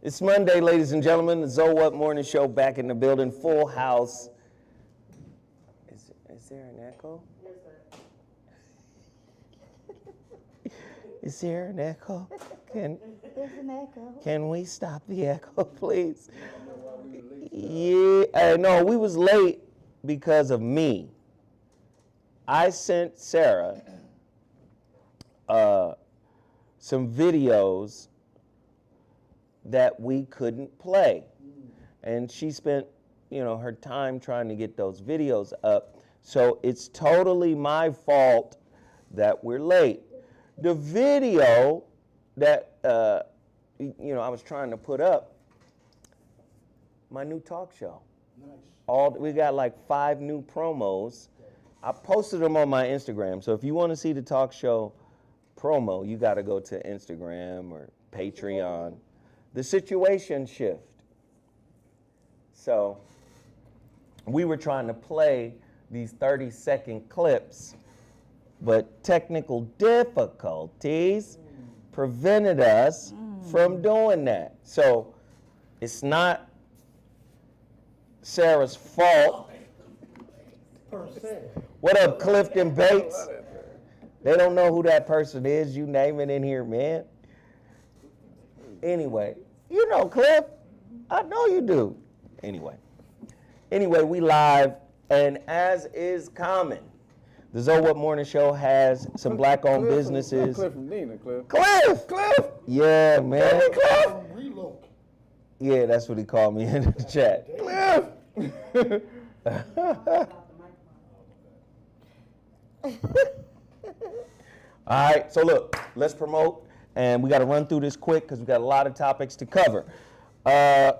It's Monday, ladies and gentlemen. The So What Morning Show back in the building, full house. Is there an echo? Yes, sir. Is there an echo? There's an echo. Can we stop the echo, please? Yeah, no, we was late because of me. I sent Sarah some videos that we couldn't play. And she spent, her time trying to get those videos up. So it's totally my fault that we're late. The video that, I was trying to put up, my new talk show. Nice. We got like 5 new promos. I posted them on my Instagram. So if you want to see the talk show promo, you got to go to Instagram or Patreon. The situation shift. So we were trying to play these 30-second clips, but technical difficulties prevented us from doing that. So it's not Sarah's fault. What up, Clifton Bates? They don't know who that person is. You name it in here, man. Anyway, you know Cliff. I know you do. Anyway, we live, and as is common, the So What Morning Show has some black-owned businesses. Cliff from Nina, Cliff. Cliff! Yeah, man. Hey, Cliff! Yeah, that's what he called me in the chat. Cliff! All right, so look, let's promote. And we got to run through this quick because we got a lot of topics to cover. The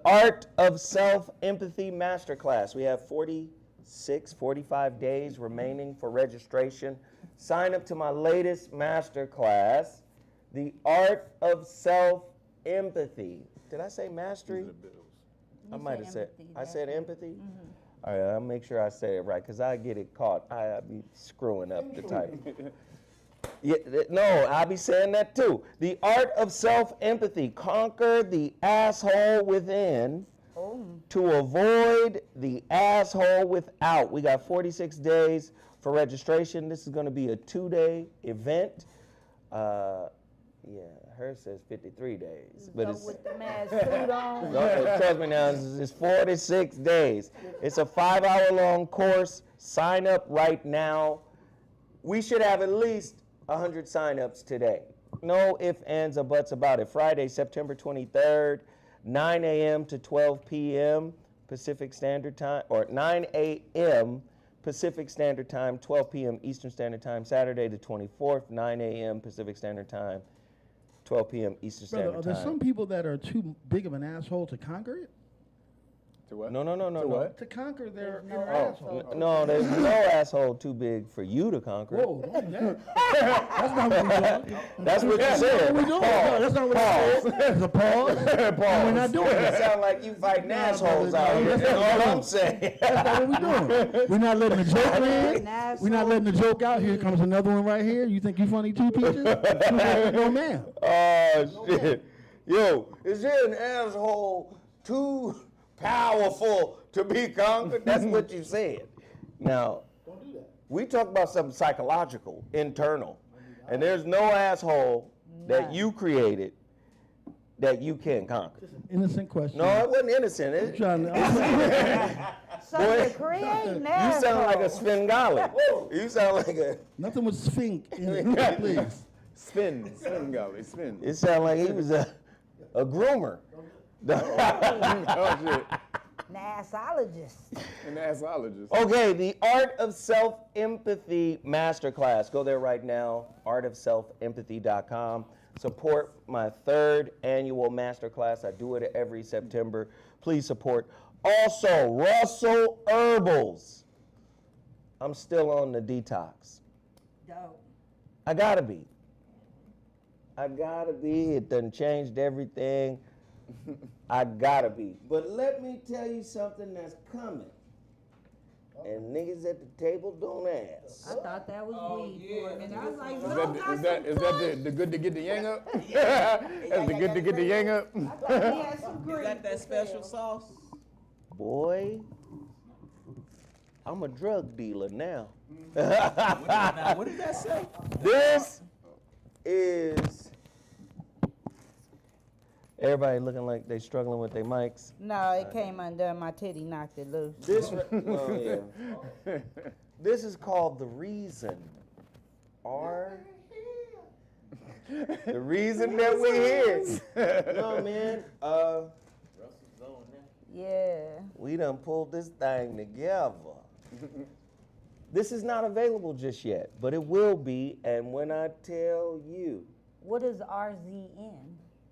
Art of Self-Empathy Masterclass. We have 45 days remaining for registration. Sign up to my latest masterclass, The Art of Self-Empathy. Did I say mastery? I might have said. I said empathy? Mm-hmm. All right, I'll make sure I say it right because I get it caught. I be screwing up the title. Yeah, no, I'll be saying that too. The Art of Self-Empathy. Conquer the asshole within to avoid the asshole without. We got 46 days for registration. This is going to be a 2-day event. Hers says 53 days. But it's with the mask suit on. No, trust me now, it's 46 days. It's a 5-hour-long course. Sign up right now. We should have at least 100 signups today. No ifs, ands, or buts about it. Friday, September 23rd, 9 a.m. to 12 p.m. Pacific Standard Time, or 9 a.m. Pacific Standard Time, 12 p.m. Eastern Standard Time. Saturday the 24th, 9 a.m. Pacific Standard Time, 12 p.m. Eastern Standard Time. Are there some people that are too big of an asshole to conquer it? To what? No. What? To conquer their asshole. asshole. No, there's no asshole too big for you to conquer. Whoa, don't do that. That's not what we're doing. That's what you said. We're doing. No, that's not what I said. It's a pause. And we're not doing It that. sound like you fighting assholes out here. That's all I'm saying. That's not what we're doing. We're not letting the joke in. We're not letting the joke out. Here comes another one right here. You think you funny too, Peaches? No, ma'am. Oh, shit. Yo, is there an asshole too powerful to be conquered? That's what you said. Now, Don't do that. we talk about something psychological, internal. And there's no asshole that you created that you can't conquer. Just an innocent question. No, it wasn't innocent. I'm trying to, So to create now. You sound like a Svengali. You sound like a... nothing with sphinx in it, please. Spin, golly, spin. It sounded like he was a groomer. Oh, shit. Nassologist. An assologist. Okay, the Art of Self-Empathy Masterclass. Go there right now, artofselfempathy.com. Support my 3rd annual masterclass. I do it every September. Please support. Also, Russell Herbals. I'm still on the detox. Dope. I gotta be. It done changed everything. I gotta be. But let me tell you something that's coming. and niggas at the table don't ask. I thought that was weed for a minute. I was like, Is no, that, got is that, some is that kush. the good to get the yang up? That's the good to get the yang up? I thought he had some Is green. that that special sauce? Boy, I'm a drug dealer now. What did that say? This is everybody looking like they struggling with their mics. No, it came undone. My titty knocked it loose. This, this is called The Reason. The reason that we're here. No, man. Yeah. We done pulled this thing together. This is not available just yet, but it will be. And when I tell you, What is RZN?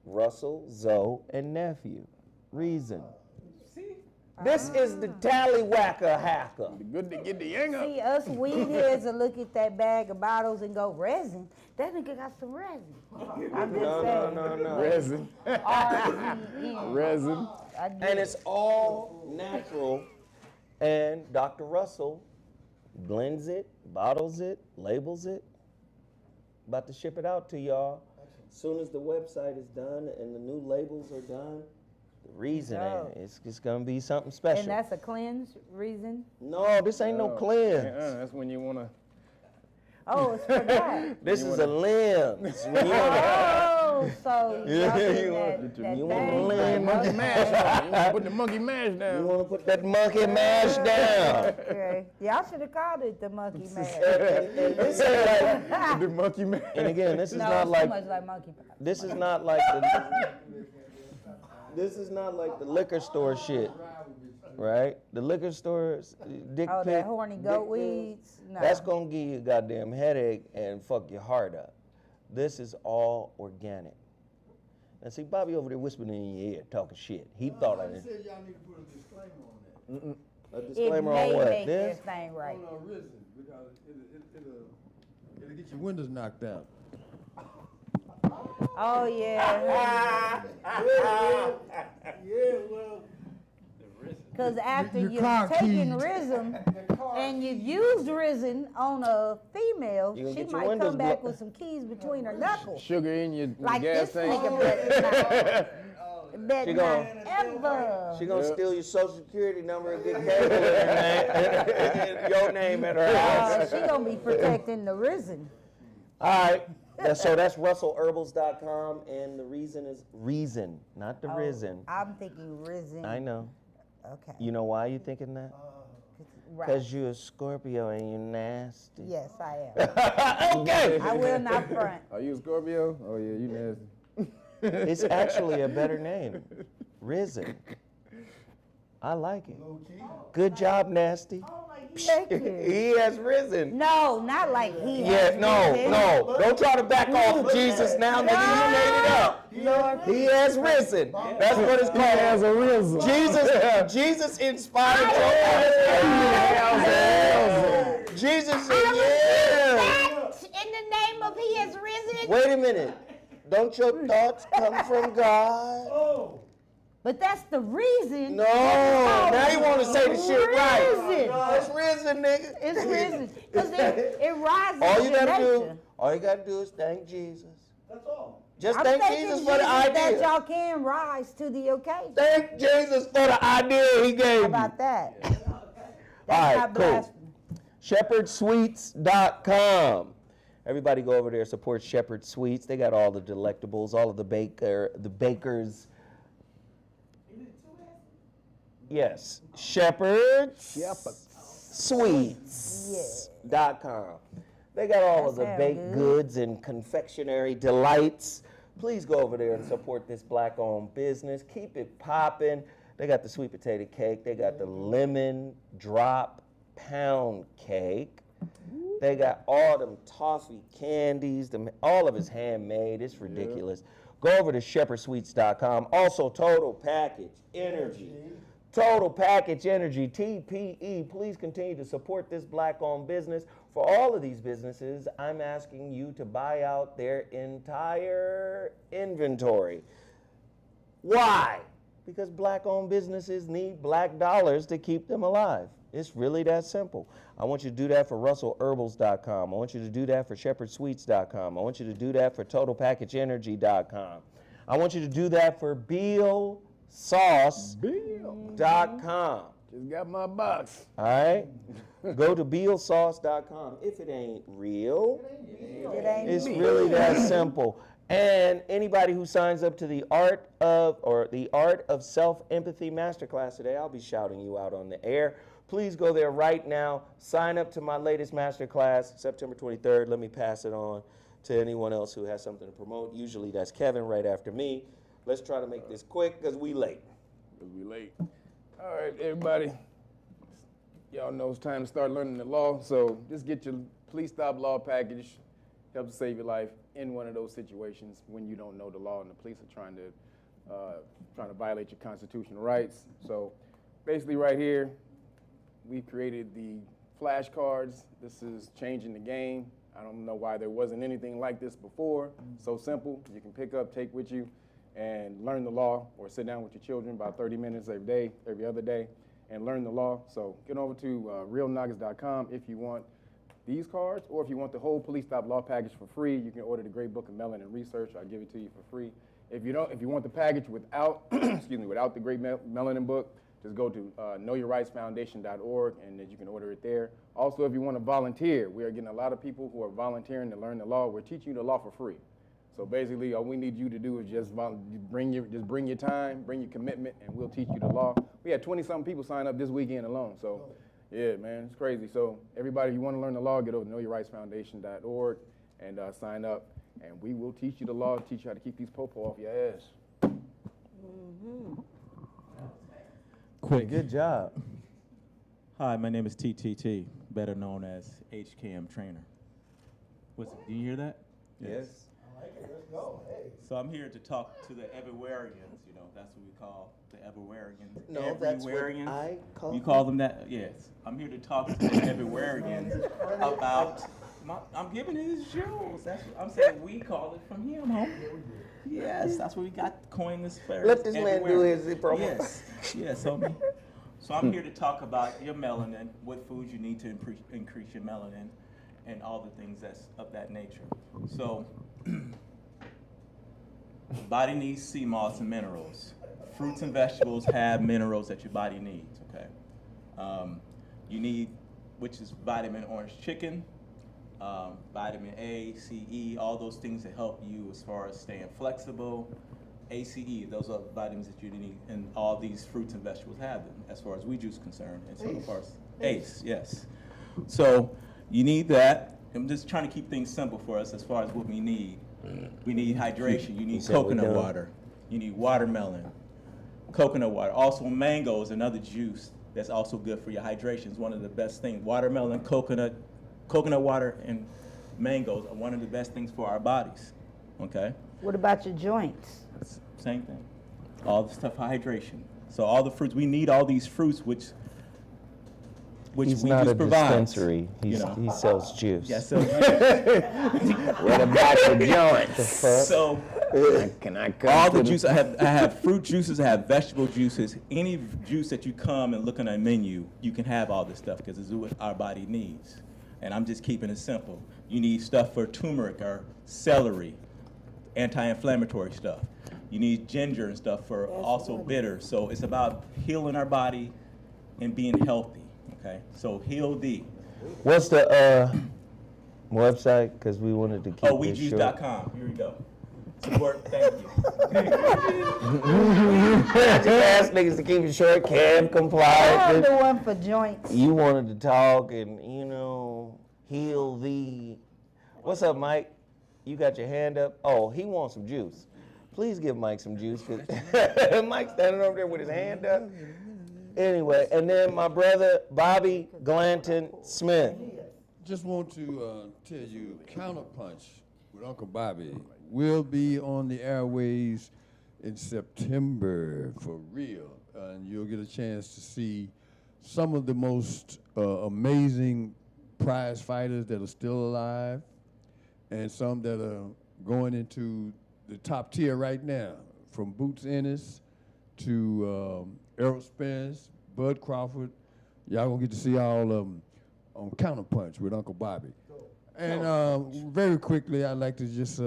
Russell, Zoe, and nephew. Reason. This is the tallywhacker hacker. The good to get the yang up. See, us weed heads will look at that bag of bottles and go, resin? That nigga got some resin. I'm just saying. No. Resin. RZN. Resin. I get And it. it's all natural. And Dr. Russell blends it, bottles it, labels it. About to ship it out to y'all. As soon as the website is done and the new labels are done, the reason Dope. it's gonna be something special. And that's a cleanse reason? No, this ain't no cleanse. That's when you want to. Oh, it's for that. This is a lens. When you wanna, Oh, so Yeah, y'all you put want- that you thing want to like blend Monkey okay. mash on. You want to put the monkey mash you down. wanna put that monkey mash down. Okay. Y'all should have called it the monkey mash. And this ain't like, The monkey mash. and again, this is No, not it's like too much like monkey pie. this is not like the this is not like the liquor store shit, right? The liquor stores, dick Oh, pic, that horny dick goat pic, weeds? No. that's gonna give you a goddamn headache and fuck your heart up. This is all organic. And see, Bobby over there whispering in your ear, talking shit. He thought I didn't. said y'all need to put a disclaimer on that. A It disclaimer may on what? make This? this thing right. On risen, because it'll get your windows knocked out. Oh, yeah. Yeah, well. Because after Your you've car taken keys. resin and you've used resin on a female, You gonna she get your might windows come back blo- with some keys between her knuckles. Sugar in your Like gas this tank. nigga better She not gonna- ever. She gonna Yep. steal your social security number and get cable in her name, your name at her house. She gonna be protecting the resin. All right. So that's russellherbals.com, and the reason is reason, not the risen. I'm thinking resin. I know. Okay. You know why you thinking that? Right. Because you're a Scorpio and you're nasty. Yes, I am. Okay. I will not front. Are you a Scorpio? Oh yeah, you nasty. It's actually a better name. Risen. I like it. Good job, Nasty. Thank you. He has risen. No, not like he Yeah, has no, risen. no. Don't try to back off of Jesus now, nigga. You made it up. Lord, He has risen. That's what it's called. As a risen. Jesus inspired your ass. Jesus said, yeah. that in the name of he has risen. Wait a minute. Don't your thoughts come from God? But that's the reason. No. Now you want to say the shit right. Risen. No, it's risen, nigga. It's risen. Because it rises All in you your gotta nature. do, all you gotta do is thank Jesus. That's all. Just I'm thank thanking Jesus for the that idea. y'all can rise to the occasion. Thank Jesus for the idea he gave How you. about that? That's All right, not cool. blasphemy. ShepherdSweets.com. Everybody go over there, support Shepherd Sweets. They got all the delectables, all of the bakers. Yes, ShepherdSweets.com. They got all of the That sound baked good. goods and confectionery delights. Please go over there and support this black-owned business. Keep it popping. They got the sweet potato cake. They got the lemon drop pound cake. They got all them toffee candies. All of it's handmade. It's ridiculous. Go over to shepherdsweets.com. Also, Total Package Energy. Total Package Energy, TPE. Please continue to support this black-owned business. For all of these businesses, I'm asking you to buy out their entire inventory. Why? Because black-owned businesses need black dollars to keep them alive. It's really that simple. I want you to do that for russellherbals.com. I want you to do that for shepherdsweets.com. I want you to do that for totalpackageenergy.com. I want you to do that for bealsauce.com. Just got my box. All right? Go to bealsauce.com. If it ain't real, it's really that simple. And anybody who signs up to the Art of Self-Empathy Masterclass today, I'll be shouting you out on the air. Please go there right now. Sign up to my latest masterclass, September 23rd. Let me pass it on to anyone else who has something to promote. Usually that's Kevin right after me. Let's try to make this quick because we late. All right, everybody. Y'all know it's time to start learning the law. So just get your Please Stop Law package. Helps to save your life in one of those situations when you don't know the law and the police are trying to violate your constitutional rights. So basically right here, we've created the flashcards. This is changing the game. I don't know why there wasn't anything like this before. So simple, you can pick up, take with you, and learn the law, or sit down with your children about 30 minutes every day, every other day, and learn the law. So get over to realnuggets.com if you want these cards, or if you want the whole Police Stop Law package for free, you can order the Great Book of Melanin Research. I'll give it to you for free. If you want the package without, without the Great Melanin book, just go to knowyourrightsfoundation.org, and then you can order it there. Also, if you want to volunteer, we are getting a lot of people who are volunteering to learn the law. We're teaching you the law for free. So basically, all we need you to do is just bring your time, bring your commitment, and we'll teach you the law. We had 20-something people sign up this weekend alone. So, yeah, man, it's crazy. So everybody, if you want to learn the law, get over to knowyourrightsfoundation.org and sign up, and we will teach you the law, teach you how to keep these popo off your ass. Quick. Good job. Hi, my name is TTT, better known as HKM Trainer. Do you hear that? Yes. So I'm here to talk to the everywhereans, that's what we call the everywhereans. No, that's what I call You call them that? Yes. I'm here to talk to the everywhereans about, I'm giving his jewels. I'm saying we call it from him, homie. Yes, that's what we got coined this phrase. Let this man do his promo. Yes, homie. So I'm here to talk about your melanin, what foods you need to increase your melanin, and all the things that's of that nature. So, the body needs sea moss and minerals. Fruits and vegetables have minerals that your body needs, okay? You need, which is vitamin orange chicken, vitamin A, C, E, all those things that help you as far as staying flexible. ACE, those are vitamins that you need, and all these fruits and vegetables have them, as far as we juice is concerned. And so as far as ACE, yes. So you need that. I'm just trying to keep things simple for us as far as what we need. We need hydration. You need coconut water. You need watermelon, coconut water. Also, mango is another juice that's also good for your hydration. It's one of the best things. Watermelon, coconut water, and mangoes are one of the best things for our bodies. Okay. What about your joints? Same thing. All the stuff for hydration. So all the fruits, we need all these fruits, which He's we not just a provide. Dispensary. He sells juice. Yeah, sells juice. What about the joints? So Can I come all to the juice I have fruit juices, I have vegetable juices. Any juice that you come and look on a menu, you can have all this stuff because it's what our body needs. And I'm just keeping it simple. You need stuff for turmeric or celery, anti-inflammatory stuff. You need ginger and stuff for also bitter. So it's about healing our body and being healthy. Okay, so Heal D. What's the website? Because we wanted to keep this short. wejuice.com. Here we go. Support. Thank you. Just ask niggas to keep it short. Cam I'm complied. the one for joints. You wanted to talk and Heal the. What's up, Mike? You got your hand up. Oh, he wants some juice. Please give Mike some juice. Cause Mike's standing over there with his hand up. Anyway, and then my brother, Bobby Glanton Smith. Just want to tell you, Counterpunch with Uncle Bobby will be on the airways in September for real. And you'll get a chance to see some of the most amazing prize fighters that are still alive and some that are going into the top tier right now, from Boots Ennis to Errol Spence, Bud Crawford. Y'all gonna get to see all of them on Counterpunch with Uncle Bobby. And very quickly, I'd like to just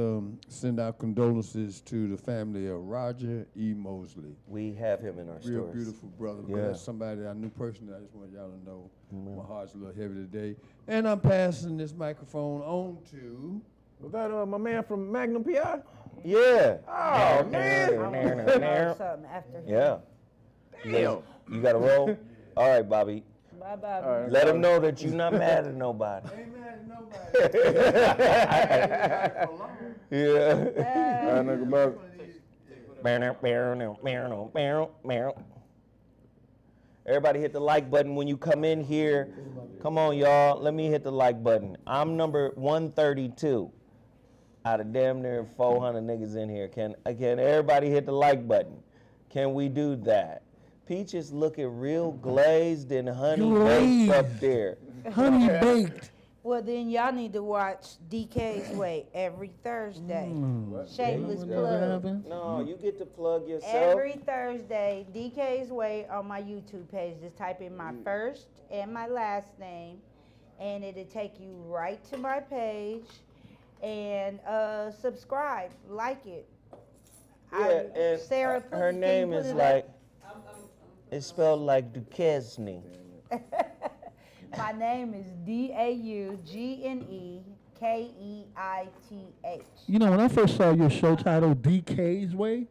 send out condolences to the family of Roger E. Mosley. We have him in our Real stories. beautiful brother, but Yeah. that's somebody I knew personally. I just want y'all to know my heart's a little heavy today. And I'm passing this microphone on to... Was that my man from Magnum PI? Yeah. Oh, man. Something after. Yeah. Damn. You got to roll? All right, Bobby. Bye bye. All right. Let him know that you're not mad at nobody. Ain't mad at nobody. Yeah. Uncle Bobby. Everybody hit the like button when you come in here. Come on, y'all. Let me hit the like button. I'm number 132 out of damn near 400 niggas in here. Can everybody hit the like button? Can we do that? Peach is looking real glazed and honey baked up there. Honey baked. Well, then y'all need to watch DK's Way every Thursday. Shameless plug. No, you get to plug yourself. Every Thursday, DK's Way on my YouTube page. Just type in my first and my last name, and it'll take you right to my page. And subscribe, like it. Yeah, and Sarah, her name is like, it's spelled like Duquesne. My name is DAUGNEKEITH. You know, when I first saw your show title, DK's Way,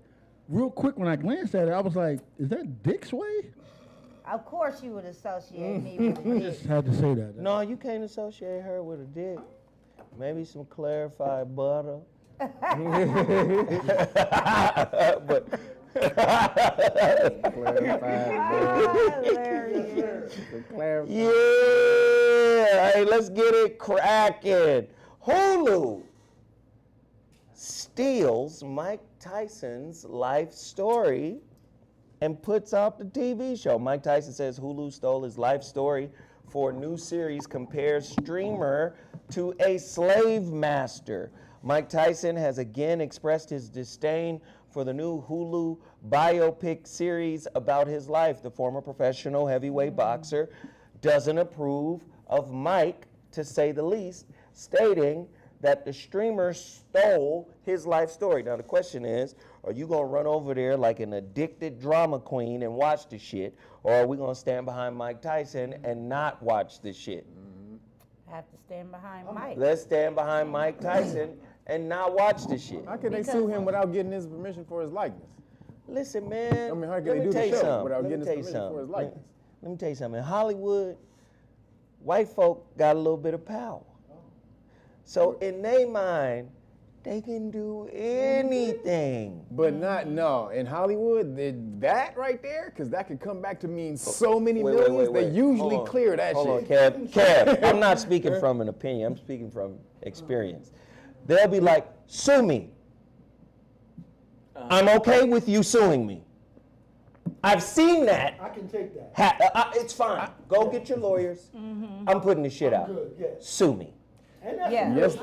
real quick when I glanced at it, I was like, is that Dick's Way? Of course you would associate me with I a just dick. had to say that. No, you can't associate her with a dick. Maybe some clarified butter. But Hilarious. yeah, hey, let's get it cracking. Hulu steals Mike Tyson's life story and puts out the TV show. Mike Tyson says Hulu stole his life story for a new series compares streamer to a slave master. Mike Tyson has again expressed his disdain for the new Hulu biopic series about his life. The former professional heavyweight boxer doesn't approve of Mike, to say the least, stating that the streamer stole his life story. Now the question is, are you gonna run over there like an addicted drama queen and watch the shit, or are we gonna stand behind Mike Tyson and not watch the shit? I have to stand behind Mike. Let's stand behind Mike Tyson and not watch the shit. How can they sue him without getting his permission for his likeness? Listen, man. I mean, how can let they me do tell the you show something. without Let me getting his tell you permission for his something. likeness? Let me tell you something. In Hollywood, white folk got a little bit of power. So in their mind, they can do anything. But no. In Hollywood, that right there, because that could come back to mean so many millions. They usually clear that Hold shit. on, Kev. I'm not speaking from an opinion. I'm speaking from experience. They'll be like, sue me. I'm okay with you suing me. I've seen that. I can take that. It's fine. Go get your lawyers. I'm putting the shit out. good, yeah. Sue me. And that's Yeah. Yes.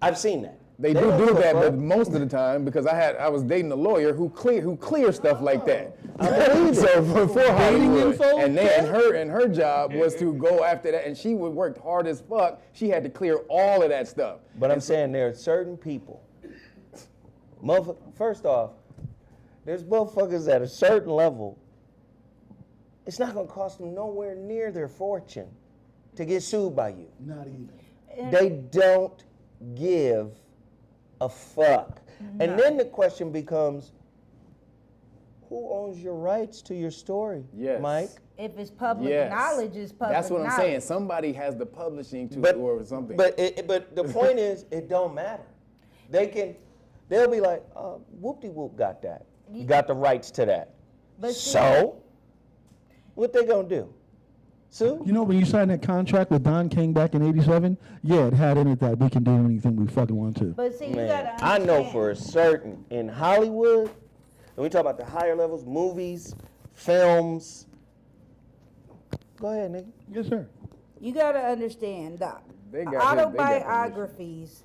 I've seen that. They do don't do give a that, fuck. but most of the time, because I was dating a lawyer who clears stuff like that. I believe So it. for Hollywood, info? and her job was to go after that, and she would work hard as fuck. She had to clear all of that stuff. But I'm saying there are certain people. First off, there's motherfuckers at a certain level. It's not gonna cost them nowhere near their fortune to get sued by you. Not even. They don't give a fuck. And then the question becomes, who owns your rights to your story, Yes. Mike? If it's public Yes. knowledge, it's public That's what I'm knowledge. saying. Somebody has the publishing to or something. But the point is, it don't matter. They'll be like, whoop-de-whoop got that. You got the rights to that. But see- So, what they gonna do? Sue? You know, when you signed that contract with Don King back in '87, yeah, it had in it that we can do anything we fucking want to. But see, you Man, gotta I understand. know for a certain, in Hollywood, when we talk about the higher levels, movies, films. Go ahead, nigga. Yes, sir. You gotta understand the They got autobiographies,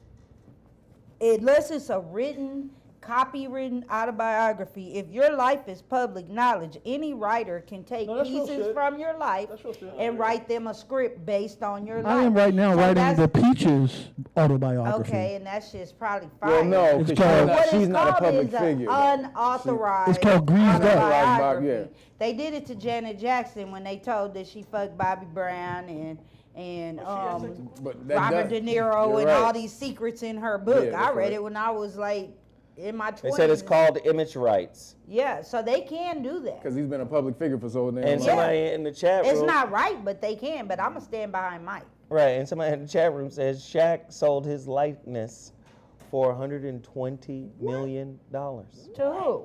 unless it's a written copywritten autobiography. If your life is public knowledge, any writer can take that's real pieces shit. from your life That's real shit. and write them a script based on your life. I am right now So writing that's- the Peaches autobiography. Okay, and that shit's probably fire. Well, no, It's because called- What she's it's not a called public is a figure. unauthorized It's called Greased Up. autobiography. Yeah. They did it to Janet Jackson when they told that she fucked Bobby Brown and But that Robert does- De Niro you're and right. all these secrets in her book. Yeah, I that's read right. it when I was like in my 20s. They said it's called image rights. Yeah, so they can do that. Because he's been a public figure for so damn And long. somebody in the chat room. It's not right, but they can. But I'm gonna stand behind Mike. Right, and somebody in the chat room says Shaq sold his likeness for $120 million. To who?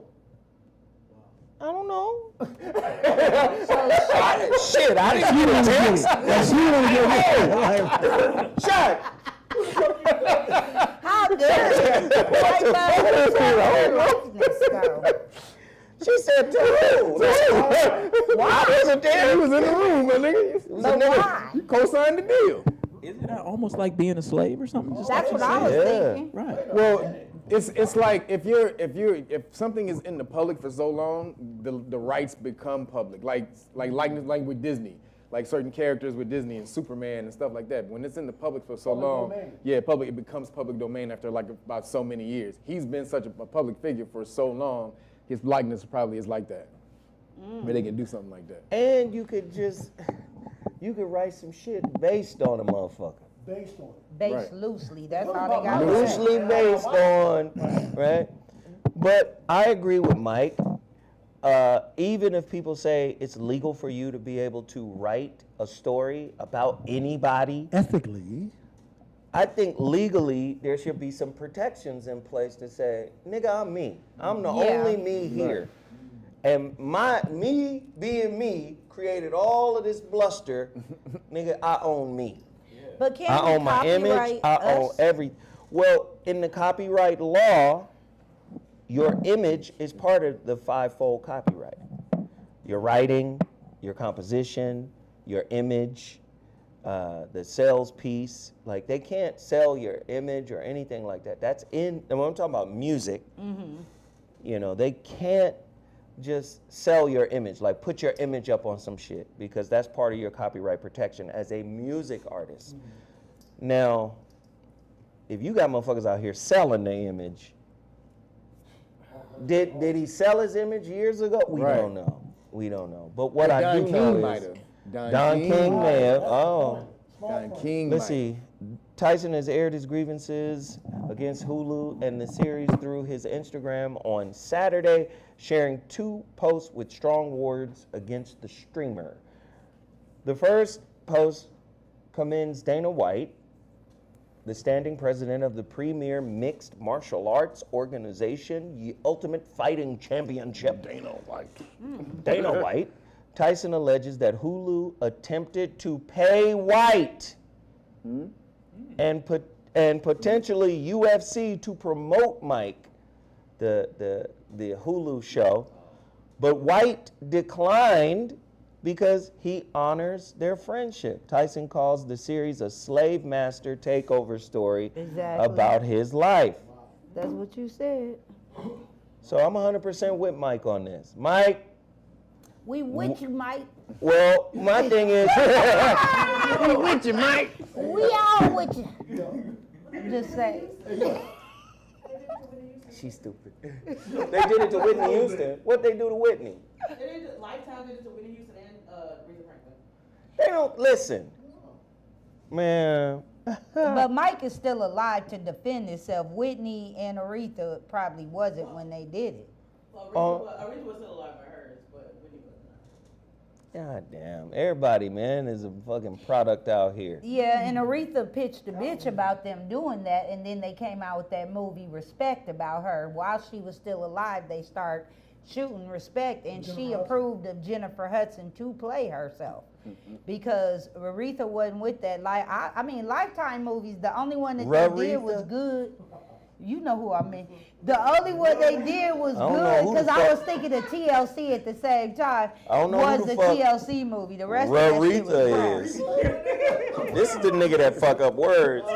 I don't know. So Shit, I didn't get a text. Shaq. how good? White man her likeness go. She said to who? Why? I wasn't He there. was in the room, my nigga. But why? You co-signed the deal. Isn't that almost like being a slave or something? Just That's like what you I was said. thinking. Right. Well, it's like if something is in the public for so long, the rights become public. Like with Disney, like certain characters with Disney and Superman and stuff like that. When it's in the public for so long, it becomes public domain after like about so many years. He's been such a public figure for so long, his likeness probably is like that. Where they can do something like that. And you could write some shit based on a motherfucker. Based on it. Based Right. loosely. That's all they got. to say. Loosely based on, right? But I agree with Mike. Even if people say it's legal for you to be able to write a story about anybody, Ethically, I think legally there should be some protections in place to say, nigga, I'm me. I'm the Yeah. only me here. And me being me created all of this bluster. Nigga, I own me. But can I we own my image. copyright I own us? everything. Well, in the copyright law, your image is part of the fivefold copyright. Your writing, your composition, your image, the sales piece. Like, they can't sell your image or anything like that. That's in, and when I'm talking about music, you know, they can't just sell your image, like put your image up on some shit, because that's part of your copyright protection as a music artist. Now, if you got motherfuckers out here selling their image, did he sell his image years ago? We Right. don't know. We don't know. But what I Don do know King might is have. Don King may have. Oh. Don King Let's might. see. Tyson has aired his grievances against Hulu and the series through his Instagram on Saturday, sharing 2 posts with strong words against the streamer. The first post commends Dana White, the standing president of the premier mixed martial arts organization, the Ultimate Fighting Championship. Dana White. Tyson alleges that Hulu attempted to pay White and potentially UFC to promote Mike, the Hulu show, but White declined because he honors their friendship. Tyson calls the series a slave master takeover story Exactly. about his life. That's what you said. So I'm 100% with Mike on this. Mike, We with you, Mike. well, my thing is, We with you, Mike. We all with you. Just say. she's stupid. They did it to Whitney Houston. What'd they do to Whitney? Lifetime did it to Whitney Houston and Aretha Franklin. They don't listen. Man. But Mike is still alive to defend himself. Whitney and Aretha probably wasn't when they did it. Well, Oh. Aretha was still alive by hers, but Whitney was not. God damn. Everybody, man, is a fucking product out here. Yeah, and Aretha pitched a bitch about them doing that, and then they came out with that movie Respect about her. While she was still alive, they start shooting Respect, and she approved of Jennifer Hudson to play herself. Because Aretha wasn't with that. Like I mean, Lifetime movies, the only one that they did was Rarita? good. You know who I mean. The only one they did was I don't know good who the because I was fuck- thinking of TLC at the same time. I don't know was who the the fuck TLC movie. The rest of that shit was Rarita is. This is the nigga that fuck up words.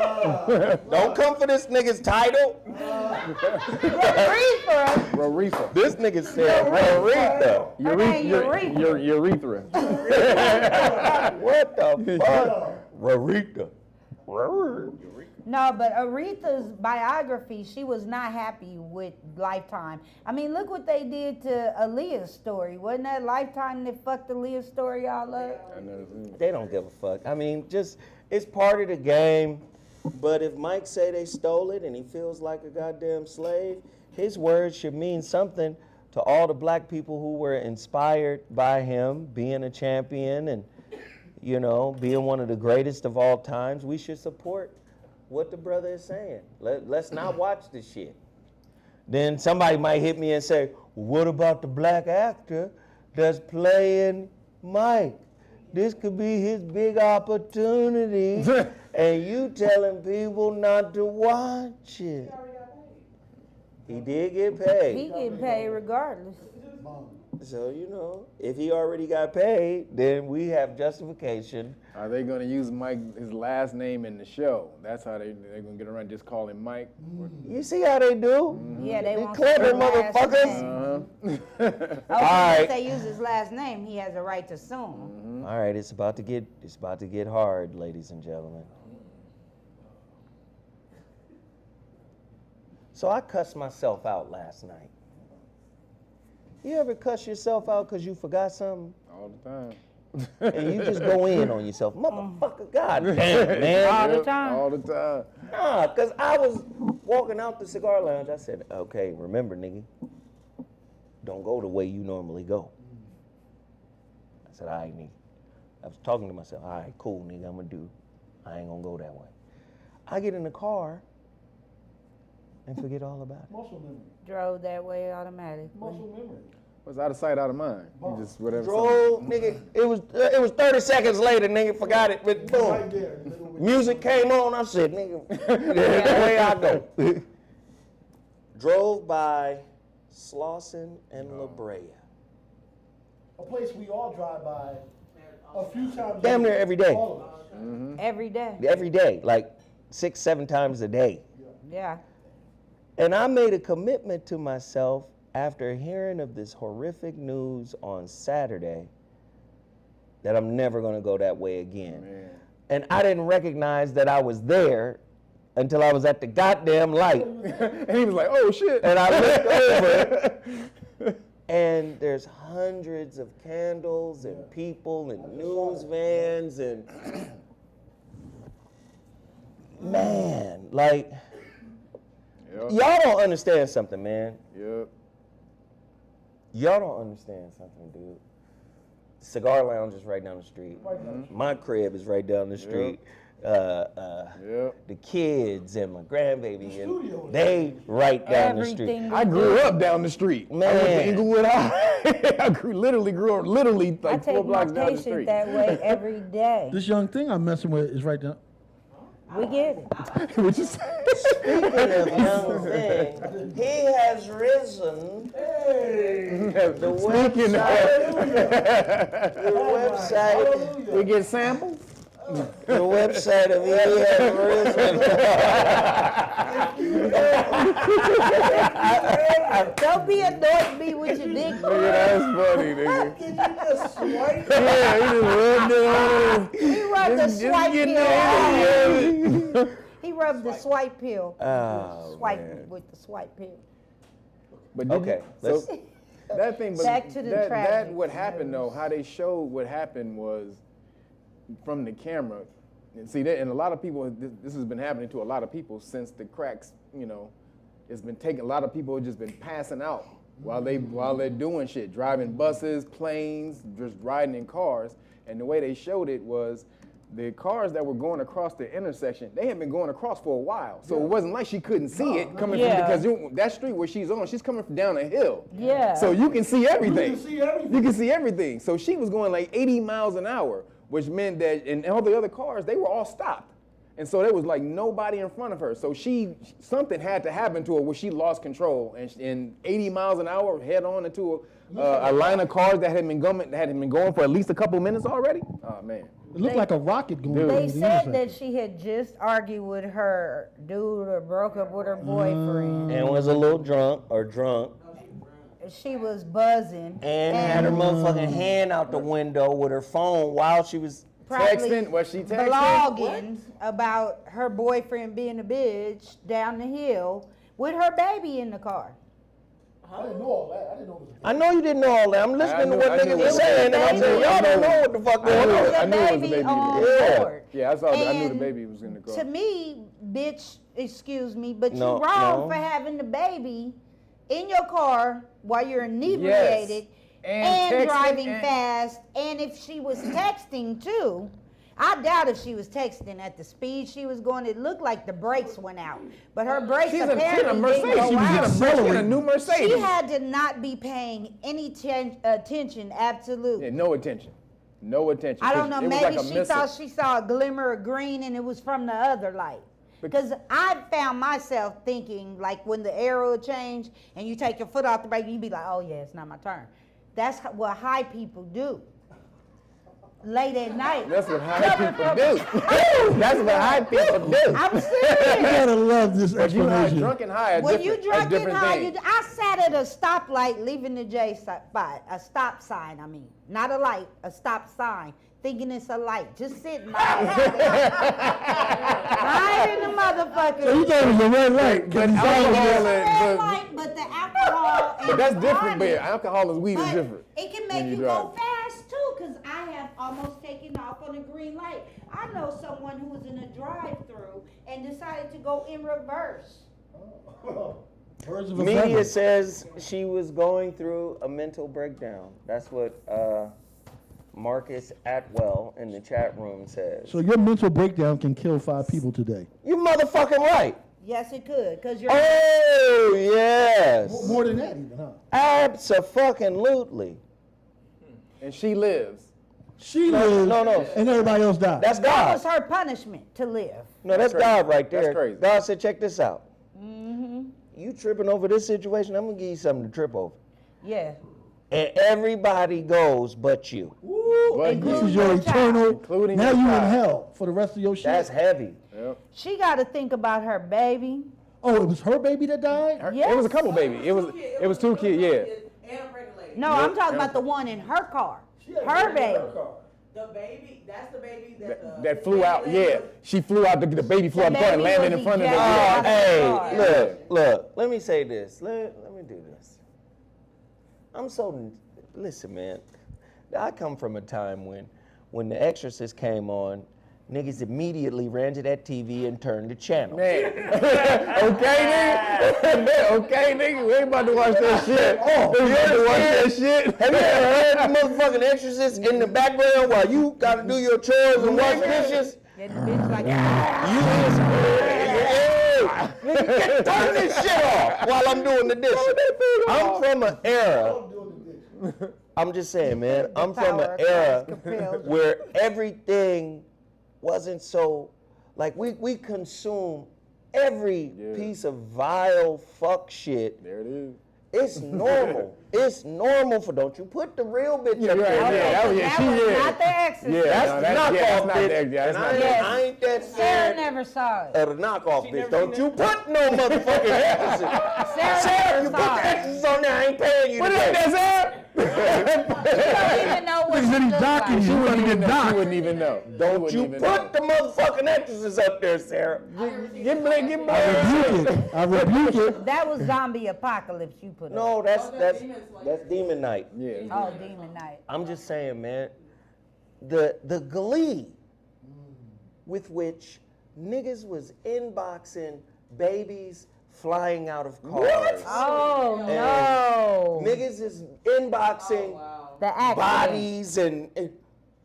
Don't come for this nigga's title. Rarita. This nigga said Rarita. Her name Eureka. Urethra. What the fuck? Rarita. No, but Aretha's biography, she was not happy with Lifetime. I mean, look what they did to Aaliyah's story. Wasn't that Lifetime that fucked Aaliyah's story all up? They don't give a fuck. I mean, just, it's part of the game. But if Mike say they stole it and he feels like a goddamn slave, his words should mean something to all the black people who were inspired by him being a champion and, you know, being one of the greatest of all times. We should support what the brother is saying. Let's not watch this shit. Then somebody might hit me and say, what about the black actor that's playing Mike? This could be his big opportunity, and you telling people not to watch it. He did get paid. He getting paid regardless. So, you know, if he already got paid, then we have justification. Are they going to use his last name in the show? That's how they're going to get around, just call him Mike? You see how they do? Yeah, they They want clever some last motherfuckers. name. Uh-huh. Oh, right. if they use his last name, he has a right to sue him. All right, it's about to get hard, ladies and gentlemen. So I cussed myself out last night. You ever cuss yourself out because you forgot something? All the time. And you just go in on yourself. Motherfucker, goddamn, man. All the time. All the time. Nah, because I was walking out the cigar lounge. I said, okay, remember, nigga, don't go the way you normally go. I said, all right, nigga. I was talking to myself, all right, cool, nigga, I'm going to do. I ain't going to go that way. I get in the car and forget all about it. Muscle memory. Drove that way automatically. Muscle memory. Was out of sight, out of mind. You just whatever. Drove, nigga, it was 30 seconds later, nigga, forgot it, but boom. Right there. Music came on, I said, nigga, the way I go. Drove by Slauson and LeBrea. A place we all drive by a few times. Damn near every day. All of us. Every day. Every day, like 6-7 times a day. Yeah. And I made a commitment to myself after hearing of this horrific news on Saturday that I'm never gonna go that way again. Man. And I didn't recognize that I was there until I was at the goddamn light. And he was like, oh shit. And I looked over, and there's hundreds of candles and people and news vans and man, like, Yep. y'all don't understand something, man. Yep. Y'all don't understand something, dude. Cigar Lounge is right down the street. My crib is right down the street. Yep. The kids and my grandbaby, studio and is they right down the street. Everything I grew up down the street. I went to Man. Inglewood High. I grew up literally I like 4 take my blocks down the patient street. that way every day. This young thing I'm messing with is right down. We get it. What you say? Speaking of young thing, he has risen. The Speaking website, we get samples. the website of he has risen. Don't be annoying me with your dick. Nigga, that's funny, nigga. Yeah, he just rubbed it on him. He rubbed the Just swipe getting pill. the He rubbed the swipe pill. Oh, Swipe man. with the swipe pill. But did Okay, you, let's- so that thing, but Back to the that tragic. what happened though, how they showed what happened was from the camera. And see, and a lot of people, this has been happening to a lot of people since the cracks, you know, it's been taking, a lot of people have just been passing out while they're doing shit, driving buses, planes, just riding in cars. And the way they showed it was the cars that were going across the intersection, they had been going across for a while. So it wasn't like she couldn't see it coming Yeah. from, because that street where she's on, she's coming from down a hill. Yeah. So you can see everything. You can see everything. You can see everything. So she was going like 80 miles an hour, which meant that, and all the other cars, they were all stopped. And so there was like nobody in front of her. So something had to happen to her where she lost control and 80 miles an hour head on into a line of cars that had been going for at least a couple minutes already. Oh man. It looked like a rocket going. They said that she had just argued with her dude or broke up with her boyfriend. And was a little drunk. She was buzzing. And had her motherfucking hand out the window with her phone while she was texting. Was she texting? Blogging about her boyfriend being a bitch down the hill with her baby in the car. I didn't know all that. I didn't know. I know you didn't know all that. I'm listening to what niggas are saying, and I'm saying, y'all don't know what the fuck going on. I knew it was the baby. Board. Yeah, I knew the baby was in the car. To me, bitch, excuse me, but No, you're wrong no. for having the baby in your car while you're inebriated and driving fast. And if she was texting too, I doubt if she was texting at the speed she was going. It looked like the brakes went out, but her brakes apparently didn't go out. She was in a new Mercedes. She had to not be paying any attention, absolutely. Yeah, no attention. No attention. I don't know, maybe like she thought she saw a glimmer of green and it was from the other light. Because I found myself thinking, like when the arrow changed and you take your foot off the brake, you be like, oh yeah, it's not my turn. That's what high people do. Late at night. That's what high people do. That's what high people do. I'm serious. You gotta love this explanation. Drunk and high. When you drunk and high, I sat at a stoplight leaving the J spot, a stop sign, I mean. Not a light, a stop sign. Thinking it's a light, just sitting there. Right in the motherfucker. So you thought it was a red light. But But the alcohol. But that's different, man. Alcohol and weed is different. It can make you go fast too, because I have almost taken off on a green light. I know someone who was in a drive-through and decided to go in reverse. Media says she was going through a mental breakdown. That's what Marcus Atwell in the chat room says. So your mental breakdown can kill 5 people today. You motherfucking right. Yes, it could, because you're. Oh, yes. More than that even, huh? Abso-fucking-lutely. And she lives. She lives, no. and everybody else dies. That's That God. was her punishment, to live. No, that's God right there. That's crazy. God said, check this out. You tripping over this situation, I'm going to give you something to trip over. Yeah. And everybody goes but you. This is your eternal. Including Now your you in child. hell for the rest of your shit. That's heavy. Yep. She got to think about her baby. Oh, it was her baby that died? Yes. It was a couple babies. It was 2 kids, yeah. And a pregnant lady. No, I'm talking about the one in her car. Her baby. The baby, that's the baby That flew out, yeah. She flew out, the baby flew out the car and baby landed was in front of the ejected. Oh, Yeah. hey, look, let me say this. Let me do this. Listen, man. I come from a time when The Exorcist came on, niggas immediately ran to that TV and turned the channel. Man. Okay, nigga? Okay, nigga? We ain't about to watch that shit. We ain't about to watch that shit. Have you ever heard the motherfucking Exorcist in the background while you gotta do your chores and wash dishes? Get the bitch like, Turn this shit off while I'm doing the dishes. I'm from an era. I'm just saying, man. I'm from an era where everything wasn't so, like we consume every piece of vile fuck shit. There it is. It's normal. It's normal for, don't you put the real bitch up there. that was not the Exorcist. That's the knockoff bitch. Yeah, And I ain't that Sarah scared never saw it. of the knockoff bitch. Don't you put no motherfucking Exorcist. Sarah, you put the Exorcist on there, I ain't paying you What is today. that, Sarah? You don't even know what Niggas said she he's looks docking like. you. You wouldn't get She docked. wouldn't even know. Don't you put the motherfucking Exorcist up there, Sarah. Get Blair. I rebuke it. That was Zombie Apocalypse you put up. No, that's Demon Night. Yeah. Oh, Demon Night. I'm just saying, man, the glee with which niggas was inboxing babies flying out of cars. Oh, And no. niggas is inboxing The accident. bodies and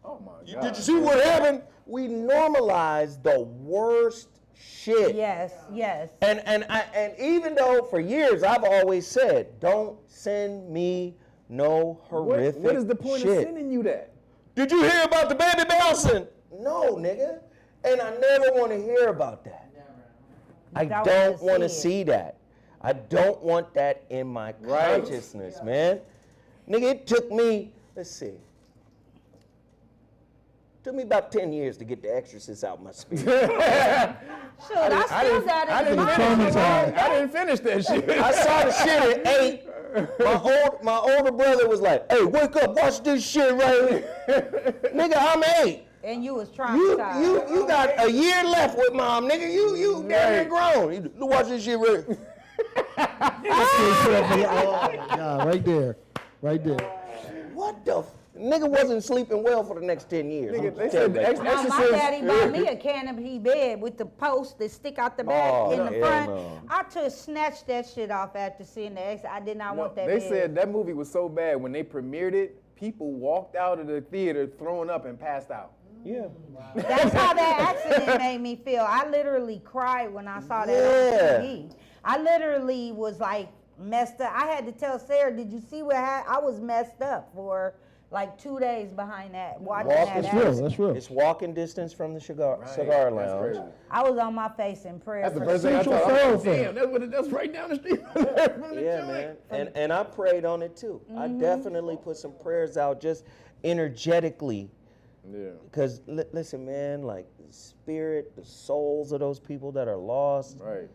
Oh my God. did you see what happened? We normalized the worst shit. Yes, yes. And even though for years I've always said, don't send me no horrific What is the point shit. of sending you that? Did you hear about the baby bouncing? No, nigga. And I never want to hear about that. I don't want to see that. I don't want that in my consciousness, man. Nigga, it took me, let's see. Took me about 10 years to get The Exorcist out my spirit. Shoot, I still got it. I didn't finish that shit. I saw the shit at 8. My older brother was like, "Hey, wake up, watch this shit right here." Nigga, I'm 8. And you was You traumatized. you got a year left with mom, nigga. You damn near grown. You watch this shit right here. Yeah, right there. Right there. What the nigga wasn't sleeping well for the next 10 years. Nigga, I'm they telling said you. the My daddy bought me a canopy bed with the posts that stick out the back in the hell front. no. I snatched that shit off after seeing the X. I did not want that They bed. said that movie was so bad when they premiered it, people walked out of the theater throwing up and passed out. Yeah. That's how that accident made me feel. I literally cried when I saw that on TV. I literally was like messed up. I had to tell Sarah, "Did you see what happened?" I was messed up for like 2 days behind that, watching that That's accident. real. That's real. It's walking distance from the cigar lounge. I was on my face in prayer. That's the for first thing I Central thought. I was like, Thoroughfare. damn, that's right down the street from the Yeah, joint. man. And I prayed on it too. I definitely put some prayers out just energetically. Yeah. Because listen, man, like the spirit, the souls of those people that are lost. Right.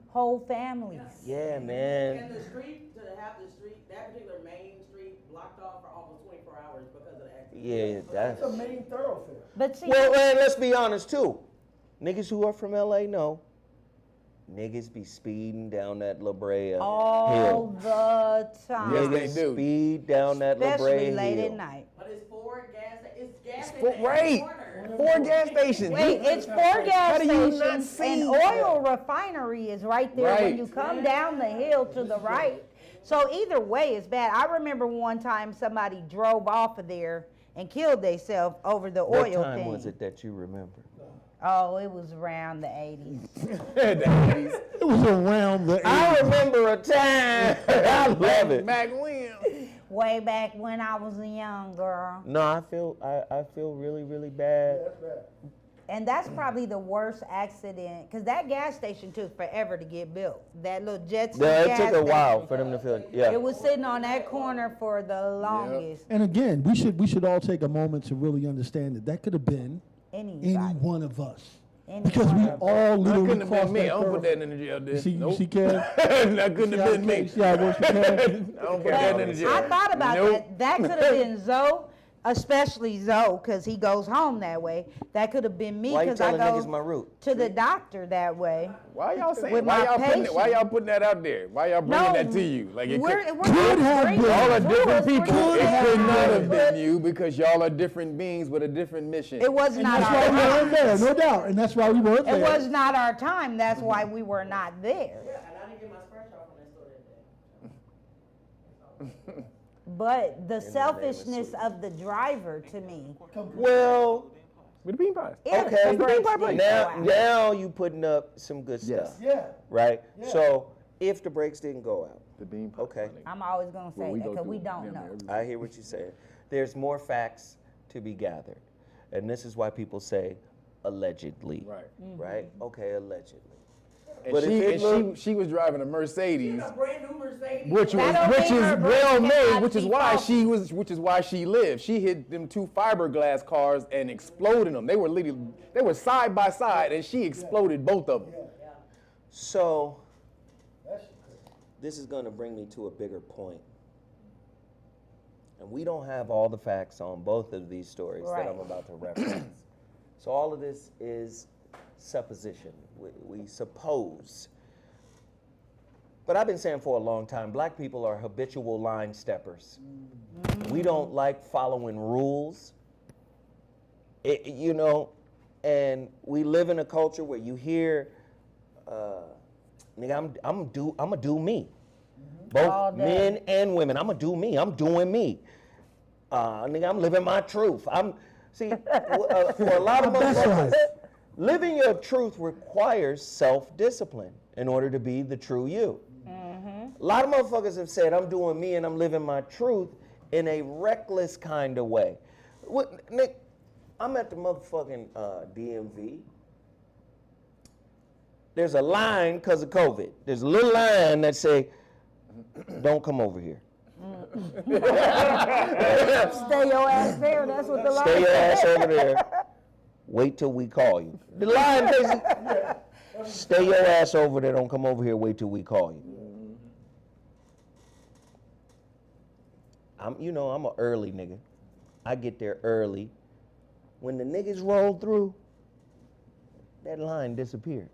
whole families. Yeah, man. And the street, to have the street, that particular main street blocked off for almost 24 hours because of the accident. Yeah, that's. It's a main thoroughfare. But see, Well, man, let's be honest too. Niggas who are from LA know. Niggas be speeding down that LeBrea all hill. the time. Yes, they Niggas do. speed down that Especially LeBrea late hill. at night. But it's 4 gas, it's gas Four, in the right. corner. 4 gas stations. Wait, it's 4 gas do you not stations, see and oil refinery is right there when Right. you come down the hill to the right. So either way, it's bad. I remember one time somebody drove off of there and killed themselves over the What oil time thing. was it that you remember? Oh, it was around the 80s. It was around the I 80s. remember a time. I love it. Back when? Way back when I was a young girl. No, I feel really, really bad. And that's probably the worst accident, because that gas station took forever to get built. That little Jetson Yeah, gas it took a while station. for them to feel. Yeah. It was sitting on that corner for the longest. And again, we should all take a moment to really understand that could have been Anybody. any one of us. Any Because one we of us. all That literally couldn't have crossed been me. I that don't put thoroughfare. that in the jail, dude. You see, Nope. you see, Kev? That couldn't have been me. See how it works with Kev? I don't put that in the jail. I thought about Nope. that. That could have been Zoe, especially Zoe, because he goes home that way. That could have been me, Why you because I telling niggas go my route? to the doctor that way. Why y'all saying? With Why my y'all putting? patient. Why y'all putting that out there? Why y'all bringing that to you? Like it We're could, not have bringing been. all are it to different us. We're people. not It could not bringing have it. been you because y'all are different beings with a different mission. It was And not that's our why we weren't time. there, no doubt. And that's why we weren't there. It was not our time. That's why we were not there. Yeah, and I didn't get my scratch off on that store that day. But the selfishness of the driver, to me, Well, With the bean pies. if okay. the brakes didn't Now, go out. now you putting up some good stuff, Yeah. right? Yeah. So if the brakes didn't go out, The bean pies. Okay. I'm always going to say that because we don't know. I hear what you're saying. There's more facts to be gathered, and this is why people say allegedly. Right. Right? Okay, allegedly. And, But if it look- she was driving a Mercedes, A brand new Mercedes. which That is don't mean her brakes well made, cannot which is be why faulty. which is why she lived. She hit them 2 fiberglass cars and exploded them. They were side by side, and she exploded both of them. So this is going to bring me to a bigger point. And we don't have all the facts on both of these stories Right. that I'm about to reference. So all of this is supposition. We suppose. But I've been saying for a long time, black people are habitual line steppers. We don't like following rules. And we live in a culture where you hear, nigga, I'm gonna do me. All Both day. men and women. I'm gonna do me. I'm doing me. Nigga, I'm living my truth. For a lot of motherfuckers, living your truth requires self-discipline in order to be the true you. A lot of motherfuckers have said, I'm doing me and I'm living my truth in a reckless kind of way. Nick, I'm at the motherfucking DMV. There's a line because of COVID. There's a little line that say, don't come over here. Stay your ass there. That's what the line Stay your says. ass over there. Wait till we call you. The line basically, stay your ass over there. Don't come over here. Wait till we call you. I'm an early nigga. I get there early. When the niggas roll through, that line disappeared.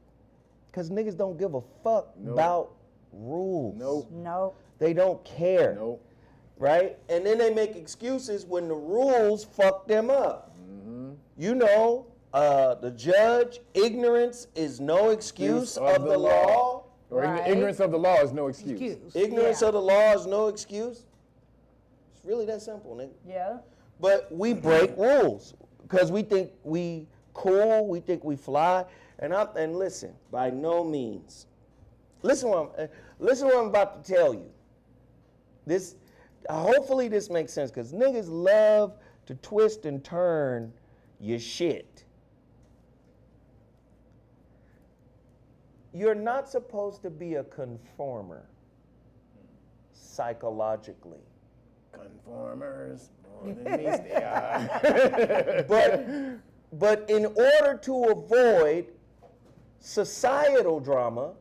Because niggas don't give a fuck about rules. No. They don't care. Nope. Right? And then they make excuses when the rules fuck them up. You know, the judge, ignorance is no excuse of the law. Or Right. ignorance of the law is no excuse. Ignorance of the law is no excuse. It's really that simple, nigga. Yeah. But we break rules because we think we cool, we think we fly. And listen, by no means. Listen what I'm about to tell you. This, hopefully this makes sense, because niggas love to twist and turn your shit. You're not supposed to be a conformer psychologically. Conformers, more than these they are. But in order to avoid societal drama,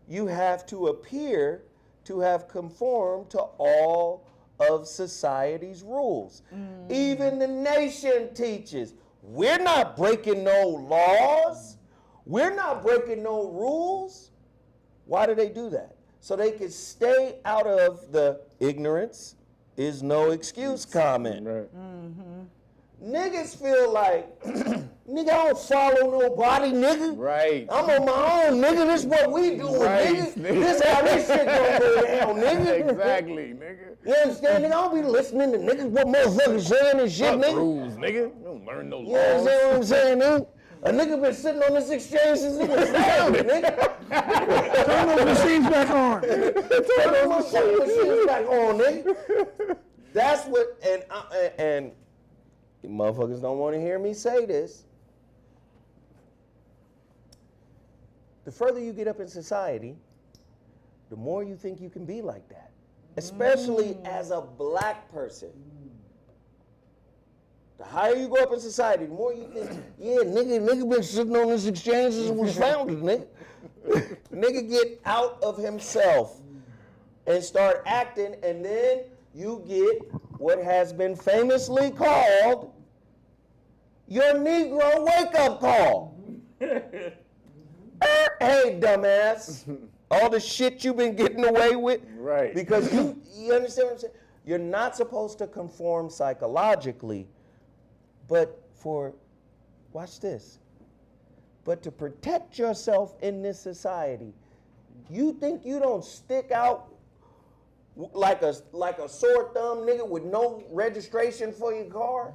you have to appear to have conformed to all of society's rules. Even the nation teaches, we're not breaking no laws. We're not breaking no rules. Why do they do that? So they can stay out of the ignorance is no excuse comment. Right. Niggas feel like, nigga, I don't follow nobody, nigga. Right. I'm on my own, nigga. This is what we doing, Right, nigga. nigga. This how this shit gonna go down, nigga. Exactly, nigga. You understand, nigga? I don't be listening to niggas, what motherfuckers saying and shit, Fuck nigga. rules, nigga. You don't learn no You laws. understand what I'm saying, nigga? A nigga been sitting on this exchange since he was founded, nigga. Turn those machines back on. Turn those machines back on, nigga. That's what, and motherfuckers don't want to hear me say this. The further you get up in society, the more you think you can be like that, especially as a black person. The higher you go up in society, the more you think, yeah, nigga been sitting on this exchange since it was founded, nigga. Nigga get out of himself and start acting, and then you get what has been famously called your Negro wake-up call. Hey, dumbass. All the shit you've been getting away with. Right. Because you understand what I'm saying? You're not supposed to conform psychologically, but watch this, but to protect yourself in this society, you think you don't stick out like a sore thumb nigga with no registration for your car?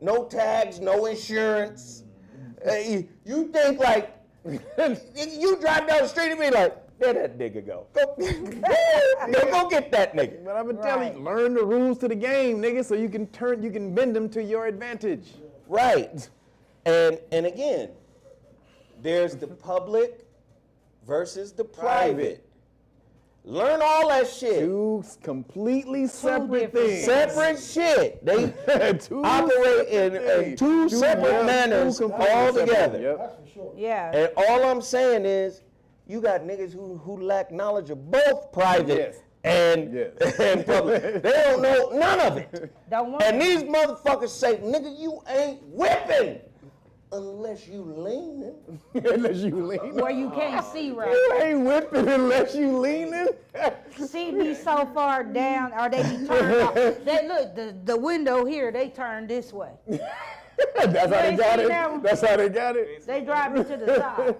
No tags, no insurance. You think like, you drive down the street and be like, there that nigga go. Go get that nigga. But I've been telling you, learn the rules to the game, nigga, so you can bend them to your advantage. Right. And again, there's the public versus the private. Learn all that shit. Two completely separate things. Separate shit. They operate in two separate manners altogether. Yep. Yeah. And all I'm saying is, you got niggas who lack knowledge of both private and public. They don't know none of it. And these motherfuckers say, nigga, you ain't whipping unless you leaning. Unless you leaning. Where you can't see right. You ain't whipping unless you leaning. See me so far down, or they be turned off. They look, the window here, they turn this way. That's how they got see it. them? That's how they got it. They drive me to the side.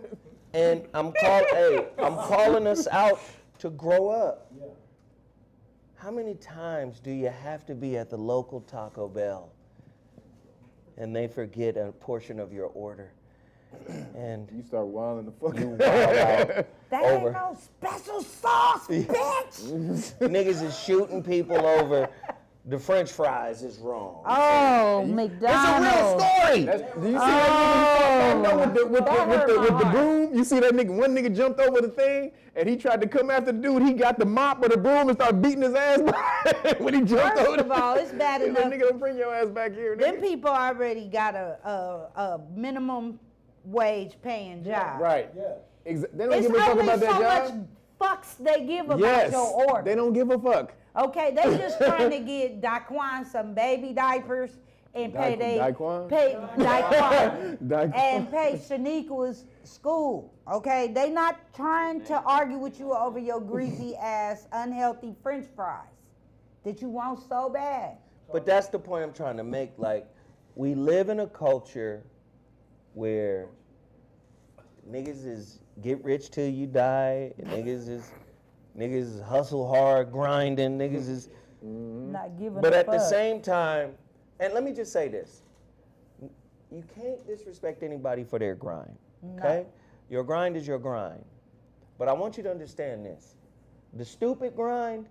And I'm calling us out to grow up. How many times do you have to be at the local Taco Bell and they forget a portion of your order? And You start wilding the fuck you wild out. That Over. ain't no special sauce, bitch. Niggas is shooting people over the French fries is wrong. Oh, It's a McDonald's. real story. Do you see that nigga with the broom? You see that nigga? One nigga jumped over the thing and he tried to come after the dude. He got the mop or the broom and started beating his ass when he jumped over. First of all, it's bad That enough. nigga don't bring your ass back here. Them Nigga. people already got a minimum wage paying job. Right. Yeah. They don't It's give a fuck only about so that much job. fucks they give about Yes. your order. They don't give a fuck. Okay, they just trying to get Daquan some baby diapers and pay Daquan? pay Daquan Daquan. and pay Shaniqua's school. Okay, they not trying to argue with you over your greasy ass unhealthy French fries that you want so bad. But that's the point I'm trying to make. Like, we live in a culture where niggas is get rich till you die, and niggas is hustle hard, grinding, niggas is. Not giving But a at the fuck. same time, and let me just say this: you can't disrespect anybody for their grind. Okay, your grind is your grind. But I want you to understand this: the stupid grind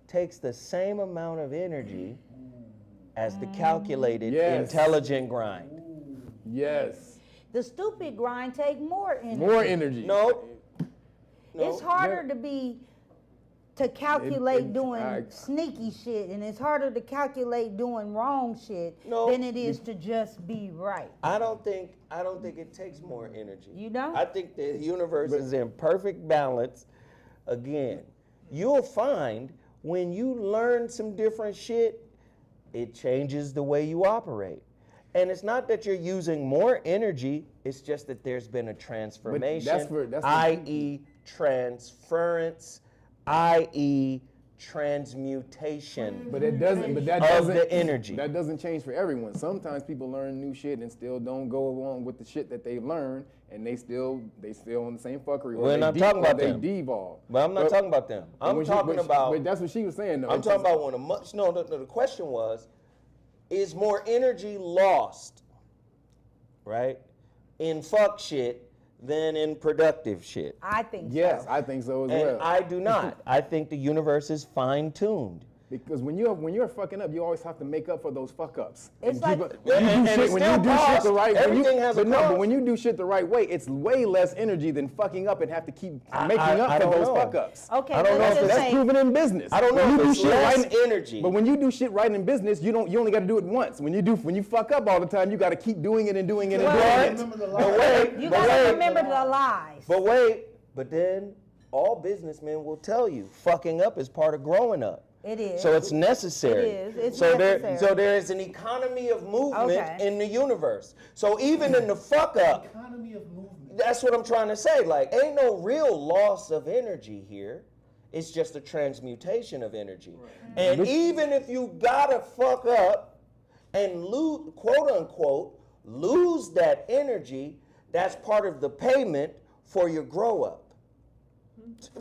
takes the same amount of energy as the calculated, Yes. intelligent grind. Yes. The stupid grind take more energy. More energy. No. It's harder to calculate It- doing sneaky shit, and it's harder to calculate doing wrong shit No. than it is to just be right. I don't think it takes more energy. You don't? I think the universe is in perfect balance. Again, you'll find when you learn some different shit, it changes the way you operate. And it's not that you're using more energy, it's just that there's been a transformation, that's i.e. transference, i.e. transmutation. But that doesn't. But that Of doesn't. the energy. That doesn't change for everyone. Sometimes people learn new shit and still don't go along with the shit that they've learned, and they still on the same fuckery. We're not talking about they them. devolve. But I'm not talking about them. I'm talking about. But that's what she was saying, though. I'm talking about when a much. No, the question was, is more energy lost, right, in fuck shit than in productive shit? I think Yes, so. I think so as And well. I do not. I think the universe is fine-tuned. Because when you're fucking up, you always have to make up for those fuck ups. It's And like- when you And do it shit, when still you do shit costs. the right way, Everything has a but no, cost. but when you do shit the right way, it's way less energy than fucking up and have to keep making up I for don't those know. fuck ups. Okay, I don't know let's if just That's say, proven in business. I don't know When if you do it's shit less right in- energy. But when you do shit right in business, you only got to do it once. When you fuck up all the time, you got to keep doing it and doing it and But doing it. you gotta remember the lies. But then all businessmen will tell you fucking up is part of growing up. It is. So it's necessary. It is. It's so necessary. So there is an economy of movement Okay. in the universe. So even in the fuck up, Economy of movement. that's what I'm trying to say. Like, ain't no real loss of energy here. It's just a transmutation of energy. And even if you gotta fuck up and lose, quote unquote, lose that energy, that's part of the payment for your grow up.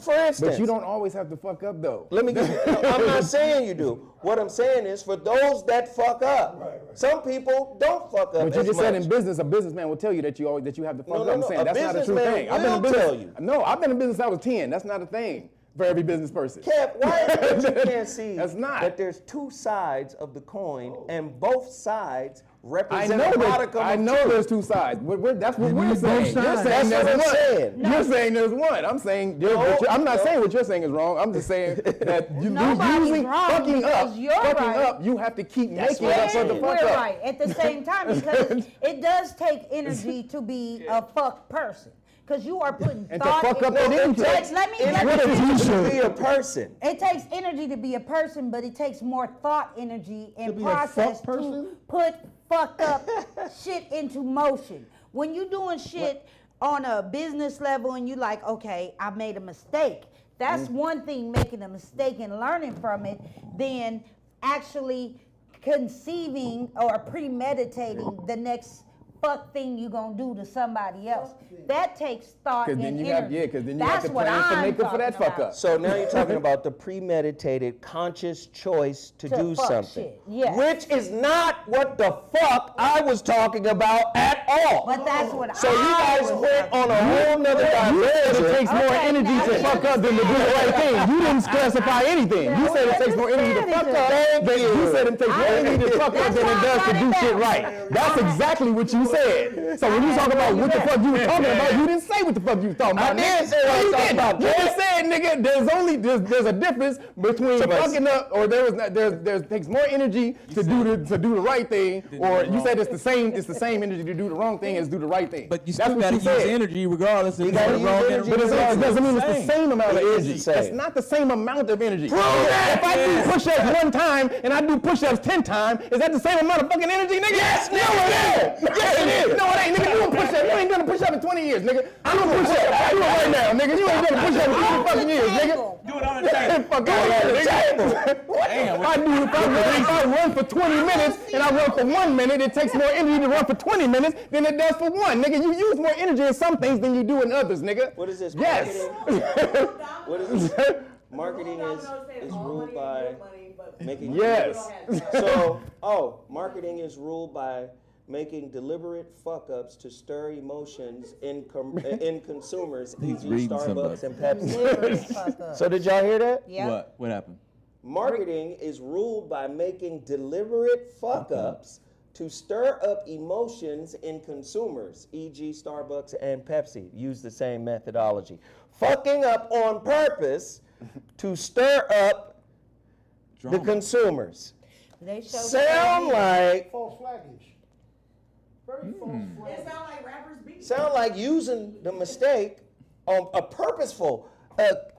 For instance, But you don't always have to fuck up though. let me give you, I'm not saying you do. What I'm saying is for those that fuck up, some people don't fuck up. But you as just said much. in business, a businessman will tell you that you have to fuck No, up. no, I'm no. saying A that's not a true businessman thing. I've been in will business. tell you. No, I've been in business since I was 10. That's not a thing for every business person. Kev, why is it you can't see That's not. that there's two sides of the coin and both sides I represent know a that. modicum I of know truth. there's two sides. That's what You we're need both saying. You're sides. saying That's there's what I'm one. saying. You're saying there's one. I'm saying I'm not saying what you're saying is wrong. I'm just saying that you Nobody's using wrong fucking up. because you're Fucking right. up. You have to keep That's making what up I'm for the saying. fuck We're up. right at the same time because it does take energy to be a fuck person. Because you are putting And to thought fuck up into that energy. Let me Energy finish. to be a person. It takes energy to be a person, but it takes more thought energy and be a process fuck person? to put fucked up shit into motion. When you doing shit on a business level and you like, okay, I made a mistake. That's one thing, making a mistake and learning from it, than actually conceiving or premeditating the next fuck thing you gonna do to somebody else. That takes thought and then you energy. have, because then you have That's to what plan for I'm makeup for that talking fuck about. up. So now you're talking about the premeditated, conscious choice to do fuck something. shit, yes. Which is not what the fuck I was talking about at all. But that's what So you I guys was went talking on a whole nother diversion. It takes more Okay, energy now to you fuck up than to do the right thing. You didn't specify anything. You said it takes more energy to fuck up. You said it takes more energy to fuck up than it does to do shit right. That's exactly what you said. So when you talk about what the fuck you were talking about, you didn't say what the fuck you was talking about. I did say what I was talking about. You just said, nigga, there's a difference between fucking up, or there takes more energy to do the right thing, or you said it's the same energy to do the wrong thing as do the right thing. But you That's still what gotta you said. use energy regardless if it's gotta the use wrong energy, energy. But it doesn't mean it's the Same. same amount of It is energy. the same. It's not the same amount of energy. Prove that, If I do push-ups 1 time and I do push-ups 10 times, is that the same amount of fucking energy, nigga? Yes, no, nigga. it is. Yes, it is. No, it ain't, nigga. You don't push-up. You ain't done a push-up in 20 years, nigga. I'm doing push-up. I do it right now, nigga. You ain't done a push-up in 20 fucking years, nigga. Do it on the table. Fuck out of here, nigga. If I run for 20 minutes and I run for 1 minute, it takes more energy to run for 20 minutes than it does for 1. Nigga, you use more energy in some things than you do in others, nigga. What is this? Yes. What is this? Marketing is ruled by making Yes. marketing is ruled by making deliberate fuck-ups to stir emotions in consumers, e.g. reading Starbucks somebody. and Pepsi. Deliberate fuck up. So did y'all hear that? Yeah. What happened? Marketing is ruled by making deliberate fuck-ups to stir up emotions in consumers, e.g. Starbucks and Pepsi. Use the same methodology. Fucking up on purpose to stir up the consumers. They show Sound like False flaggage. Very false flaggage. It sound like rappers beat. sound like using the mistake on a purposeful,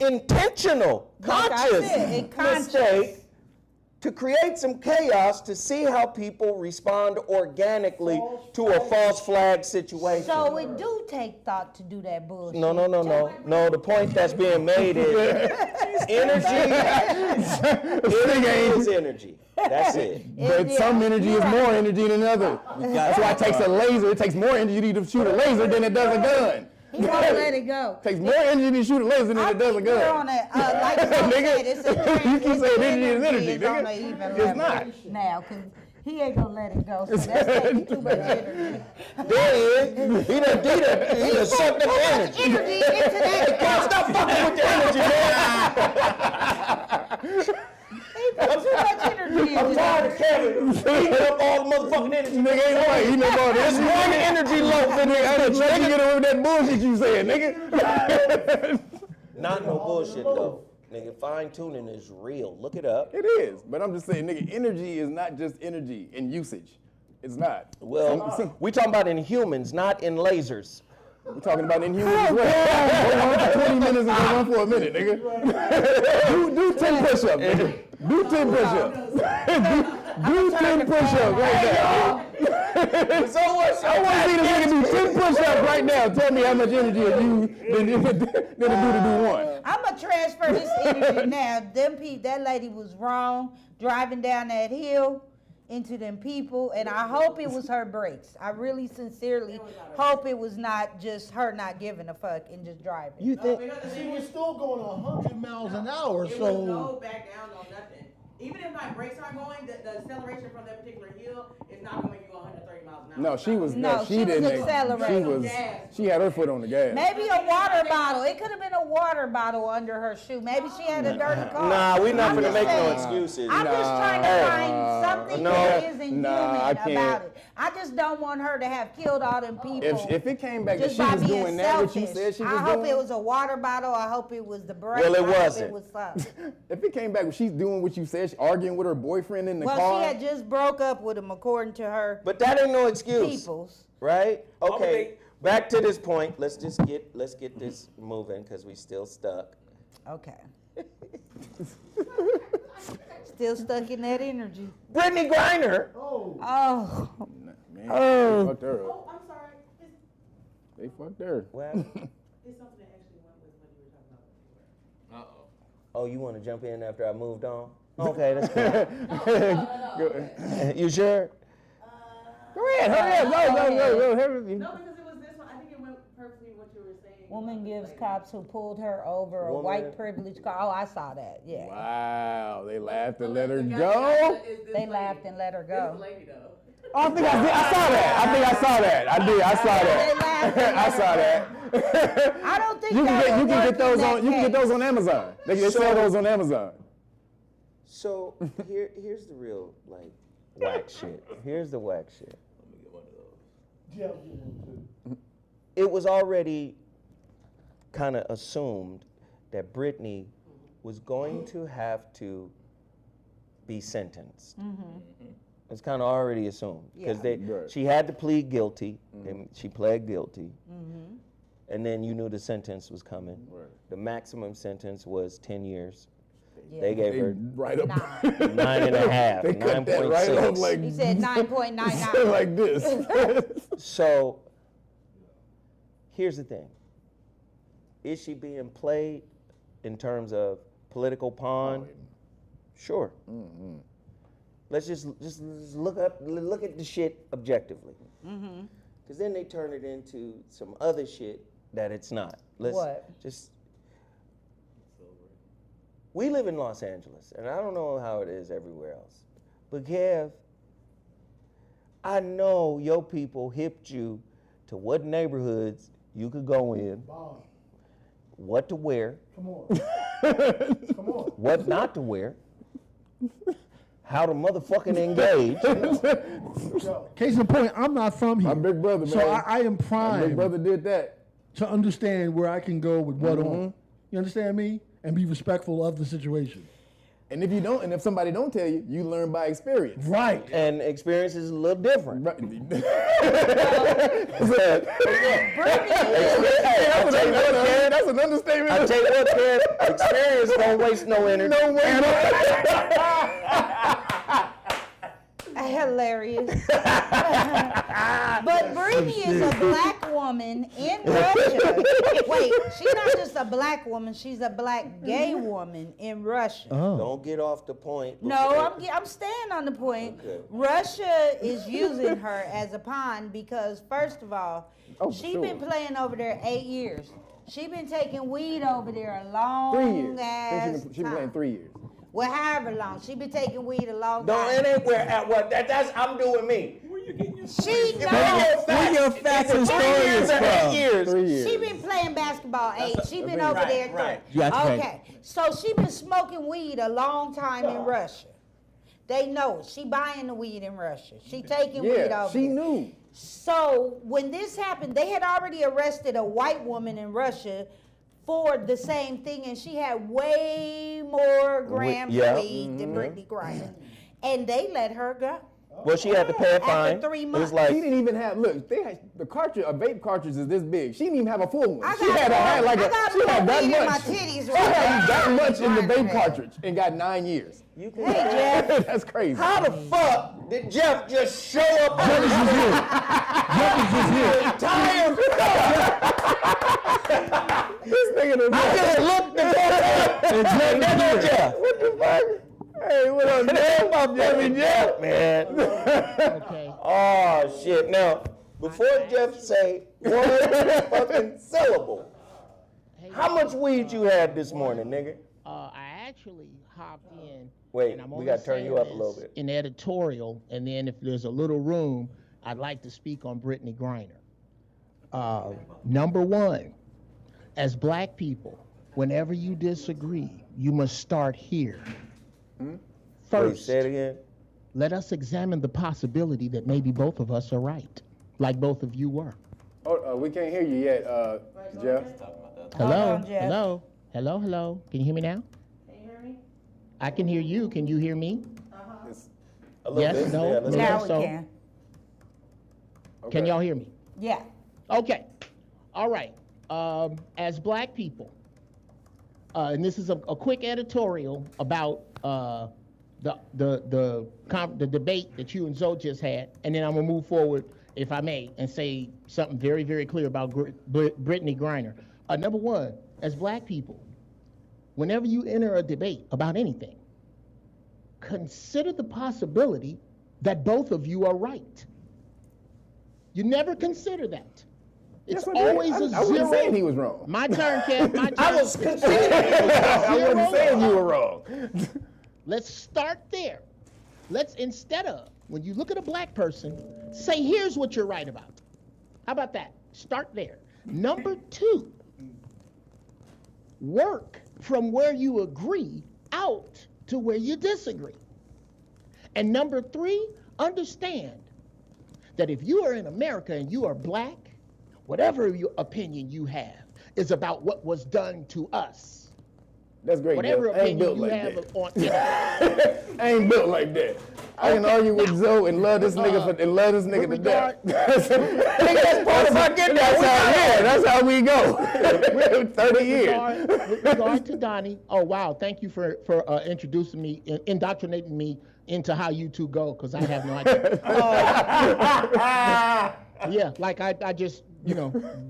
intentional, Like I conscious said, conscious. mistake to create some chaos to see how people respond organically to a false flag situation. So it do take thought to do that bullshit. No. The point that's being made is energy. Energy is energy. That's it. But some energy is more energy than others. That's why it takes a laser. It takes more energy to shoot a laser than it does a gun. He won't let it go. It takes more energy to shoot a laser than it does a We're gun. on a, like you said, it's a You keep saying energy is energy, it's on nigga. an even It's level not. now, because he ain't gonna let it go. So that's taking too much energy. There he is. He done sucked up energy. Energy into that. Can't stop fucking with the energy, man. He put too much energy I'm into tired that. of Kevin eating up all the motherfucking energy. Nigga ain't nobody eating up all this. It's one energy loaf in I this just let you bitch, get over that bullshit you said, nigga. nigga. Not no bullshit though. Nigga, fine tuning is real. Look it up. It is, but I'm just saying, nigga, energy is not just energy in usage. It's not. Well, we talking about in humans, not in lasers. We're talking about in humans as well. Go run for 20 minutes and go run for a minute, nigga. do 10 push-ups, nigga. Do 10 push-ups. do 10 push-ups right now. So what? I want to see this nigga do 10 push-ups right now. Tell me how much energy you than it do to do one. I'm gonna transfer this energy now. That lady was wrong driving down that hill into them people, and I hope it was her brakes. I really sincerely hope it was not just her not giving a fuck and just driving. You think? She was still going 100 miles an hour, It was so no back down, no nothing. Even if my brakes aren't going, the acceleration from that particular hill is not going to go 130 miles an hour. No, she was. No, she was didn't. accelerating. She had her foot on the gas. Maybe a water bottle. It could have been a water bottle under her shoe. Maybe she had a dirty car. Nah, we not I'm gonna just make no saying. excuses. I'm just trying to find something that isn't nah, human I about can't. it. I just don't want her to have killed all them people. If it came back that just she by was being doing that, what you selfish. said she was I hope doing. it was a water bottle. I hope it was the brake. Well, it I hope wasn't. It was something. If it came back, she's doing what you said, she arguing with her boyfriend in the Well, car. she had just broke up with him, according to her But that ain't no excuse, peoples. right? Okay. Back to this point. Let's get this moving because we still stuck. Okay. Still stuck in that energy. Brittany Griner. Oh. Man, they fucked her up. Oh, I'm sorry. They fucked her. Well, It's something that actually went with what you were talking about. oh, you want to jump in after I moved on? Okay, that's cool. You sure? Go ahead, ahead, hurry up. Go. Hurry. No, because it was this one. I think it went perfectly what you were saying. Woman gives cops who pulled her over a white privileged car. Oh, I saw that. Yeah. Wow, they laughed and let her The go. gotcha is this They lady. laughed and let her This go. lady though. Oh, I think I saw that. I saw that. I saw that. I don't think You that can would get work those in on. that You can get case. those on Amazon. They sell those on Amazon. So here's the real like whack shit. Here's the whack shit. It was already kind of assumed that Brittany was going to have to be sentenced. It's kind of already assumed because she had to plead guilty, and she pled guilty, and then you knew the sentence was coming. The maximum sentence was 10 years. Yeah. They gave her Right up. 9.5, They cut that right up 9.6. like He said 9.99. like this. So here's the thing. Is she being played in terms of political pawn? Sure. Let's just look at the shit objectively. Because then they turn it into some other shit that it's not. What? We live in Los Angeles, and I don't know how it is everywhere else. But Kev, I know your people hipped you to what neighborhoods you could go in, what to wear, what not to wear, how to motherfucking engage. Case in point, I'm not from here. My big brother, man. So I am My big primed brother did that. to understand where I can go with what on. You understand me? And be respectful of the situation. And if you don't, and if somebody don't tell you, you learn by experience. Right. And experience is a little different. Right. That's an understatement. I tell you what, Kev, experience don't waste no energy. No way. Hilarious. But Brittany is a black woman in Russia. Wait, she's not just a black woman, she's a black gay woman in Russia. Don't get off the point. No, I'm staying on the point. Okay. Russia is using her as a pawn because, first of all, she's been playing over there 8 years. She's been taking weed over there a long 3 years. ass She's been playing 3 years. Well, however long. She been taking weed a long No, time. it ain't where at what that's I'm doing me. She Where your facts and stories from? 8 years. 3 years. She been playing basketball 8. She been over there 3. right. Okay, so she been smoking weed a long time in Russia. They know it. She buying the weed in Russia. She taking weed over she there. knew. So when this happened, they had already arrested a white woman in Russia for the same thing, and she had way more grams yeah. of weed than Brittany Griner. And they let her go. Well, she had to pay a fine. After 3 It months. was like She didn't even have, look, they had, the cartridge, a vape cartridge is this big. She didn't even have a full one. I She got had more- like I a, got she more had that weed in my much. titties She right had now. that much in the Griner vape had. cartridge and got 9 years. you can Hey, Jeff. That's crazy. How the fuck did Jeff just show up on Jeff is here. entire This nigga done I just looked the fuck up and there go Jeff. What the fuck? Hey, what up, Jeff? My baby Jeff, man. Okay. Oh shit. Now, before Jeff say one fucking syllable, how much weed you had this morning, nigga? I actually hopped in. Wait, and I'm we only gotta turn saying you up a this little bit. In editorial, and then if there's a little room, I'd like to speak on Brittany Griner. Number one, as black people, whenever you disagree, you must start here. Wait, First, say it again. let us examine the possibility that maybe both of us are right, like both of you were. Oh, we can't hear you yet, Jeff. Hello, on, Jeff. hello, hello, hello. Can you hear me now? Can you hear me? I can hear you. Can you hear me? It's- A little Yes, bit. no, Yeah, let's no. go. Now we So- can. okay. Can y'all hear me? Yeah. Okay. All right. As black people, and this is a quick editorial about the debate that you and Zoe just had, and then I'm gonna move forward, if I may, and say something very, very clear about Brittany Griner. Number one, as black people, whenever you enter a debate about anything, consider the possibility that both of you are right. You never consider that. It's Yes, I did. always a I wasn't zero. saying he was wrong. My turn, Kev. My turn. I wasn't saying you were wrong. Let's start there. Let's, instead of, when you look at a black person, say, here's what you're right about. How about that? Start there. Number 2, work from where you agree out to where you disagree. And number 3, understand that if you are in America and you are black, whatever your opinion you have is about what was done to us. That's great. Whatever Jeff. I ain't opinion built you like have that. on it. I ain't built like that. I can argue with Zoe and love this nigga to death. That's part of our get that's how we go. 30 years. With regard to Donnie, oh wow, thank you for introducing me, indoctrinating me into how you two go, because I have no idea. Yeah, like I just,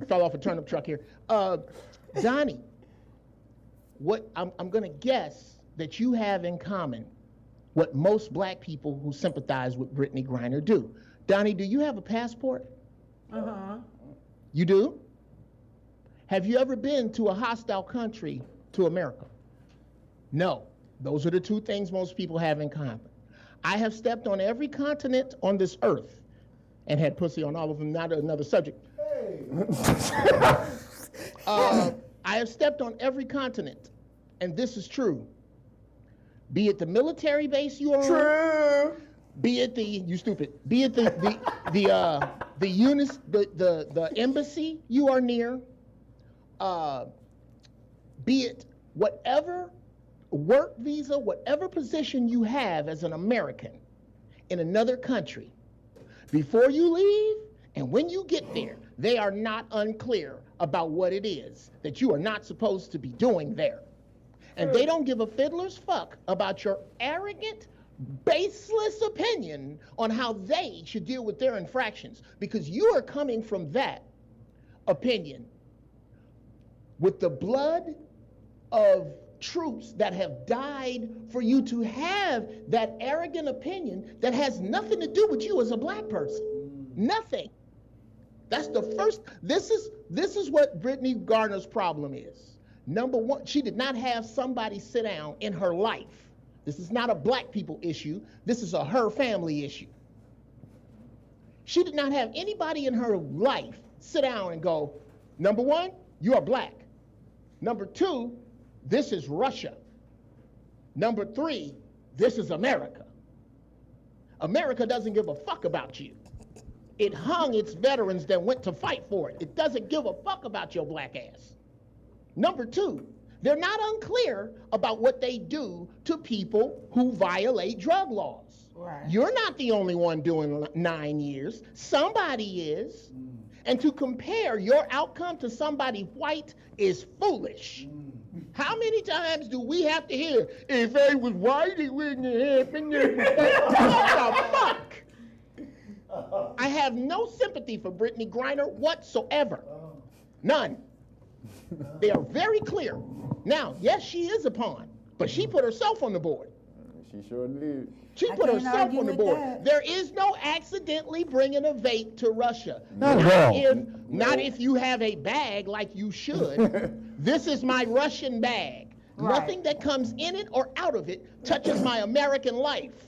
fell off a turnip truck here. Donnie, what I'm gonna guess that you have in common what most black people who sympathize with Brittany Griner do. Donnie, do you have a passport? Uh-huh. You do? Have you ever been to a hostile country to America? No. Those are the 2 things most people have in common. I have stepped on every continent on this earth and had pussy on all of them, not another subject. Hey. I have stepped on every continent, and this is true. Be it the military base you are on, be it the embassy you are near, be it whatever work visa, whatever position you have as an American in another country, before you leave and when you get there, they are not unclear about what it is that you are not supposed to be doing there. And they don't give a fiddler's fuck about your arrogant, baseless opinion on how they should deal with their infractions, because you are coming from that opinion with the blood of troops that have died for you to have that arrogant opinion that has nothing to do with you as a black person. Nothing. That's the first. This is what Brittany Griner's problem is. Number 1, she did not have somebody sit down in her life. This is not a black people issue. This is a her family issue. She did not have anybody in her life sit down and go, number 1, you are black. Number 2, this is Russia. Number 3, this is America. America doesn't give a fuck about you. It hung its veterans that went to fight for it. It doesn't give a fuck about your black ass. Number 2, they're not unclear about what they do to people who violate drug laws. Right. You're not the only one doing 9 years. Somebody is. And to compare your outcome to somebody white is foolish. How many times do we have to hear, if I was white, it wouldn't have happened? What the fuck? I have no sympathy for Brittany Griner whatsoever. None. They are very clear. Now, yes, she is a pawn, but she put herself on the board. She sure did. She I put can't herself argue on the with board. that. There is no accidentally bringing a vape to Russia. Not at all. Not if you have a bag like you should. This is my Russian bag. Right. Nothing that comes in it or out of it touches my American life.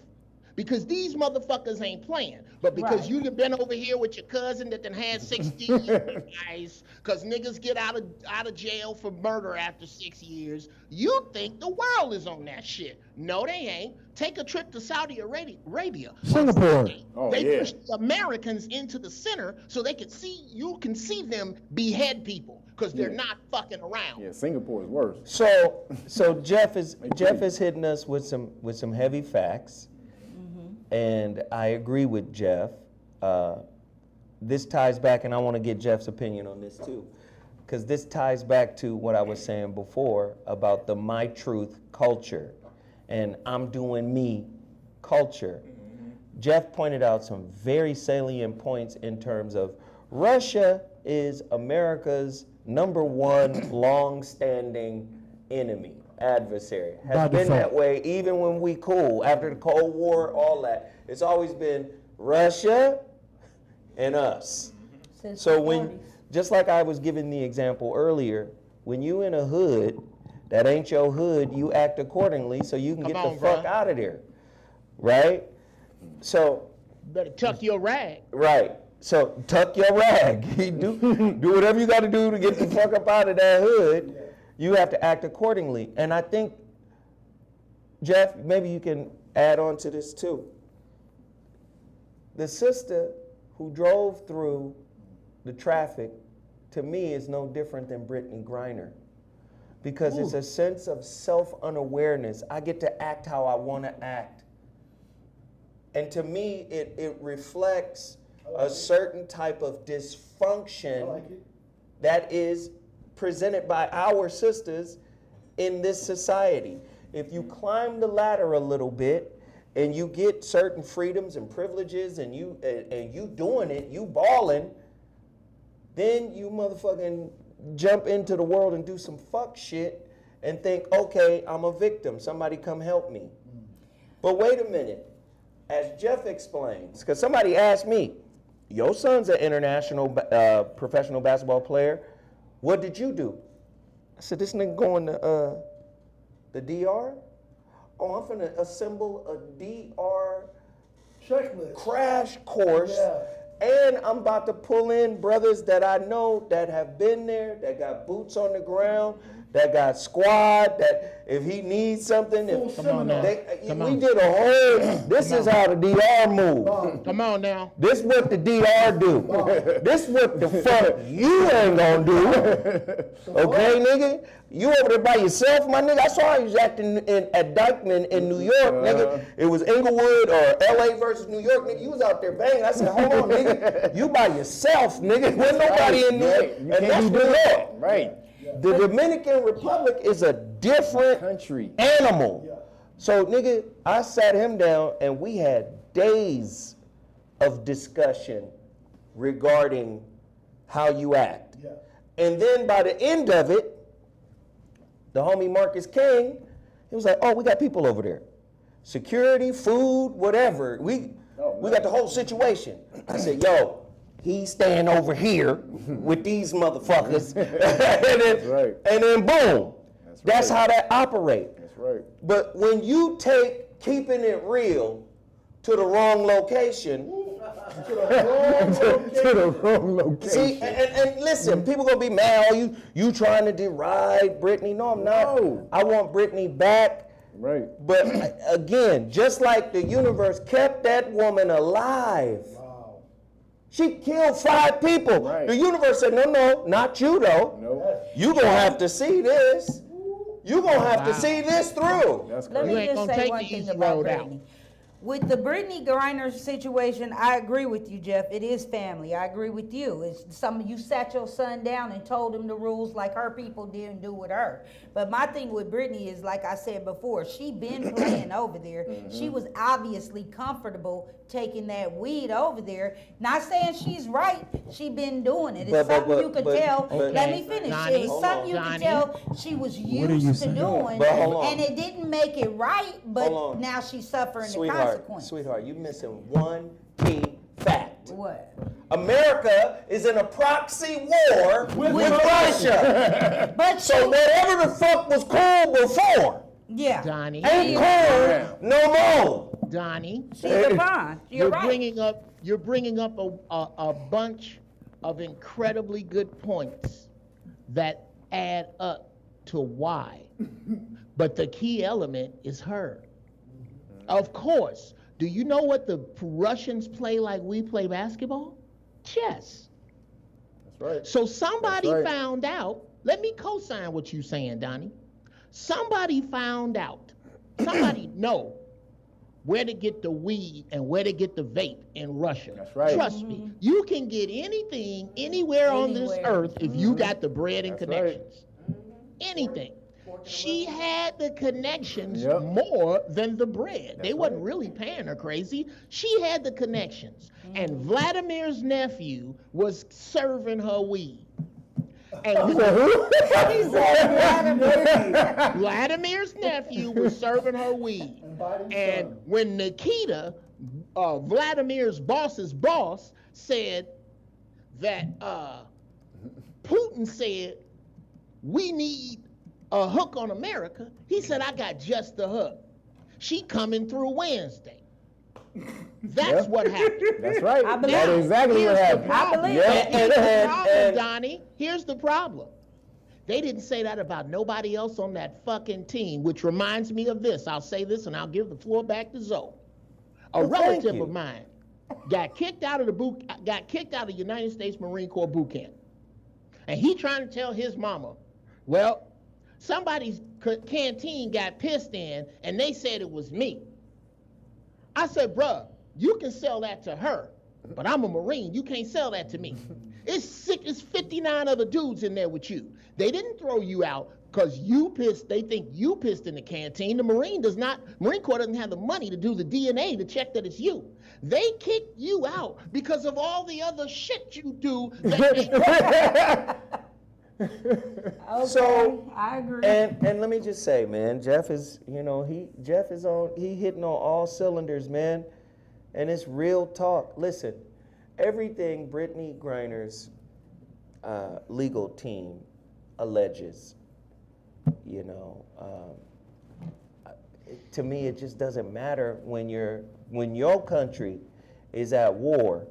Because these motherfuckers ain't playing. But because Right. you've been over here with your cousin that done had 16 years, because niggas get out of jail for murder after 6 years, you think the world is on that shit. No, they ain't. Take a trip to Saudi Arabia. Singapore. Oh, They yeah. push the Americans into the center so you can see them behead people because they're not fucking around. Yeah, Singapore is worse. So Jeff is hitting us with some heavy facts, and I agree with Jeff. This ties back, and I want to get Jeff's opinion on this too, because this ties back to what I was saying before about the my truth culture, and I'm doing me culture. Jeff pointed out some very salient points in terms of Russia is America's #1 long-standing enemy, adversary. Has By been default. that way even when we cool. After the Cold War, all that. It's always been Russia, and us. Since So the when, 40s. just like I was giving the example earlier, when you in a hood that ain't your hood, you act accordingly so you can Come get on, the fuck bruh. out of there, right? So, Better tuck your rag. right. So tuck your rag. do whatever you got to do to get the fuck up out of that hood. You have to act accordingly. And I think, Jeff, maybe you can add on to this too. The sister who drove through the traffic, to me, is no different than Brittany Griner. Because it's a sense of self-unawareness. I get to act how I want to act. And to me, it reflects a certain type of dysfunction that is presented by our sisters in this society. If you climb the ladder a little bit and you get certain freedoms and privileges and you doing it, you balling, then you motherfucking jump into the world and do some fuck shit and think, okay, I'm a victim, somebody come help me. But wait a minute, as Jeff explains, because somebody asked me, your son's an international professional basketball player, what did you do? I said, this nigga going to the DR? Oh, I'm finna assemble a DR Checklist. crash course. Yeah. And I'm about to pull in brothers that I know that have been there, that got boots on the ground, that got squad, that if he needs something, if Come on now. Come we on. did a whole, this is how the DR move. Come on now. This what the DR do. This what the fuck you ain't gonna do. Okay, nigga? You over there by yourself, my nigga? I saw you was acting at Dykeman in New York, nigga. It was Inglewood or LA versus New York, nigga. You was out there banging. I said, hold on, nigga. You by yourself, nigga. There's nobody in New York. You And that's can't do New that. York. Right. The Dominican Republic is a different Country. animal. So, nigga, I sat him down and we had days of discussion regarding how you act. Yeah. And then by the end of it, the homie Marcus King, he was like, oh, we got people over there. Security, food, whatever. We got the whole situation. I said, yo, he's staying over here with these motherfuckers. and then boom. That's how that operates. That's right. But when you take keeping it real to the wrong location, To the wrong location. see, and listen, people gonna be mad. Oh, you trying to deride Brittany? No, I'm not. No. I want Brittany back. Right. But again, just like the universe kept that woman alive, she killed 5 people. Right. The universe said, no, not you though. No. You gonna have to see this. You gonna have to see this through. That's Let crazy. You me ain't just gonna say take one the thing easy about road out. Brittany. With the Brittany Griner situation, I agree with you, Jeff. It is family. I agree with you. It's you sat your son down and told him the rules like her people didn't do with her. But my thing with Brittany is, like I said before, she been playing over there. She was obviously comfortable taking that weed over there. Not saying she's right. She been doing it. It's something you could tell. Let me finish. Johnny, It was something you could Johnny. tell she was are you used to saying? doing, But hold on. and it didn't make it right. But Hold on. now she's suffering the consequence. Sweetheart, you missing one key fact. What? America is in a proxy war with Russia. But So whatever the fuck was cool before yeah, Donnie, ain't cool no more. Donnie, she's a bond. You're right. You're bringing up a bunch of incredibly good points that add up to why. But the key element is her. Of course. Do you know what the Russians play like we play basketball? Chess. That's right. So somebody That's right. found out, let me co-sign what you're saying, Donnie. Somebody found out, somebody know where to get the weed and where to get the vape in Russia. That's right. Trust me, you can get anything, anywhere on this Anywhere. earth if you got the bread and That's right. connections. Anything. She had the connections Yep. more than the bread. They That's wasn't right. really paying her crazy. She had the connections. And Vladimir's nephew was serving her weed. And Vladimir's nephew was serving her weed. And when Nikita, Vladimir's boss's boss, said, that Putin said we need a hook on America. He said, I got just the hook. She coming through Wednesday. That's what happened. That's right. I believe That's it. exactly what Here's the happened. I believe problem. it. Here's the And- problem, Donnie. Here's the problem. They didn't say that about nobody else on that fucking team, which reminds me of this. I'll say this and I'll give the floor back to Zoe. A Well, thank relative you. of mine got kicked out of United States Marine Corps boot camp. And he trying to tell his mama, well, somebody's canteen got pissed in and they said it was me. I said, bruh, you can sell that to her, but I'm a Marine. You can't sell that to me. It's 59 other dudes in there with you. They didn't throw you out because you pissed. They think you pissed in the canteen. The Marine Corps doesn't have the money to do the DNA to check that it's you. They kicked you out because of all the other shit you do. Okay, So, I agree. And let me just say, man, Jeff is, he hitting on all cylinders, man. And it's real talk. Listen, everything Brittany Griner's legal team alleges, to me it just doesn't matter when your country is at war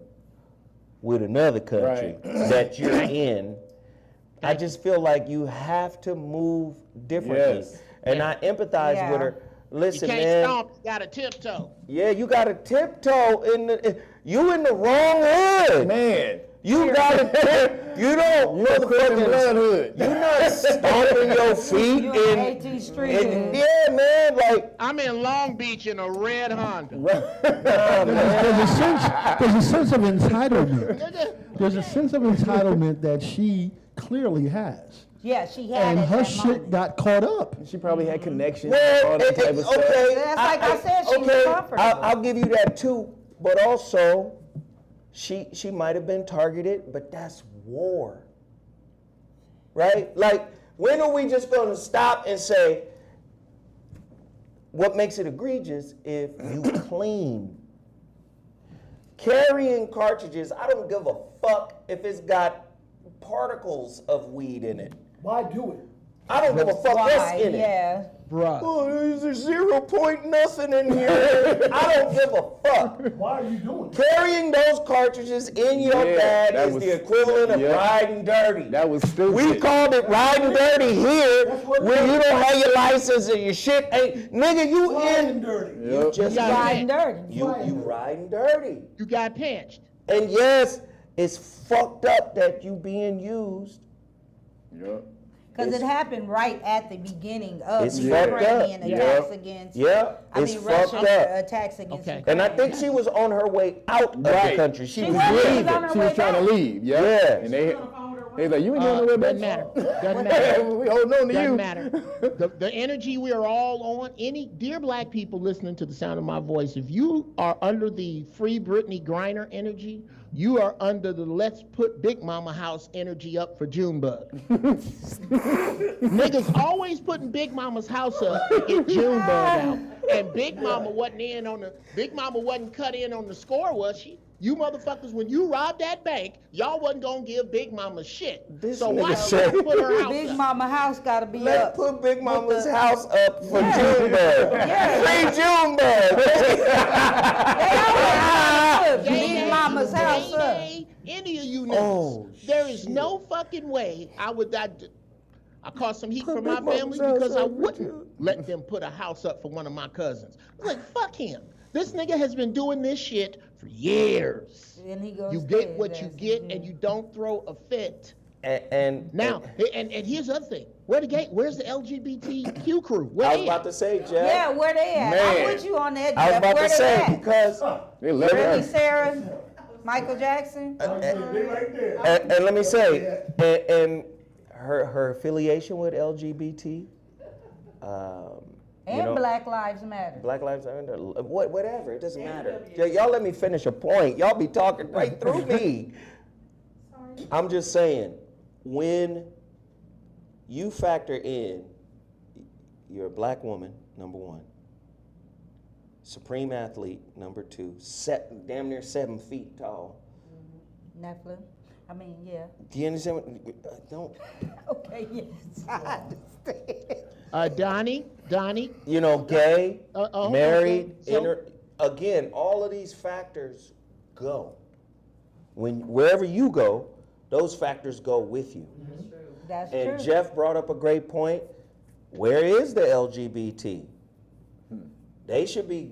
with another country that you're in. I just feel like you have to move differently. Yes. And I empathize Yeah. with her. You Listen, can't man. stomp, you gotta tiptoe. Yeah, you got to tiptoe you in the wrong hood. Man. You got to you don't You're a Christian blood hood. You're not stomping your feet You in in 18th Street. yeah, man, like I'm in Long Beach in a red Honda. There's a sense of entitlement. There's a sense of entitlement that she clearly has. Yeah, she had And it her that shit moment. got caught up. She probably had connections, well, all that type of stuff. okay. That's like I said, she was okay, comfortable. I'll give you that too, but also she might have been targeted, but that's war. Right? Like, when are we just going to stop and say what makes it egregious if you clean? Carrying cartridges, I don't give a fuck if it's got particles of weed in it. Why do it? I don't give a fuck Why? what's in it. Yeah. Bruh. Oh, there's a 0 point nothing in here. I don't give a fuck. Why are you doing it? Carrying those cartridges in your Yeah, bag that is was- the equivalent of yeah. riding dirty. That was stupid. We called it riding dirty here, where you don't have your license and your shit ain't. Nigga, you in. dirty. You just Yeah. Riding dirty. you riding dirty. You got pinched. And yes, it's fucked up that you being used. Yep. Because it happened right at the beginning of It's the fucked Ukrainian up. attacks Yeah. against, Yeah, I it's mean, fucked Russian up. attacks against Okay. Ukraine. And I think she was on her way out of the Right. country. She was was. She was leaving. on her She way was trying to back. leave. Yeah. Yeah. And they like, you ain't doing nowhere back. Doesn't matter. Doesn't matter. We holding on to Doesn't you. matter. The energy we are all on, dear black people listening to the sound of my voice, if you are under the free Brittany Griner energy, you are under the let's put Big Mama House energy up for Junebug. Niggas always putting Big Mama's house up to get Junebug out. And Big Mama wasn't cut in on the score, was she? You motherfuckers, when you robbed that bank, y'all wasn't gonna give Big Mama shit. This So why nigga said- put her house Big up? Mama house got to be Let's up. put Big Mama's with the- house up for Junebug. Free Junebug. Put Big Mama's house up. Any of you niggas, Oh, there is no fucking way I caught some heat Put from my Big Mama's family house because I up for wouldn't you. let them put a house up for one of my cousins. I was like, fuck him. This nigga has been doing this shit for years. And he goes You get what you get and you don't throw a fit. And Now, and here's the other thing. Where's the LGBTQ crew? Where I was they about at? to say, Jeff. Yeah, where they at? Man. I put you on that. I was Jeff. about Where to they say at? because They love Brittany, her. Sarah, Michael Jackson. and let me say, and her affiliation with LGBT, And Black Lives Matter. Black Lives Matter, whatever, it doesn't matter. Y'all let me finish a point. Y'all be talking right through me. I'm just saying, when you factor in, you're a black woman, number one, supreme athlete, number two, damn near 7 feet tall. Nephilim. I mean, yeah. Do you understand? Don't. Okay, yes, I understand. Donnie. You know, gay, married, okay. again, all of these factors go. Wherever you go, those factors go with you. That's And true. Jeff brought up a great point. Where is the LGBT? They should be,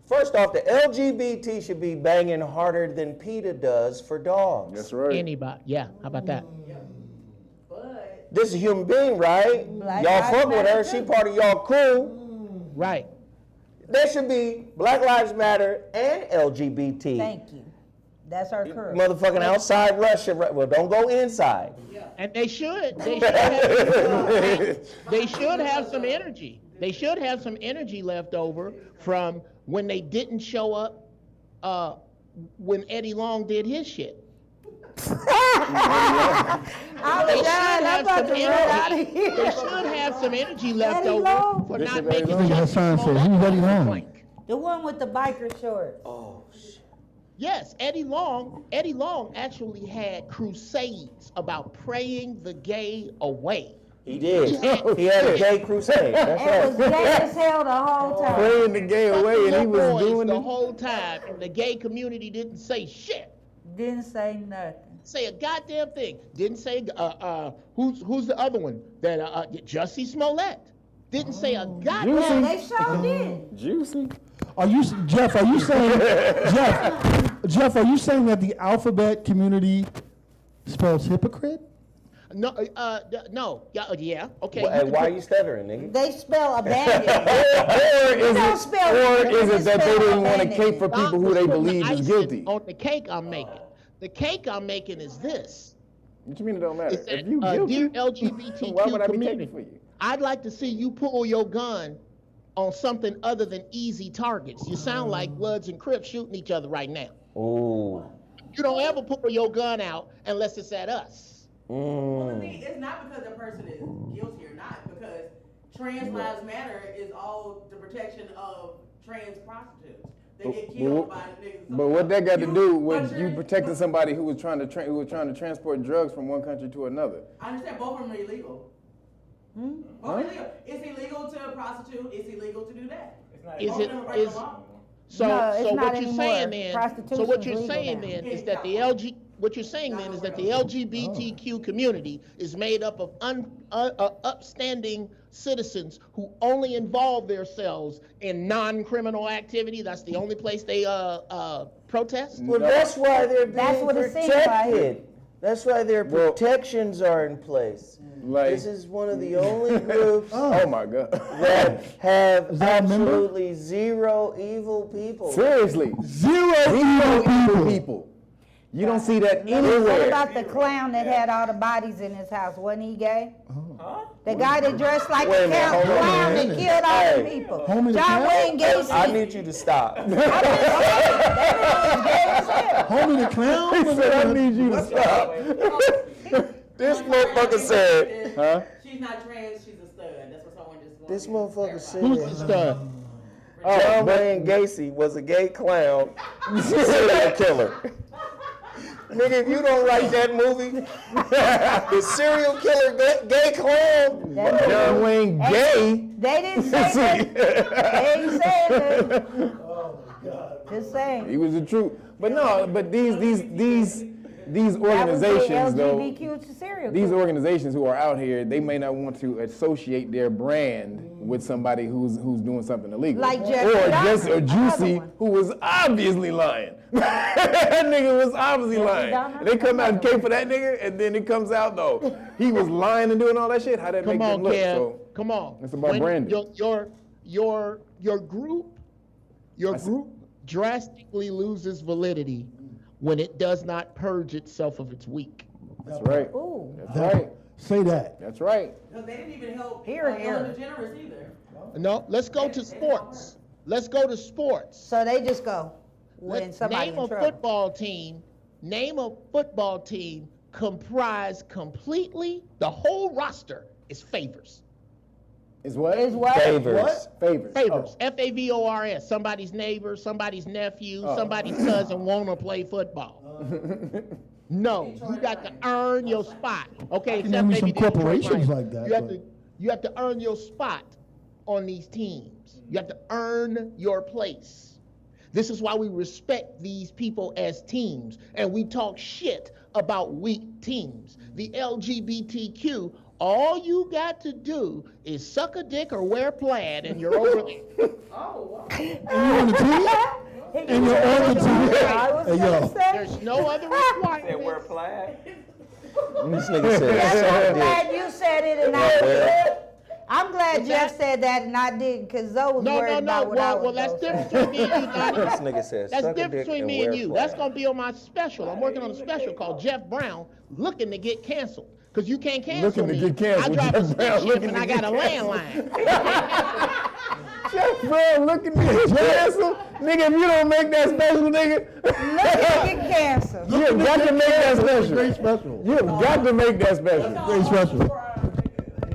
first off, the LGBT should be banging harder than PETA does for dogs. That's right. Anybody? Yeah. How about that? But This is a human being, right? Black Y'all Lives fuck with her, Matter she too. part of y'all crew. Right. There should be Black Lives Matter and LGBT. Thank you. That's our crew. Motherfucking outside Russia, well, don't go inside. And they should. They should have, they should have some energy. They should have some energy left over from when they didn't show up when Eddie Long did his shit. I'm They should done. I'm have about some to run out of energy. here. They should have some energy left Eddie over Long? for Bishop not Eddie making Long. That Jussie sign said, Smollett who's Eddie Long? blank. The one with the biker shorts. Oh, shit. Yes, Eddie Long actually had crusades about praying the gay away. He did. He had a gay crusade. That's It was right. gay as hell the whole time. Praying the gay away, and he was Boys doing the it. whole time, and the gay community didn't say shit. Didn't say nothing. Say a goddamn thing. Didn't say who's the other one that Jussie Smollett didn't say a goddamn. Yeah, they sure did. Juicy. Are you, Jeff? Are you saying, Jeff? Are you saying that the alphabet community spells hypocrite? No, no, yeah, okay. Well, and why are you stuttering, nigga? They spell abandonment. Or is don't it, spell or it. is They it that they spell didn't want to abandonment. cape for people who they Stop putting believe the is icing guilty? on the cake I'm making. The cake I'm making is this. What you mean it don't matter? It's that, If you guilty, dear LGBTQ why would I be community, taking for you? I'd like to see you pull your gun on something other than easy targets. You sound like Bloods and Crips shooting each other right now. Ooh. You don't ever pull your gun out unless it's at us. well, the thing, it's not because the person is guilty or not, because Trans Lives Matter is all the protection of trans prostitutes. They get killed by niggas. But what that got to do with but you you're- protecting somebody who was trying to transport drugs from one country to another? I understand both of them are illegal. Both are illegal. It's illegal to prostitute. It's illegal to do that. Is Both of it them are breaking is the law. so No, it's so not what you're anymore. saying then? So what Prostitution's you're legal saying now. then is that the LGBTQ community is made up of upstanding citizens who only involve themselves in non-criminal activity. That's the only place they protest. Well, that's why they're being That's what it seems like. protected. That's why their protections are in place. Like, This is one of the only groups oh my God. that have Is that a member? absolutely zero evil people. Seriously, Zero evil people. You don't see that What anywhere. about the clown that had all the bodies in his house? Wasn't he gay? The guy that dressed like Wait a a minute, hold on a clown that minute. killed all the Hey. people. Homie the John clown? Wayne Gacy. I need you to stop. Homie the clown? He said, I need you to stop. This motherfucker said, Huh? She's not trans. She's a stud. That's what someone just. this wanted to motherfucker clarify. Who's said, the stud? John Wayne Gacy was a gay clown, serial killer. Nigga, if you don't write that movie, the serial killer gay clown, John Wayne Gay. They didn't say that. They didn't say that. Just saying. He was the truth. But no, but these That was the organizations though, LGBTQ serial these killer. organizations who are out here, they may not want to associate their brand with somebody who's doing something illegal. Like Jeffrey Dahmer, or another Juicy, one. who was obviously lying. That nigga was obviously lying. Dahmer, And they come out and another cape for that nigga, and then it comes out though he was lying and doing all that shit. How that Come make on, them look? Kev. So Come on. It's about When branding. Your group drastically loses validity when it does not purge itself of its weak. that's right. Ooh. That's right. Say that. That's right. Because they didn't even help Here, here. Ellen DeGeneres either. No, let's go to sports. Let's go to sports. So they just go when Let's somebody name in a trouble. football team. Name a football team comprised completely. The whole roster is favors. Is what? Is what? Favors. What? Favors. Favors. Favors. Somebody's neighbor, somebody's nephew, somebody's cousin wanna play football. No, you got to earn your spot. Okay, I can name you some corporations like that. You have to earn your spot on these teams. You have to earn your place. This is why we respect these people as teams, and we talk shit about weak teams. The LGBTQ, all you got to do is suck a dick or wear plaid, and you're over there. Oh, wow. And you on the team? And you're on the team? I was Hey, gonna yo. say. There's no other Said wear requirement. plaid. This nigga said, I'm suck dick. glad you said it and I did. I'm glad Jeff said that and I didn't, because Zoe was worried about what I was Well, that's gonna say. different between me and you, Donnie. This nigga said, That's suck a different dick between and me and wear you. plaid. That's gonna be on my special. I'm working on a special called Jeff Brown looking to get canceled. Cause you can't cancel Looking to me. get canceled. I drive a Jeff stick Brown shift looking and to I got get a landline. Jeff Brown looking to get canceled. Nigga, if you don't make that special, nigga, Look at get canceled. you have got to make that special. Great special. You have got to make that special. Great special.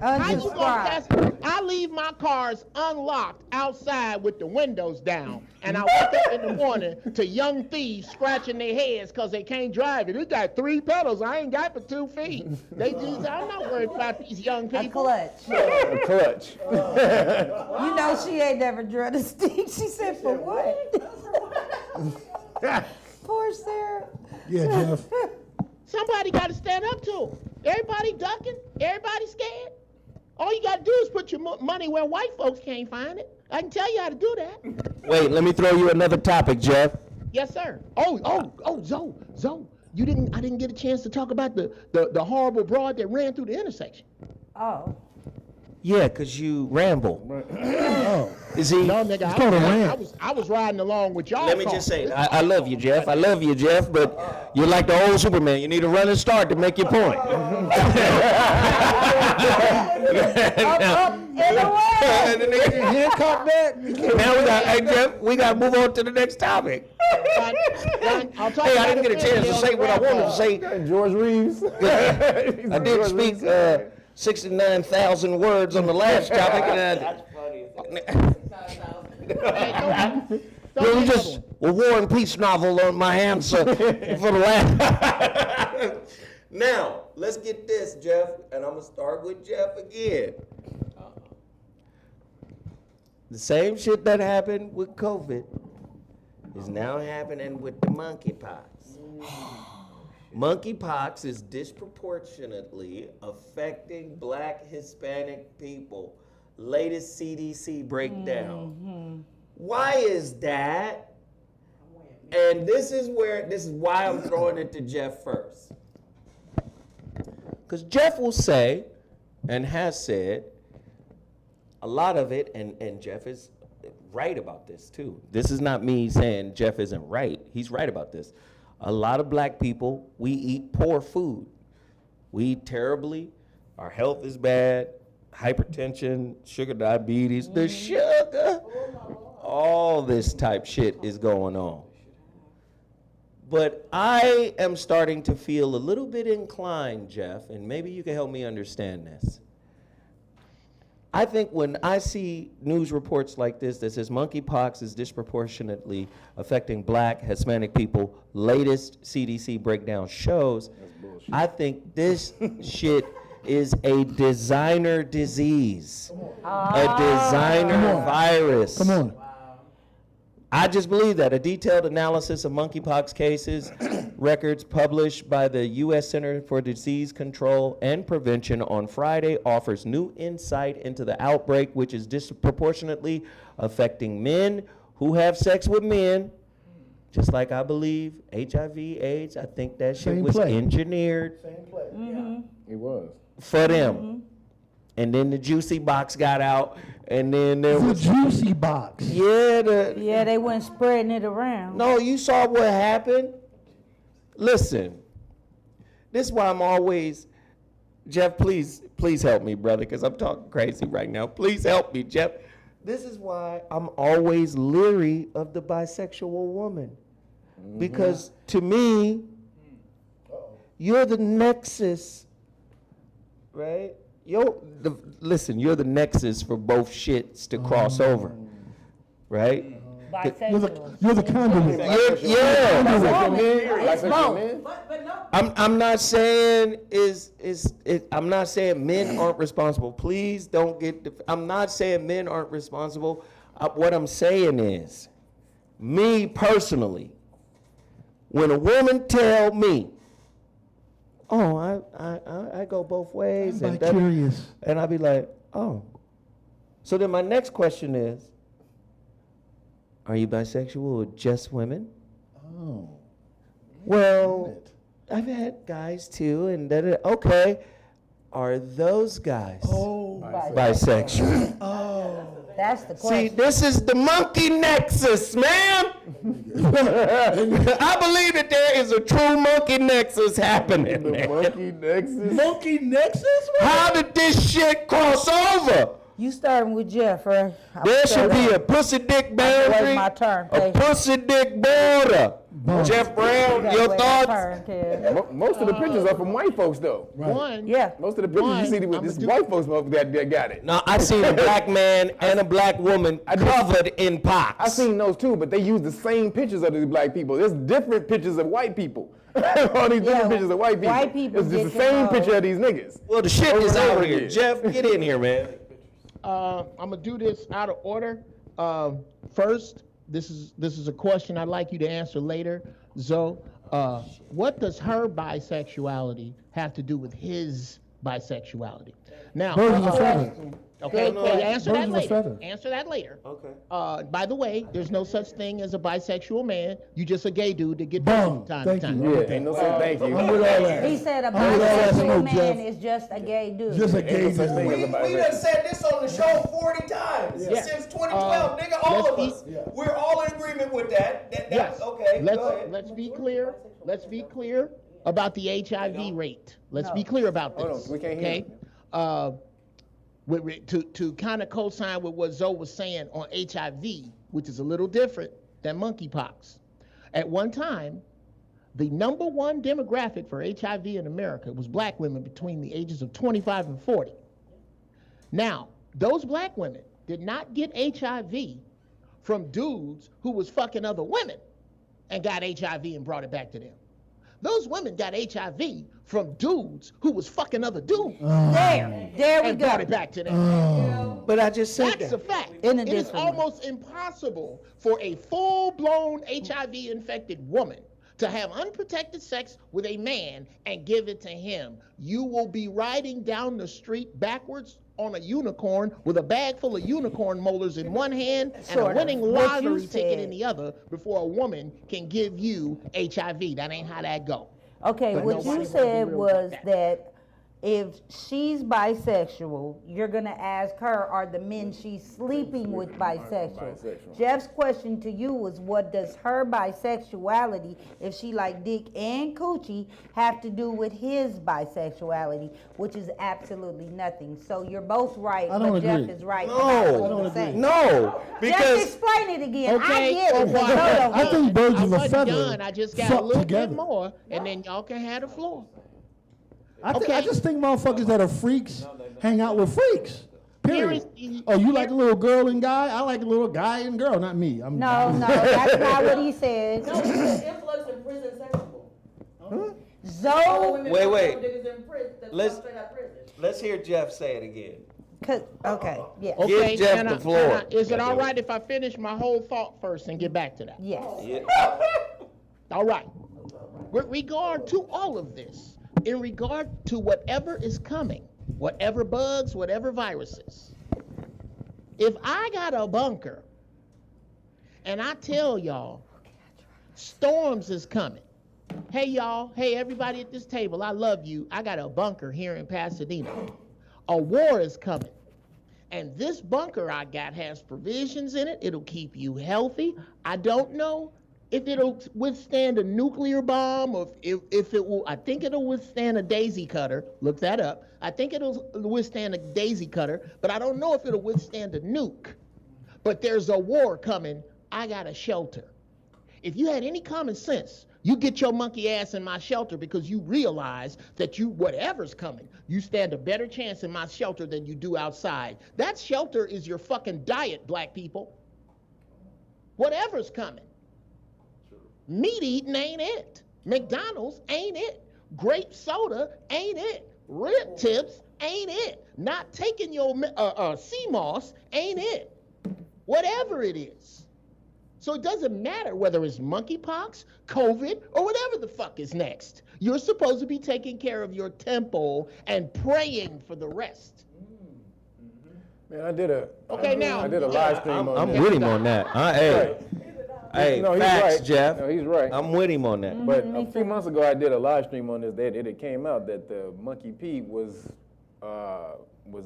How you gonna Unsubscribe. test? I leave my cars unlocked outside with the windows down, and I wake up in the morning to young thieves scratching their heads because they can't drive it. It got 3 pedals. I ain't got but 2 feet. They just, I'm not worried about these young A people. clutch. A clutch. You know she ain't never drug a stick. She said, for what? Poor Sarah. Yeah, Jeff. Somebody got to stand up to them. Everybody ducking. Everybody scared. All you got to do is put your money where white folks can't find it. I can tell you how to do that. Wait, let me throw you another topic, Jeff. Yes, sir. Zoe, I didn't get a chance to talk about the horrible broad that ran through the intersection. Oh. Yeah, because you ramble. Is he? No, nigga, called a rant. I was riding along with y'all. Let me just say, I love you, Jeff. I love you, Jeff, but you're like the old Superman. You need a running start to make your point. Up, and away. Handcuff back. Now hey, Jeff, we got to move on to the next topic. I'll talk Hey, I about didn't get a it chance to on say the what I wrap wanted to up. say. George Reeves. I did speak 69,000 words on the last topic. Don't We get just a War and Peace novel on my answer for the last. Now, let's get this, Jeff, and I'm going to start with Jeff again. The same shit that happened with COVID is now happening with the monkeypox. Monkeypox is disproportionately affecting Black Hispanic people. Latest CDC breakdown. Why is that? And this is why I'm throwing it to Jeff first. Because Jeff will say, and has said, a lot of it, and Jeff is right about this too. This is not me saying Jeff isn't right. He's right about this. A lot of Black people, we eat poor food. We eat terribly. Our health is bad. Hypertension, sugar diabetes, the sugar. All this type shit is going on. But I am starting to feel a little bit inclined, Jeff, and maybe you can help me understand this. I think when I see news reports like this that says monkeypox is disproportionately affecting Black, Hispanic people, latest CDC breakdown shows, I think this shit is a designer disease, a designer virus. Come on. I just believe that. A detailed analysis of monkeypox cases, records published by the U.S. Center for Disease Control and Prevention on Friday offers new insight into the outbreak, which is disproportionately affecting men who have sex with men, just like I believe HIV, AIDS. I think that shit Same was play. engineered It was. for them. And then the juicy box got out, and then there The was, juicy box. Yeah, they weren't spreading it around. no, you saw what happened? Listen, this is why I'm always, Jeff, please help me, brother, because I'm talking crazy right now. Please help me, Jeff. This is why I'm always leery of the bisexual woman. Because to me, you're the nexus, right? listen, you're the nexus for both shits to cross over, right? Bisexual. You're the conduit. Yeah. It's both. But no. I'm not saying I'm not saying men aren't responsible. Please don't get. I'm not saying men aren't responsible. What I'm saying is, me personally, when a woman tell me, "Oh, I go both ways," I'm curious. and I be like, "Oh," so then my next question is, are you bisexual with just women? Oh. Well, I've had guys too, and okay. Are those guys bisexual? That's the See, question. this is the monkey nexus, man. I believe that there is a true monkey nexus happening. The monkey nexus. Monkey Nexus? How did this shit cross over? You starting with Jeff, right? There should be a pussy dick boundary, my turn, a Casey. pussy dick border. Jeff Brown, your thoughts? Most of the pictures are from white folks, though. One. Yeah. Most of the pictures you see with this white folks that got it. No, I seen a black man and a black woman covered in pox. I seen those too, but they use the same pictures of these black people. There's different pictures of white people. All these different pictures of white people. White people It's just the get to same know. picture of these niggas. Well, the shit is Over and out over here. again. Jeff, get in here, man. I'm gonna do this out of order. First, this is a question I'd like you to answer later, Zoe. What does her bisexuality have to do with his bisexuality? Now, Birds of a feather. okay, answer that Birds of a later. feather. Answer that later. Okay. By the way, there's no such thing as a bisexual man. You just a gay dude that get Boom. pussy time Thank to time. you. Yeah, ain't no such thank you. I'm with all that. He said a I'm with all that bisexual smoke, man Jeff. is just a gay dude. Just a gay Ain't no such thing dude. as a bisexual. done said this on the show 40 times Yeah. since 2012, nigga. All let's of be- us, we're all in agreement with that. Yes. Okay. Go ahead. Let's be clear. Let's be clear about the HIV rate. Let's be clear about this. Hold on, we can't hear Okay. To kind of co-sign with what Zoe was saying on HIV, which is a little different than monkeypox. At one time, the number one demographic for HIV in America was black women between the ages of 25 and 40. Now, those black women did not get HIV from dudes who was fucking other women and got HIV and brought it back to them. Those women got HIV from dudes who was fucking other dudes There we and brought go. it back to them. But I just said That's that. a fact. In a It is different way. almost impossible for a full-blown HIV-infected woman to have unprotected sex with a man and give it to him. You will be riding down the street backwards on a unicorn with a bag full of unicorn molars in one hand and a Sort of. winning What you lottery ticket said. in the other before a woman can give you HIV. That ain't how that go. Okay, But what nobody you wanna be said real was about that if she's bisexual, you're gonna ask her, are the men she's sleeping with bisexual? Jeff's question to you was, what does her bisexuality, if she like dick and coochie, have to do with his bisexuality, which is absolutely nothing. So you're both right, I don't but Jeff agree. is right. No. about I what don't he's agree. saying. No, Just because explain it again. I Okay, get it. well, but Joe don't I get think it. birds of a wasn't feather done. I just got a fuck little together. bit more, and then y'all can have the floor. I Okay. just think motherfuckers that are freaks hang out with freaks. Period. Here is- Oh, you like a little girl and guy? I like a little guy and girl, not me. No, that's not what he said. No, he said influx in prison sexual. Zoe, Wait. Let's- let's hear Jeff say it again. okay, yes. Okay, Jeff can the I- floor. can I- is it all right if I finish my whole thought first and get back to that? Yes. All right. With regard to all of this, in regard to whatever is coming, whatever bugs, whatever viruses, if I got a bunker and I tell y'all storms is coming, hey y'all, hey everybody at this table, I love you, I got a bunker here in Pasadena. A war is coming. And this bunker I got has provisions in it. It'll keep you healthy. I don't know if it'll withstand a nuclear bomb or if it will. I think it'll withstand a daisy cutter. Look that up. I think it'll withstand a daisy cutter, but I don't know if it'll withstand a nuke. But there's a war coming. I got a shelter. If you had any common sense, You get your monkey ass in my shelter because you realize that whatever's coming, you stand a better chance in my shelter than you do outside. That shelter is your fucking diet, black people. Whatever's coming. Meat eating ain't it. McDonald's ain't it. Grape soda ain't it. Rib tips ain't it. Not taking your sea moss ain't it. Whatever it is. So it doesn't matter whether it's monkeypox, COVID, or whatever the fuck is next. You're supposed to be taking care of your temple and praying for the rest. Man, I did a now, live stream on I'm that. with him on that. Hey, No, he's facts, right. Jeff. No, he's right. I'm with him on that. But a few months ago, I did a live stream on this. It came out that the monkey pee was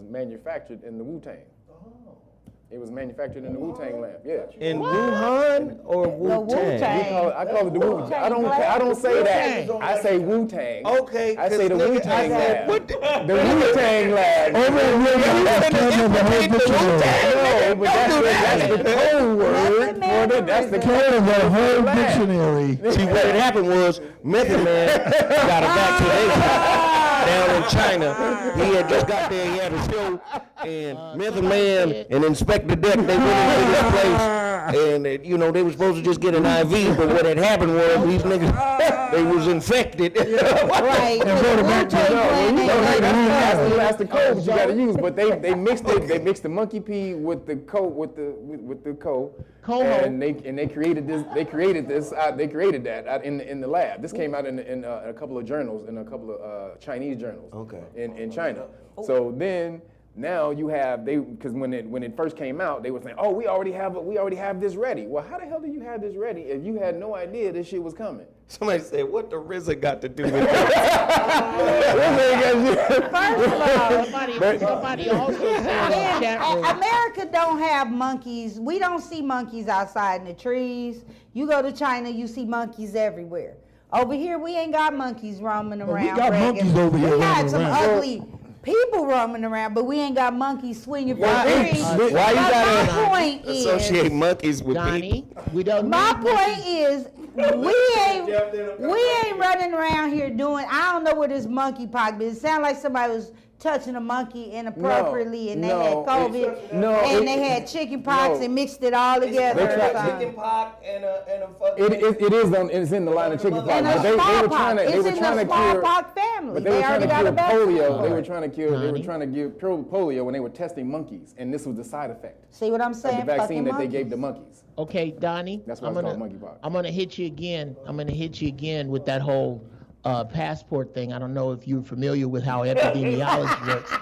manufactured in the Wu-Tang. It was manufactured in the Wu-Tang lab. Yeah. In Wuhan or Wu-Tang? I call it the Wu. I don't say that. I say Wu-Tang. Okay. I say the Wu-Tang lab. The Wu-Tang lab. No, but that's the code word for the. That's the code of the whole dictionary. See, what had happened was Method Man got a vaccination down in China. He had just got there. He had a show, and Method Man and Inspector Deck, they went into this place, and they were supposed to just get an IV, but what had happened was these niggas, they was infected. Right. That's the code you got to use. But they mixed it. They mixed the monkey pee with the code with the code. And they created this. They created that out in the lab. This came out in a couple of journals, in a couple of Chinese journals. Okay. In China. So then now you have because when it first came out, they were saying, oh, we already have this ready. Well, how the hell do you have this ready if you had no idea this shit was coming? Somebody said, what the RZA got to do with it? First of all, somebody also said in the chat room. America don't have monkeys. We don't see monkeys outside in the trees. You go to China, you see monkeys everywhere. Over here, we ain't got monkeys roaming around. We got monkeys over here. We got some around. ugly people roaming around, but we ain't got monkeys swinging from trees. Why you my gotta point associate is, monkeys with Donnie, people? we don't my need point is, we ain't running around here doing. I don't know what this monkeypox, but it sounds like somebody was touching a monkey inappropriately, and they had COVID, and they had chicken pox and mixed it all together. Chicken pox and a fucking. It's in the line of chicken pox. And But they were trying to it's in the smallpox cure. family. But they were trying to cure polio. They were trying to give polio when they were testing monkeys, and this was the side effect. See what I'm Of saying? the vaccine that they Fucking gave the monkeys. Okay, Donnie. That's why it's called monkeypox. I'm gonna hit you again. With that whole passport thing. I don't know if you're familiar with how epidemiology works,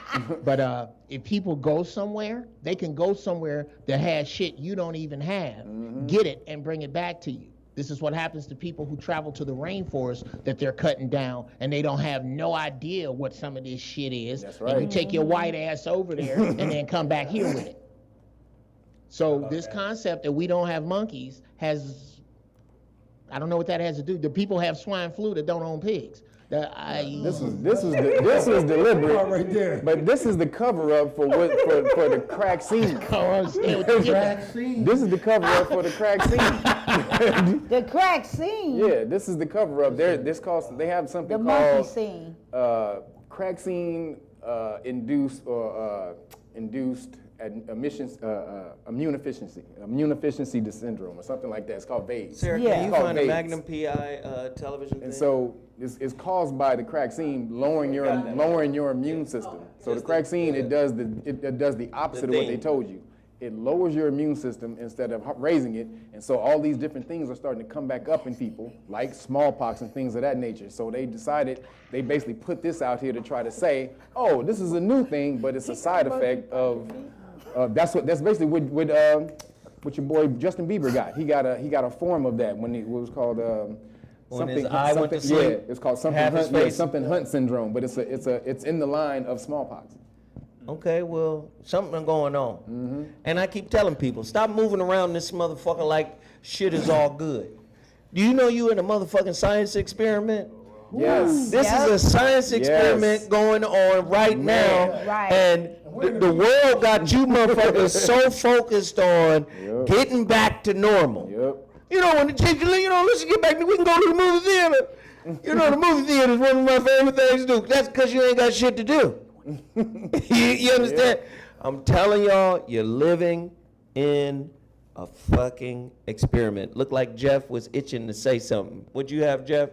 but if people go somewhere, they can go somewhere that has shit you don't even have, get it and bring it back to you. This is what happens to people who travel to the rainforest that they're cutting down, and they don't have no idea what some of this shit is. That's right. And you take your white ass over there and then come back here with it. So this concept that we don't have monkeys I don't know what that has to do. The people have swine flu that don't own pigs. This was deliberate, right there. but this is the cover up for the crack scene. This is the cover up for the crack scene. The crack scene. Yeah, this is the cover up. They have something The called monkey scene. Crack scene induced immunodeficiency syndrome or something like that. It's called VAIDS. Sarah, Yeah. can you It's called find a VAIDS. Magnum PI television And thing? so it's caused by the crack scene lowering your immune system. So the crack scene it does the opposite of what they told you. It lowers your immune system instead of raising it, and so all these different things are starting to come back up in people, like smallpox and things of that nature. So they basically put this out here to try to say, oh, this is a new thing, but it's a side effect of. That's basically what your boy Justin Bieber got. He got a form of that when it was called his eye went to sleep. Yeah, it's called something Hunt syndrome, but it's in the line of smallpox. Okay, well, something going on. And I keep telling people, stop moving around this motherfucker like shit is all good. Do you know you in a motherfucking science experiment? Yes. This is a science experiment going on right now. Right. And the world got you motherfuckers so focused on getting back to normal. Yep. You know, when the chick, let's get back, we can go to the movie theater. You know, the movie theater is one of my favorite things to do. That's because you ain't got shit to do. you understand? Yeah. I'm telling y'all, you're living in a fucking experiment. Looked like Jeff was itching to say something. What'd you have, Jeff?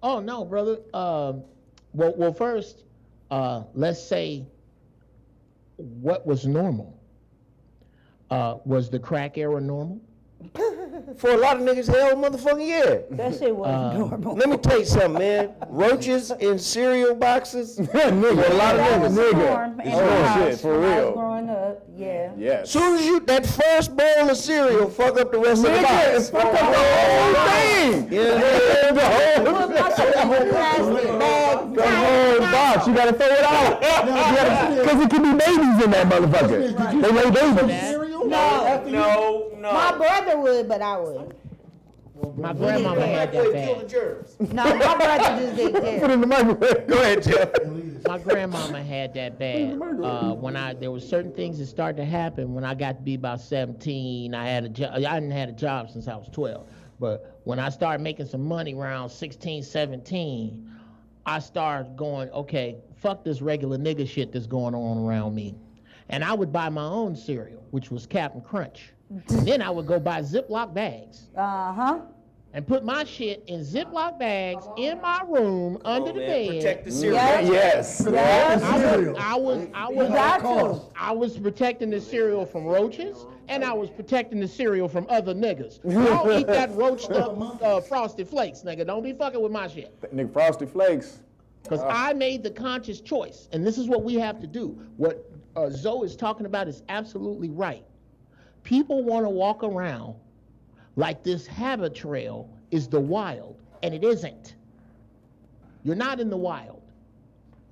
Oh, no, brother. Well, first, let's say what was normal. Was the crack era normal? For a lot of niggas, hell motherfucking yeah. That shit wasn't normal. Let me tell you something, man. Roaches in cereal boxes. Nigga, for a lot of That was niggas. the norm in Oh, the house shit, for when I was real. growing up, yeah. Yes. Soon as that first bowl of cereal fuck up the rest of the box. Fuck up the whole thing. Yeah. Put my shit in the plastic bag. The whole box, you gotta throw it out. Because it could be babies in that motherfucker. They lay babies. No. My brother would, but I wouldn't. My grandmama had that bad. No, my brother just didn't Put it care. in the microwave. Go ahead, Jeff. My grandmama had that bad. There were certain things that started to happen when I got to be about 17. I hadn't had a job since I was 12. But when I started making some money around 16, 17, I started going, okay, fuck this regular nigga shit that's going on around me. And I would buy my own cereal, which was Captain Crunch. Then I would go buy Ziploc bags. Uh-huh. And put my shit in Ziploc bags in my room under the bed. Protect the cereal. Yes. Yes. I was protecting the cereal from roaches, and I was protecting the cereal from other niggas. Don't eat that roached up Frosted Flakes, nigga. Don't be fucking with my shit. Nigga, Frosted Flakes. Because I made the conscious choice, and this is what we have to do. What Zoe is talking about is absolutely right. People want to walk around like this habit trail is the wild, and it isn't. You're not in the wild.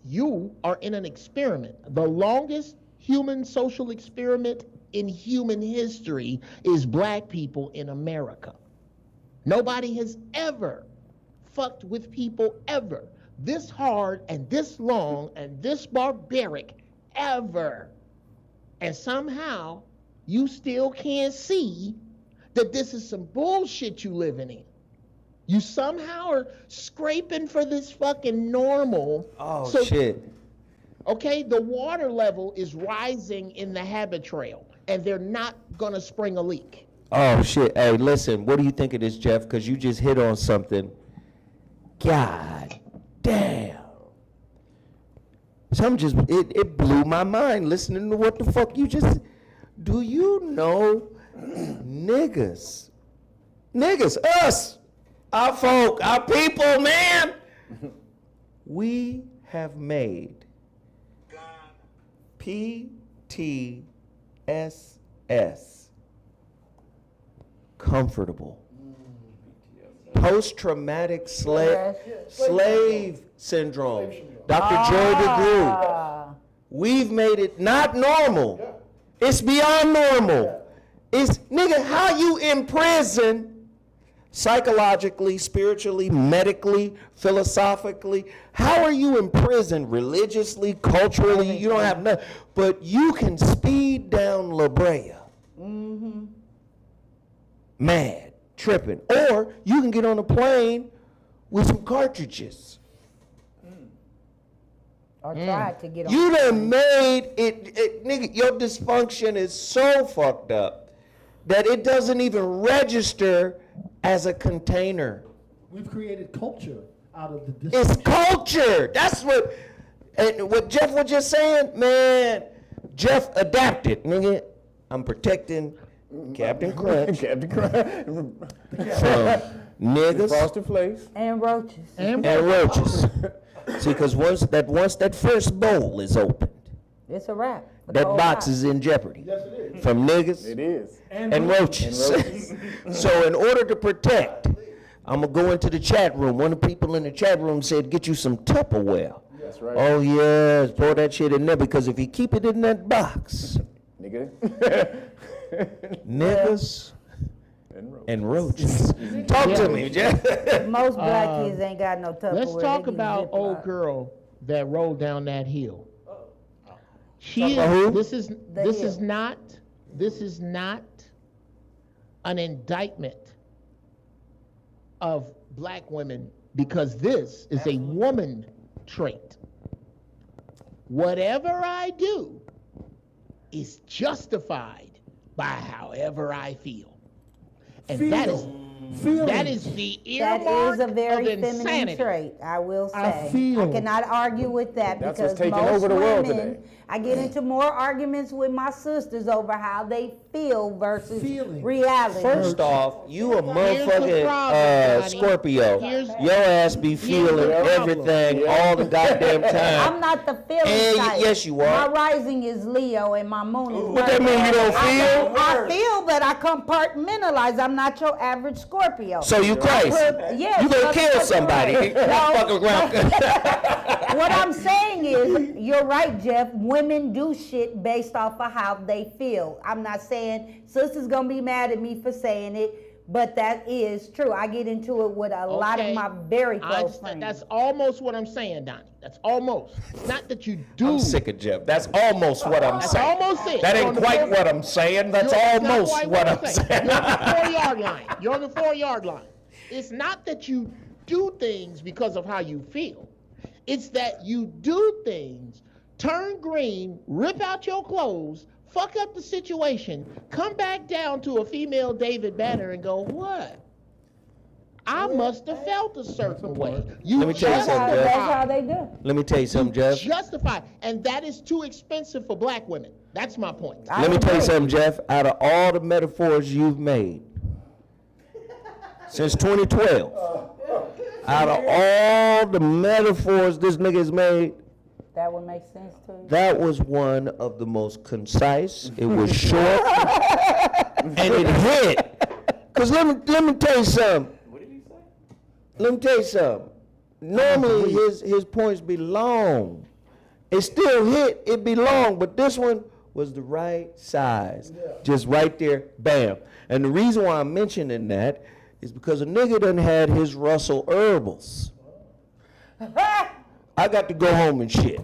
You are in an experiment. The longest human social experiment in human history is black people in America. Nobody has ever fucked with people ever this hard and this long and this barbaric ever. And somehow you still can't see that this is some bullshit you living in. You somehow are scraping for this fucking normal. Oh, shit. Okay, the water level is rising in the habit trail, and they're not gonna spring a leak. Oh, shit. Hey, listen, what do you think of this, Jeff? Because you just hit on something. God damn. It blew my mind listening to what the fuck you just... Do you know niggas, us, our folk, our people, man, we have made PTSS comfortable. Post-traumatic slave syndrome. Dr. Joy DeGruy. We've made it not normal. It's beyond normal. It's, nigga, how you in prison, psychologically, spiritually, medically, philosophically, how are you in prison religiously, culturally? You don't have nothing, but you can speed down LeBrea. Mm-hmm. Mad, tripping. Or you can get on a plane with some cartridges. Or tried to get on. You done made it, nigga, your dysfunction is so fucked up that it doesn't even register as a container. We've created culture out of the dysfunction. It's culture. That's what Jeff was just saying, man. Jeff adapted, nigga. I'm protecting Captain Crunch Captain Crunch. from niggas Frosted Flakes. And roaches. and roaches. See, because once that first bowl is opened, It's a wrap. that box is in jeopardy. Yes, it is. From niggas It is. and roaches. So in order to protect, I'm going to go into the chat room. One of the people in the chat room said, get you some Tupperware. That's right. Oh, yes, pour that shit in there, because if you keep it in that box, Nigga. niggas and roaches. Talk to me, Jeff. Most black kids ain't got no Tupperware. Let's They talk get about Ziploc. old girl that rolled down that hill. She Talk about who? this is hill. not an indictment of black women, because this is a woman trait. Whatever I do is justified by however I feel. And that is the That earmark is a very of feminine insanity. trait, I will say. I cannot argue with that That's because what's taking most over the world women, today. I get into more arguments with my sisters over how they feel versus Feeling. reality. First off, you a Here's the motherfucking problem, Johnny. Scorpio. Here's- Your ass be the feeling problem. everything all the goddamn time. I'm not the feeling And type. yes, you are. My rising is Leo and my moon is What that Virgo. mean, you don't feel? I feel, but I compartmentalize. I'm not your average Scorpio. So you crazy. Yes, You gonna that's kill correct. somebody. No. Fuck around. What I'm saying is, you're right, Jeff. Women do shit based off of how they feel. I'm not saying sister's gonna be mad at me for saying it, but that is true. I get into it with a lot of Okay. my very close friends. That's almost what I'm saying, Donnie. That's almost. Not that you do. I'm sick of Jeff. That's almost what I'm That's saying. almost it. That You're ain't on the quite four- what I'm saying. That's You're not almost quite what I'm saying. You're on the 4-yard line. You're on the 4-yard line. It's not that you do things because of how you feel. It's that you do things, turn green, rip out your clothes, fuck up the situation, come back down to a female David Banner and go, what? I must have felt a certain way. Let me tell you something, That's Jeff. how they do. Let me tell you something, Jeff. Justify, and that is too expensive for black women. That's my point. Let me tell you something, Jeff. Out of all the metaphors you've made since 2012, out of all the metaphors this nigga has made, That would make sense to you. that was one of the most concise. It was short, and it hit. Cause let me tell you something. What did he say? Let me tell you something. Normally his points be long. It still hit. It be long, but this one was the right size. Just right there, bam. And the reason why I'm mentioning that is because a nigga done had his Russell herbals. I got to go home and shit.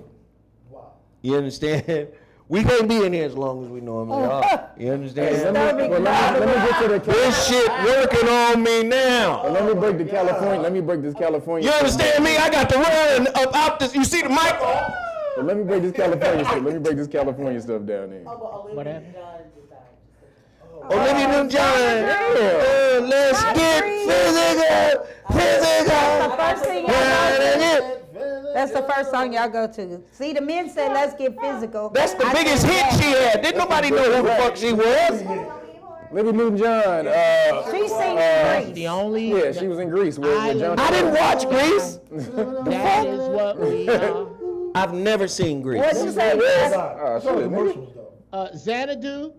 You understand? We can't be in here as long as we normally are. You understand? Let me get to the This shit working on me now. Let me break the California. Let me break this California. You understand me? I got to run up out this. You see the mic? Well, let me break this California stuff. Let me break this California stuff down there. What happened? Olivia Newton-John. Let's get physical. The first thing y'all Physical. go to. That's the first song y'all go to. See, the men said, "Let's get physical." That's the I biggest said, hit she had. Didn't nobody know who the fuck she was? Olivia Newton-John. She sings Grease. The only Yeah, she was in Greece with John. I didn't watch Grease. that is what we are. I've never seen Grease. What'd you say? Jeff? Xanadu.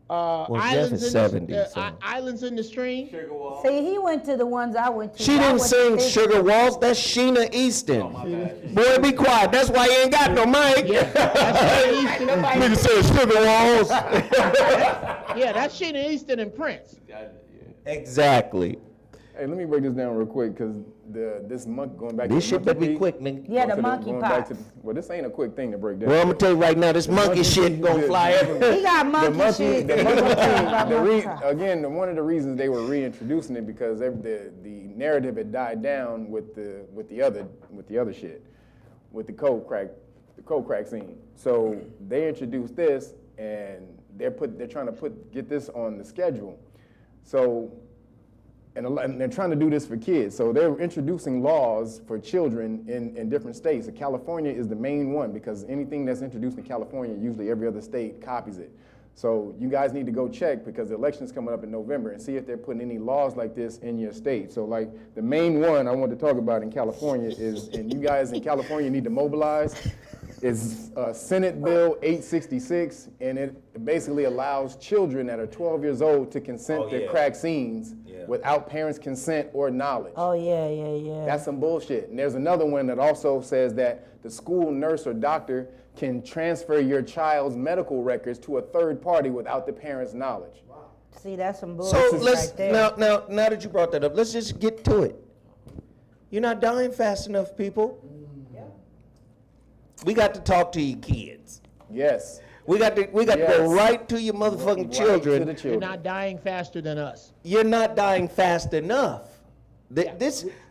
Jeff is 70, so. Islands in the Stream. Sugar Wall. See, he went to the ones I went to. She I didn't went to sing this- Sugar Waltz. That's Sheena Easton. Boy, be quiet. That's why you ain't got no mic. Nigga said Sugar Waltz. Yeah, that's Sheena Easton and Prince. Exactly. Hey, let me break this down real quick because this month going back. This to shit the better be monkey quick, nigga. Yeah, going the to monkey going back pot. to well, this ain't a quick thing to break down. Well, I'm gonna tell you right now, this monkey shit gonna fly everywhere. He got monkey shit. The monkey About monkey pot. again, one of the reasons they were reintroducing it because the narrative had died down with the other shit, with the cold crack scene. So they introduced this, and they're trying to get this on the schedule. So. And they're trying to do this for kids. So they're introducing laws for children in different states. And California is the main one because anything that's introduced in California, usually every other state copies it. So you guys need to go check because the election's coming up in November and see if they're putting any laws like this in your state. So like the main one I want to talk about in California is, and you guys in California need to mobilize, is Senate Bill 866, and it basically allows children that are 12 years old to consent to crack scenes without parents' consent or knowledge. Oh, yeah. That's some bullshit. And there's another one that also says that the school nurse or doctor can transfer your child's medical records to a third party without the parent's knowledge. See, that's some So bullshit let's right there. now that you brought that up, let's just get to it. You're not dying fast enough, people. We got to talk to you kids. Yes. We got to go Yes. right to your motherfucking Right children. to the You're children. not dying faster than us. You're not dying fast enough.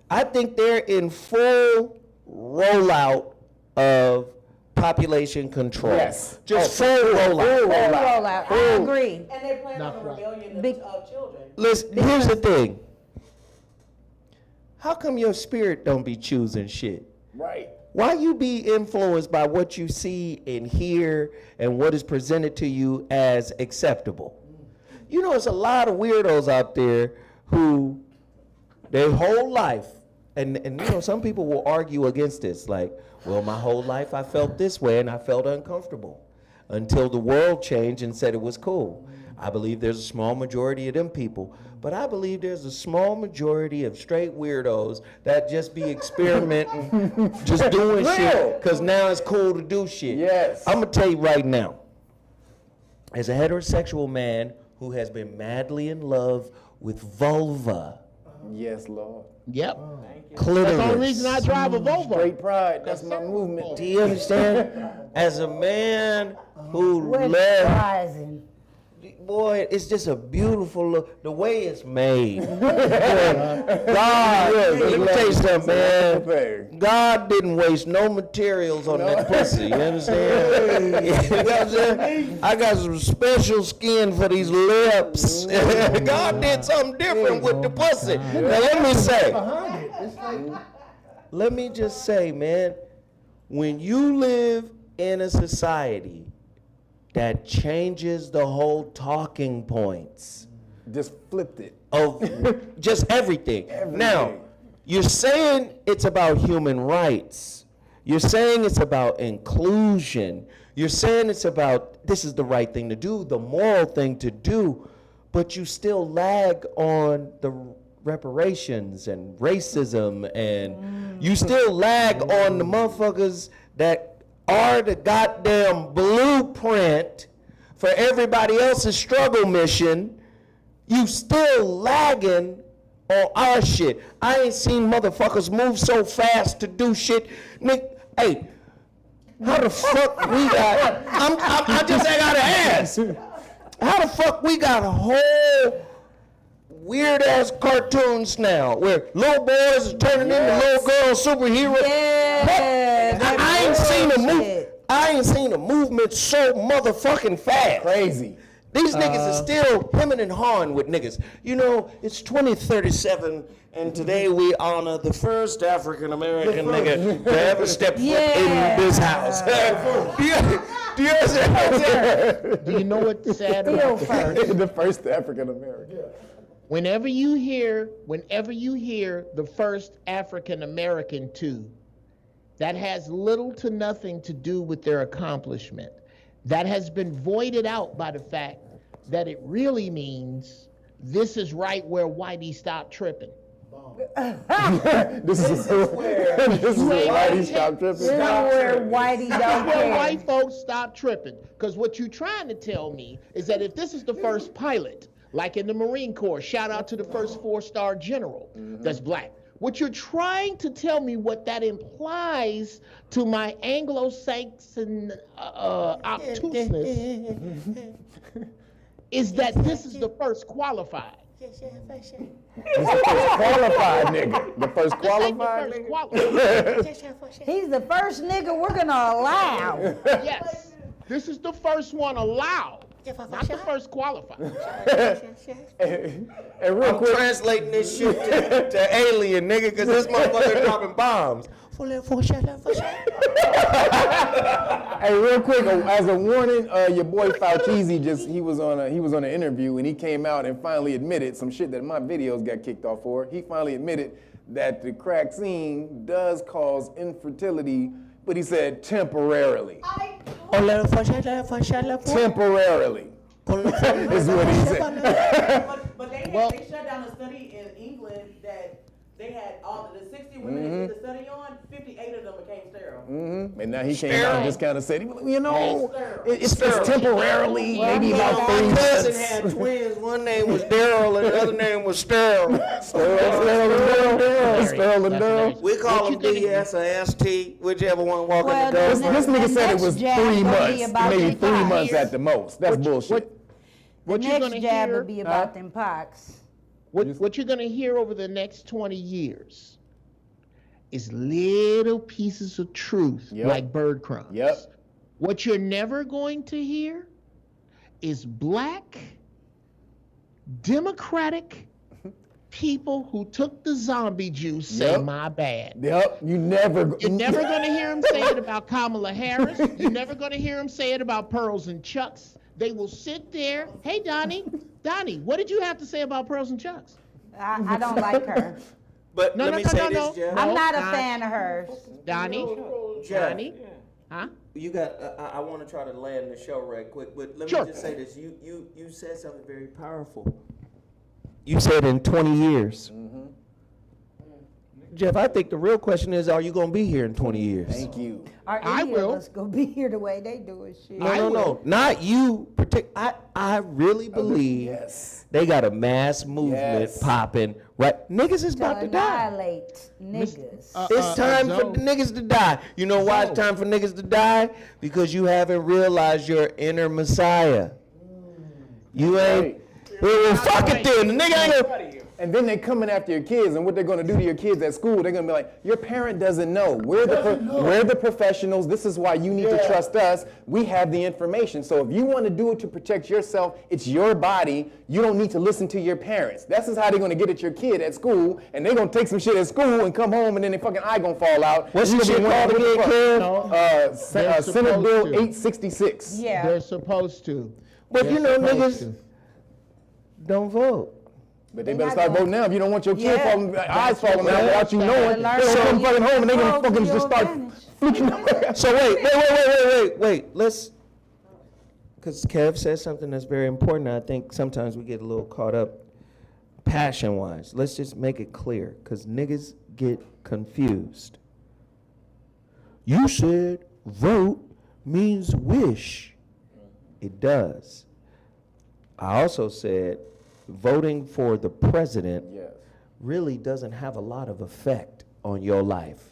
I think they're in full rollout of population control. Yes. Just full rollout. Full rollout. I agree. And they plan Not on the quite. rebellion Big- of children. Listen, here's the thing. How come your spirit don't be choosing shit? Right. Why you be influenced by what you see and hear and what is presented to you as acceptable? You know, there's a lot of weirdos out there who their whole life, and you know, some people will argue against this, like, well, my whole life I felt this way and I felt uncomfortable until the world changed and said it was cool. I believe there's a small majority of them people, but I believe there's a small majority of straight weirdos that just be experimenting, just doing shit, because now it's cool to do shit. Yes. I'm gonna tell you right now, as a heterosexual man who has been madly in love with vulva, Yes, Lord. Yep. clitoris. That's the only reason I drive a Volvo. Straight pride. That's my movement. Do you understand? As a man who What's left, rising? boy, it's just a beautiful look. The way it's made. God, let me tell you something, man. God didn't waste no materials on that pussy. You understand? You know what I'm saying? I got some special skin for these lips. God did something different with the pussy. Now let me say. Let me just say, man, when you live in a society that changes the whole talking points Just flipped it. of just everything. Now, you're saying it's about human rights. You're saying it's about inclusion. You're saying it's about this is the right thing to do, the moral thing to do, but you still lag on the reparations and racism, and you still lag on the motherfuckers that are the goddamn blueprint for everybody else's struggle mission. You still lagging on our shit. I ain't seen motherfuckers move so fast to do shit. Nick, hey, how the fuck we got, I just ain't gotta ask. How the fuck we got a whole weird ass cartoons now where little boys is turning into little girl superheroes? Yeah, I ain't seen a move. I ain't seen a movement so motherfucking fast. Crazy. These niggas is still hemming and hawing with niggas. You know, it's 2037, and today we honor the first African American nigga to ever step foot in this house. Do you understand? Do you know what's sad about that? The first African American. Whenever you hear the first African American too, that has little to nothing to do with their accomplishment. That has been voided out by the fact that it really means this is right where Whitey stopped tripping. This is where Whitey stopped tripping. This is where Whitey don't Where care. white folks stop tripping. Because what you're trying to tell me is that if this is the first pilot, like in the Marine Corps, shout out to the first 4-star general that's black. What you're trying to tell me, what that implies to my Anglo-Saxon obtuseness, is that this is the first qualified. It's the first qualified nigga. The first This ain't the qualified first nigga. qualified. He's the first nigga we're gonna allow. Yes, this is the first one allowed, not the first qualified. And real I'm quick, translating this shit to alien, nigga, because this motherfucker dropping bombs. hey, real quick, as a warning, your boy Fauci he was on an interview, and he came out and finally admitted some shit that my videos got kicked off for. He finally admitted that the crack scene does cause infertility, but he said temporarily. Temporarily. is what he said. But they shut down a study in England that they had all the 60 women they did the study on, 58 of them became sterile. And now he came out and just kind of said, you know, it's Sterile. temporarily, maybe about My 3 cousin months. had twins. One name was Daryl and the other name was Sterile. Sterile and Daryl. We call What them you gonna- DS or ST, whichever one walking Well, the door. This nigga said it was 3 months, maybe 3 months. months at the most. That's bullshit. What The you're next gonna jab hear? will be about them pox. What you're gonna hear over the next 20 years is little pieces of truth, Yep. like bird crumbs. Yep. What you're never going to hear is black, democratic people who took the zombie juice say, Yep. my bad. Yep, you never. You're never going to hear him say it about Kamala Harris. You're never going to hear him say it about Pearls and Chucks. They will sit there. Hey, Donnie, what did you have to say about Pearls and Chucks? I don't like her. But No, let no, me no, say no, this, no. Jeff. I'm not a not- fan of hers. Donnie? Jeff, Donnie? Huh? you got. I want to try to land the show right quick, but let Sure. me just say this. You said something very powerful. You said in 20 years. Jeff, I think the real question is, are you going to be here in 20 years? Thank you. Are I any will. of us gonna be here the way they do it? Shit. No, not you. I really believe Yes. they got a mass movement Yes. popping. Right, niggas is To about to die. annihilate niggas. It's time for Zoe. the niggas to die. You know why it's time for niggas to die? Because you haven't realized your inner Messiah. You ain't. Well, fuck it then. The nigga ain't gonna. And then they coming after your kids, and what they're going to do to your kids at school, they're going to be like, your parent doesn't know. We're the professionals. This is why you need to trust us. We have the information. So if you want to do it to protect yourself, it's your body. You don't need to listen to your parents. This is how they're going to get at your kid at school, and they're going to take some shit at school and come home, and then their fucking eye going to fall out. What's You the gonna shit be called wondering, again, what the Kev? fuck? They're Senate Bill supposed to. 866. Yeah. They're supposed to. But They're you know, supposed niggas to. don't vote. But they They're better not start gonna- voting now if you don't want your kid Yeah. falling, eyes falling out without you Gotta knowing. learn They're how gonna come to fucking home and they're gonna use fucking your just start advantage. flicking. So wait. Let's, because Kev said something that's very important. I think sometimes we get a little caught up passion-wise. Let's just make it clear, because niggas get confused. You said vote means wish. It does. I also said voting for the president Yes. really doesn't have a lot of effect on your life.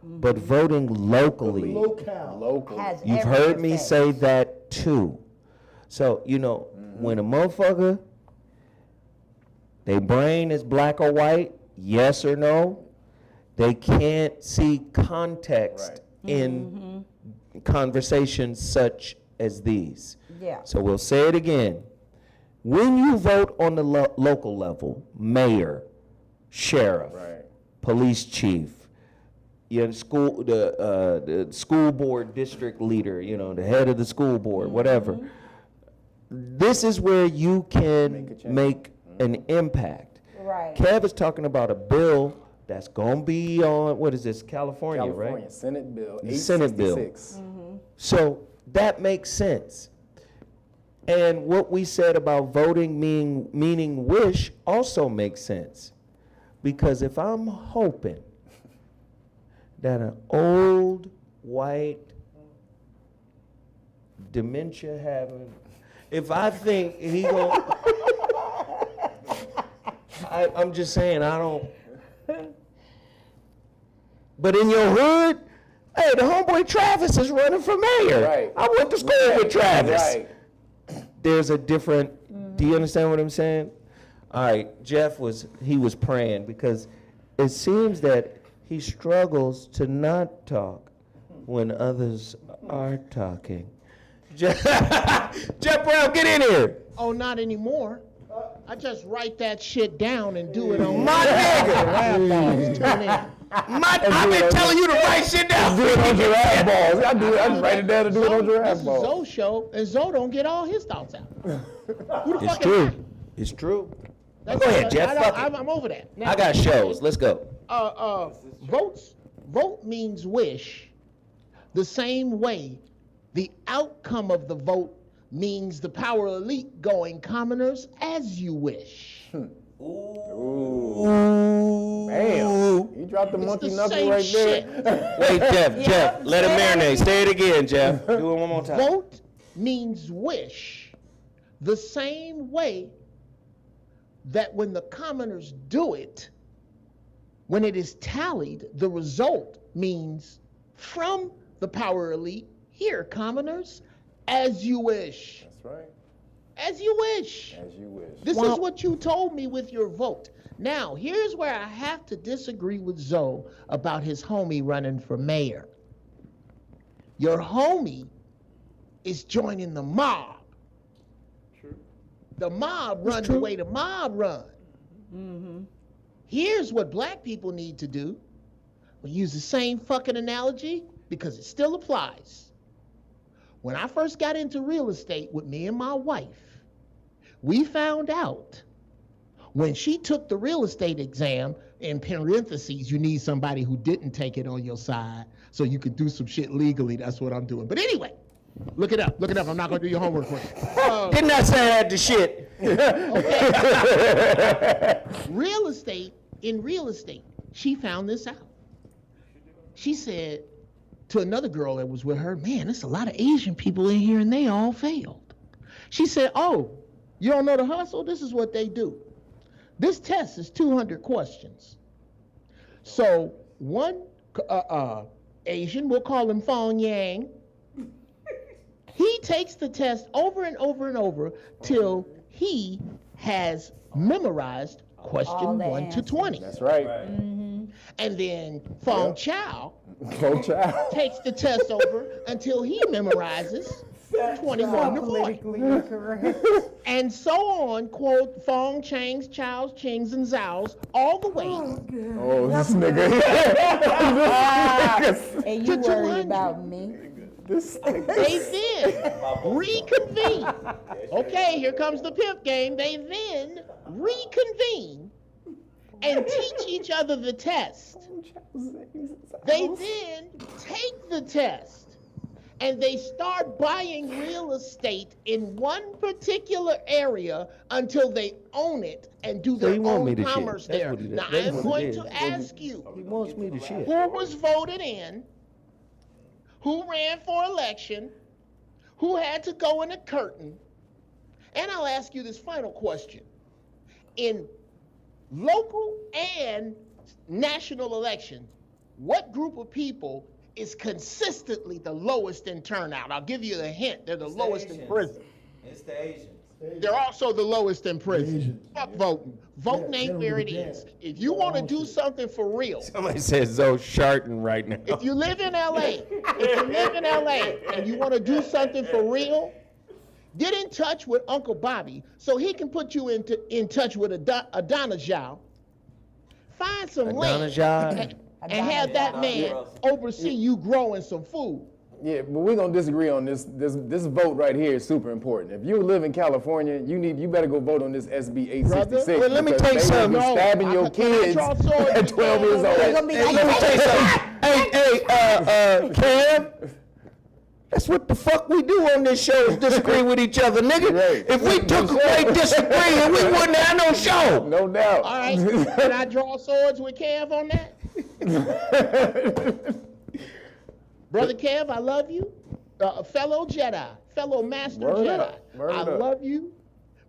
But voting locally, Local. Has you've every heard me effect. say that too. So, you know, when a motherfucker, their brain is black or white, yes or no, they can't see context in conversations such as these. Yeah. So we'll say it again. When you vote on the local level, mayor, sheriff, Right. police chief, you know, the school board district leader, you know, the head of the school board, whatever. This is where you can make an impact. Right. Kev is talking about a bill that's gonna be on, what is this, California, California, right? Senate Bill The Senate bill. 866. So that makes sense. And what we said about voting meaning wish also makes sense. Because if I'm hoping that an old, white, dementia having, if I think he gonna, I'm just saying, I don't. But in your hood, hey, the homeboy Travis is running for mayor. Right. I went to school with Travis. Right. There's a different, do you understand what I'm saying? All right, Jeff was praying because it seems that he struggles to not talk when others are talking. Jeff Brown, get in here. Oh, not anymore. I just write that shit down and do it on My nigga. Tune in. I've been telling you to write shit down. Do it on giraffe balls. I just write it down and do it on This giraffe is balls. Zoe's show, and Zoe don't get all his thoughts out. Who the It's fuck true. am I? It's true. That's Go ahead, what- Jeff, I don't- fuck it. I'm over that. Now, I got shows. Let's go. Vote means wish. The same way the outcome of the vote means the power elite going commoners as you wish. Ooh. Damn. You dropped the monkey the knuckle same right shit. there. Wait, Jeff, let him say that marinate. again. Say it again, Jeff. Do it one more time. Vote means wish the same way that when the commoners do it, when it is tallied, the result means from the power elite, here, commoners, as you wish. That's right. As you wish. As you wish. This is what you told me with your vote. Now, here's where I have to disagree with Zoe about his homie running for mayor. Your homie is joining the mob. True. The mob run the way the mob run. Here's what black people need to do. We use the same fucking analogy because it still applies. When I first got into real estate with me and my wife, we found out when she took the real estate exam, in parentheses, you need somebody who didn't take it on your side so you could do some shit legally. That's what I'm doing. But anyway, look it up. Look it up. I'm not going to do your homework for you. Didn't I say I had the shit? In real estate, she found this out. She said to another girl that was with her, man, there's a lot of Asian people in here and they all failed. She said, oh, you don't know the hustle? This is what they do. This test is 200 questions. So one Asian, we'll call him Fong Yang, he takes the test over and over and over till he has memorized question 1 to 20. That's right. And then Fong Chow Go child. takes the test over until he memorizes 21 to 40. And so on, quote, Fong, Changs, Chows, Chings, and Zhaos, all the way Oh, this nigga. And you To worried 200. about me. This nigga. They then reconvene. Okay, here comes the pimp game. They then reconvene and teach each other the test. They then take the test and they start buying real estate in one particular area until they own it and do their you want me own to shit. commerce That's there. what he- Now, that's I'm what he going did. to ask you, He wants me to shit. who was voted in, who ran for election, who had to go in a curtain, and I'll ask you this final question. In local and national election, what group of people is consistently the lowest in turnout? I'll give you a hint. They're the lowest in prison. It's the Asians. They're also the lowest in prison. Asians. Fuck voting. Voting ain't where it is. If you want to do something for real, Somebody says Zoe Sharton right now. if you live in LA, and you want to do something for real, get in touch with Uncle Bobby so he can put you in touch with Adonijah Zhao. Find some land Adonijah? and have that man oversee you growing some food. Yeah, but we're gonna disagree on this. This vote right here is super important. If you live in California, you better go vote on this SB 866. Brother, well, let me because tell you they will something. be stabbing your kids draw swords at 12 years old. They're gonna be Hey, like, let me tell you something. Kev, that's what the fuck we do on this show is disagree with each other, nigga. Right. If we took away disagreeing, we wouldn't have no show. No doubt. All right, can I draw swords with Kev on that? Brother Kev, I love you. Fellow Jedi, fellow Master Word Jedi, up, word I up. love you.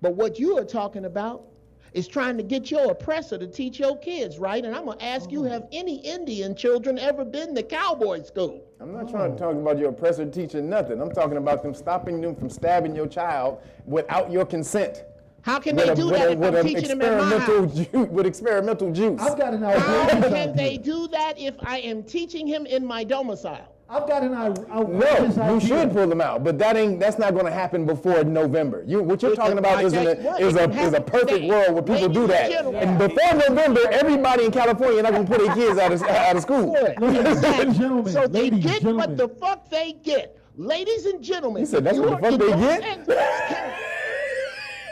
But what you are talking about is trying to get your oppressor to teach your kids, right? And I'm gonna ask you, have any Indian children ever been to cowboy school? I'm not trying to talk about your oppressor teaching nothing. I'm talking about them stopping them from stabbing your child without your consent. How can they do that if I'm teaching them at my house? With experimental juice. I've got an How outrageous can they idea. do that if I am teaching him in my domicile? I've got an outrageous No, idea. you should pull them out, but that's not going to happen before November. What you're talking about is a perfect world where people do that. And before November, everybody in California not going to put their kids out of school. Ladies and gentlemen, So they ladies and get what gentlemen. the fuck they get. Ladies and gentlemen. You said if that's you what the are fuck in they Los get? Angeles County-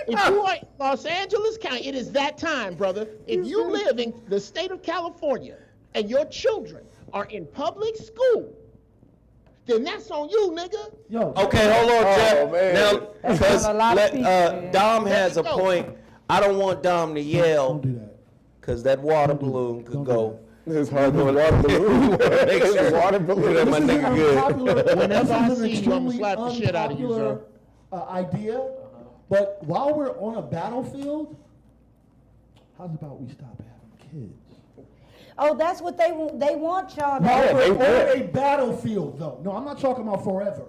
If you are in Los Angeles County, it is that time, brother. If you live in the state of California and your children are in public school, then that's on you, nigga. Yo, Okay, hold on, Jeff. man. Now, because a lot of people, man. Dom has a Let's go. point. I don't want Dom to yell. don't do that. because that water balloon could go. It's hard to water balloon. Make sure water balloon that my nigga good. Whenever I This is an see you, I'm gonna extremely slap the shit out of you, sir. unpopular, idea, but while we're on a battlefield, how's about we stop having kids? Oh, that's what they want y'all to While do. we're on a battlefield, though. No, I'm not talking about forever.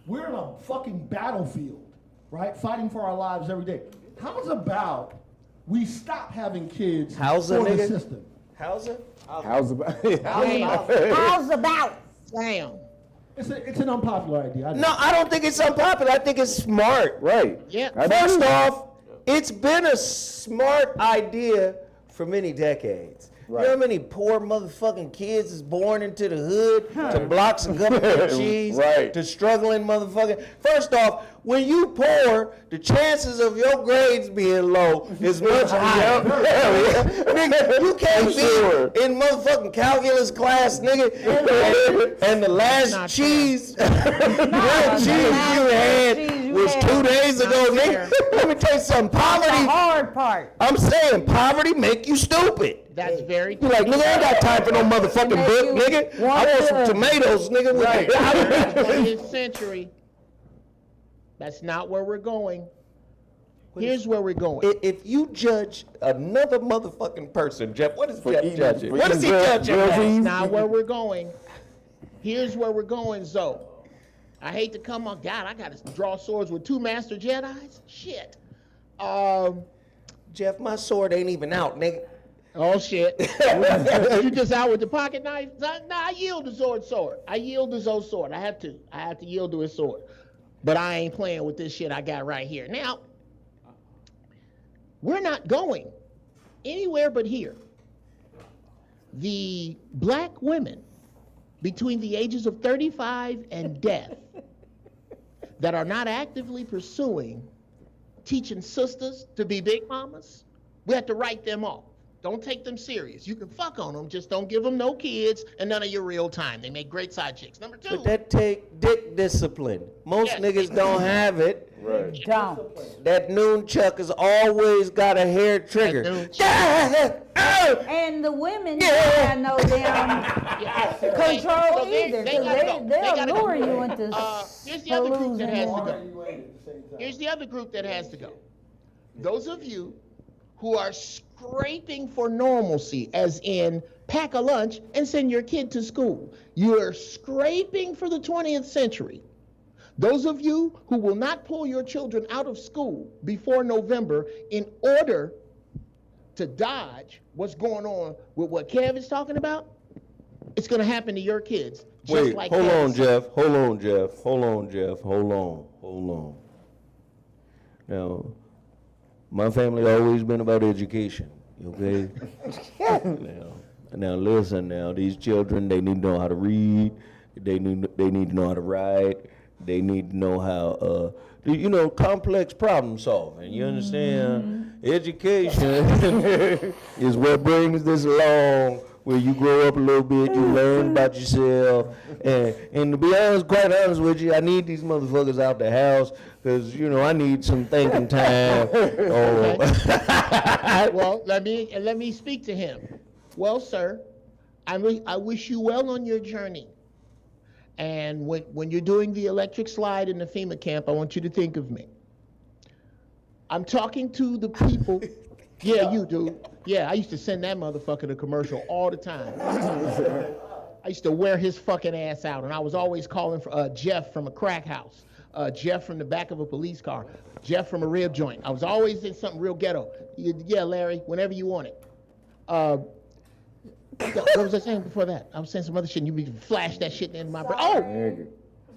We're in a fucking battlefield, right? Fighting for our lives every day. How's about we stop having kids How's for a the nigga? system? How's it? How's about How's about? Damn. It's an unpopular idea. I know. No, I don't think it's unpopular. I think it's smart. Right. Yeah. First off, it's been a smart idea for many decades. You know how many poor motherfucking kids is born into the hood to blocks of government cheese Right. to struggling motherfucking. First off, when you poor, the chances of your grades being low is much higher. Nigga, you can't be in motherfucking calculus class, nigga, and the last cheese, real cheese you had was 2 days ago, nigga. Let me tell you something. The Poverty, hard part. I'm saying poverty make you stupid. That's very You like, nigga, I ain't got time for no motherfucking book, nigga. I want some tomatoes, nigga. Right. 20th century. That's not where we're going. Here's where we're going. If you judge another motherfucking person, Jeff, what is Jeff eating- judging? for What is he eating judging? grilled at? cheese? That's not where we're going. Here's where we're going, Zoe. I hate to come on. God, I got to draw swords with 2 master Jedis? Shit. Jeff, my sword ain't even out, nigga. Oh, shit. You just out with the pocket knife? Nah, I yield the sword. I yield the Zoe sword. I have to yield to his sword. But I ain't playing with this shit I got right here. Now, we're not going anywhere but here. The black women between the ages of 35 and death that are not actively pursuing teaching sisters to be big mamas, we have to write them off. Don't take them serious. You can fuck on them, just don't give them no kids and none of your real time. They make great side chicks. Number 2. But that take dick discipline. Most Yes. niggas don't have it. Right. Don't. That noon chuck has always got a hair trigger. noon And the women don't have no damn control So they- either. they 'Cause gotta go. They they'll gotta go. lure you into Here's the other group that has to hallucinating. go. Here's the other group that has to go. Those of you who are scraping for normalcy, as in pack a lunch and send your kid to school. You are scraping for the 20th century. Those of you who will not pull your children out of school before November in order to dodge what's going on with what Kev is talking about, it's going to happen to your kids. Just Wait, like hold Kev on, said. Jeff. Hold on, Jeff. Hold on, Jeff. Hold on. Now, my family always been about education, okay? Now listen now, these children, they need to know how to read, they need to know how to write, they need to know how, complex problem solving, you understand? Education is what brings this along, where you grow up a little bit, you learn about yourself, and to be honest, quite honest with you, I need these motherfuckers out the house, because, I need some thinking time. Well, let me speak to him. Well, sir, I wish you well on your journey. And when you're doing the electric slide in the FEMA camp, I want you to think of me. I'm talking to the people. Yeah, you do. Yeah, I used to send that motherfucker to commercial all the time. I used to wear his fucking ass out, and I was always calling for Jeff from a crack house, Jeff from the back of a police car, Jeff from a rib joint. I was always in something real ghetto. Yeah, Larry, whenever you want it. What was I saying before that? I was saying some other shit, and you flash that shit into my brain.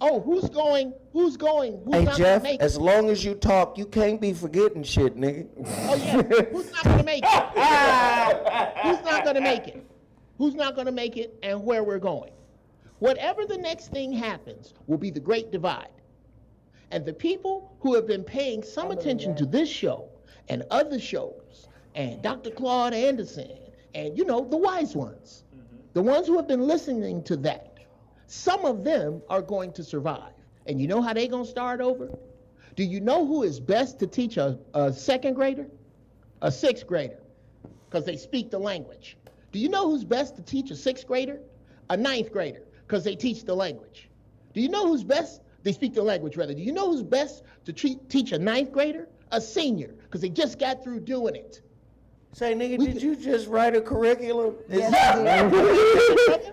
Oh, who's going? Who's Hey, not Jeff, gonna make as it? long as you talk, you can't be forgetting shit, nigga. Oh, yeah. Who's not gonna make it? Who's not gonna make it? Who's not gonna make it, and where we're going? Whatever the next thing happens will be the Great Divide. And the people who have been paying some attention to this show and other shows, and Dr. Claude Anderson, and the wise ones, the ones who have been listening to that, some of them are going to survive. And you know how they gonna start over? Do you know who is best to teach a second grader? A sixth grader. because they speak the language. Do you know who's best to teach a 6th grader? A 9th grader, because they teach the language. Do you know who's best? They speak the language, rather. Do you know who's best to teach a 9th grader? A senior, because they just got through doing it. Say, nigga, did you just write a curriculum? Yes,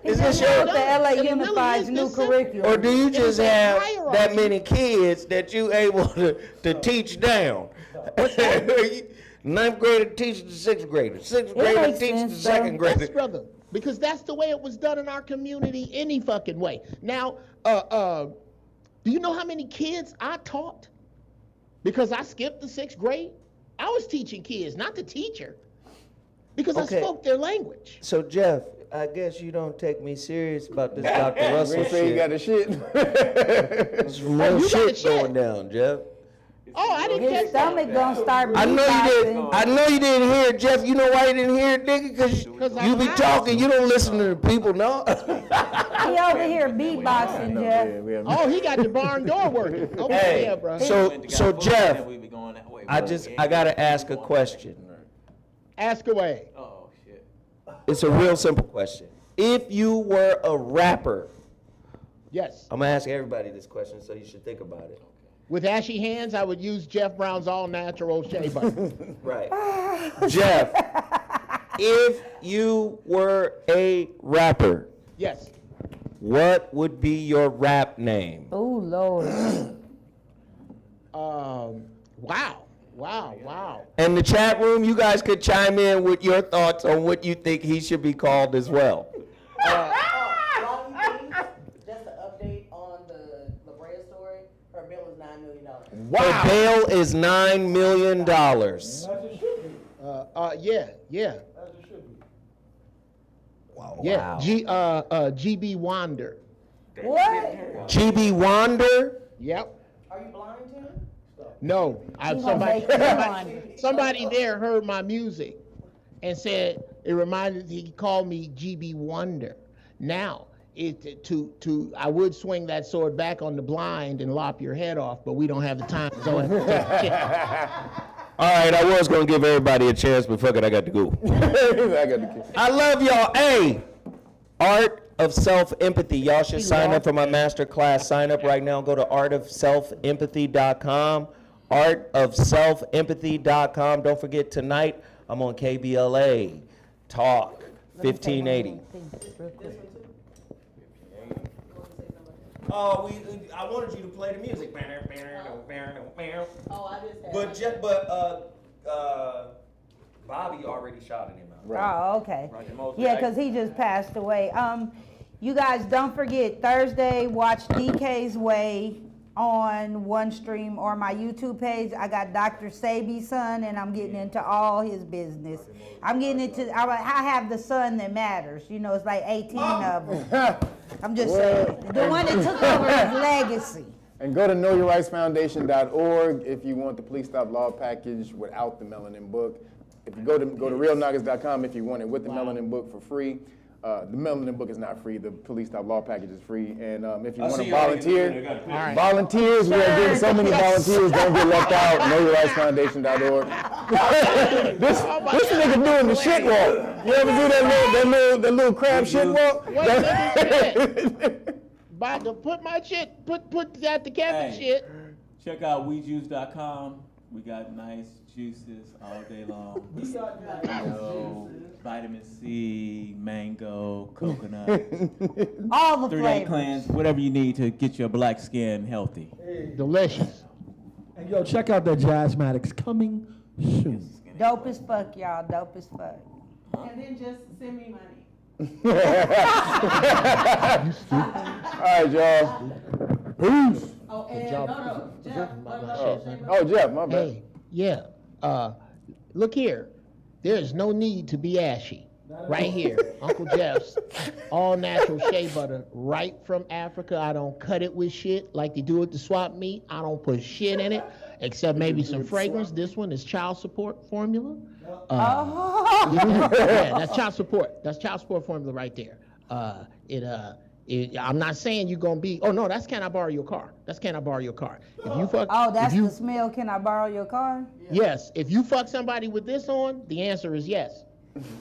Is this the your, LA And it really Unified's is new this simple. curriculum. or do you just a have hierarchy. that many kids that you able to teach down? 9th grader teaches the 6th grader. 6th grader makes teaches sense, the 2nd grader. Yes, brother, because that's the way it was done in our community any fucking way. Now, do you know how many kids I taught? Because I skipped the 6th grade. I was teaching kids, not the teacher, because Okay. I spoke their language. So, Jeff, I guess you don't take me serious about this Dr. Russell Ray say you got shit. the shit. Some real you got the shit shit. going down, Jeff. Oh, I didn't His catch that. stomach gonna start I know you didn't. beatboxing. I know you didn't hear it, Jeff. You know why you didn't hear it, nigga? Because 'Cause you I'm be loud. talking. You don't listen to the people, no. He over here beatboxing, Jeff. Oh, he got the barn door working. Okay, Hey, yeah, bro. so Jeff, I gotta ask a question. Ask away. Oh shit. It's a real simple question. If you were a rapper, Yes. I'm gonna ask everybody this question, so you should think about it. With ashy hands, I would use Jeff Brown's all natural shea butter. Right. Jeff, if you were a rapper, Yes. what would be your rap name? Oh, Lord. Wow. In the chat room, you guys could chime in with your thoughts on what you think he should be called as well. Just an update on the LeBrea story. Her bill is $9 million. Her bail is $9 million. As it should be. Yeah. As it should be. Yeah. GB Wander. What? GB Wander? Yep. Are you blind too? No, He gonna make fun. somebody there heard my music and said it reminded. He called me GB Wonder. Now, I would swing that sword back on the blind and lop your head off, but we don't have the time. So All right, I was going to give everybody a chance, but fuck it, I got to go. I got the kid. I love y'all. Hey, Art of Self-Empathy. Y'all should sign up for my master class. Sign up right now. Go to artofselfempathy.com. Artofselfempathy.com. Don't forget, tonight I'm on KBLA Talk 1580. Oh, I wanted you to play the music. Oh, I just had. Bobby already shouted him out. Oh, okay. Yeah, because he just passed away. You guys don't forget, Thursday, watch DK's Way on one stream or my YouTube page. I got Dr. Sabi's son, and I'm getting into all his business. I'm getting into, I have the son that matters. You know, it's like 18 of them. I'm just saying. The one that took over his legacy. And go to knowyourrightsfoundation.org if you want the Please Stop Law package without the melanin book. If you go to realknockers.com if you want it with the melanin book for free. The melanin book is not free. The Police Stop Law package is free. And if you want to volunteer, volunteers, we are getting so many volunteers. Don't get left out. KnowYourRightsFoundation.org. this nigga doing the shit walk. You ever do that little crab shit walk? About to put my shit, put that to Kevin Hey. shit. Check out wejuice.com. We got nice juices all day long. Vitamin C, mango, coconut. All the 3-day flavors. cleanse, whatever you need to get your black skin healthy. Delicious. And yo, check out that Jazzmatics coming soon. Dope as fuck, y'all. Dope as fuck. And then just send me money. All right, y'all. Peace. Oh, and job. no, Jeff. What about that? Oh, Jeff, my bad. Hey, yeah. Look here. There's no need to be ashy. Right here, Uncle Jeff's all natural shea butter, right from Africa. I don't cut it with shit like they do with the swap meat. I don't put shit in it, except maybe some fragrance. This one is child support formula. Yeah, that's child support. That's child support formula right there. I'm not saying you're gonna be. Oh no, that's can I borrow your car? That's can I borrow your car? If you fuck. Oh, that's if you, the smell. Can I borrow your car? Yes. If you fuck somebody with this on, the answer is yes.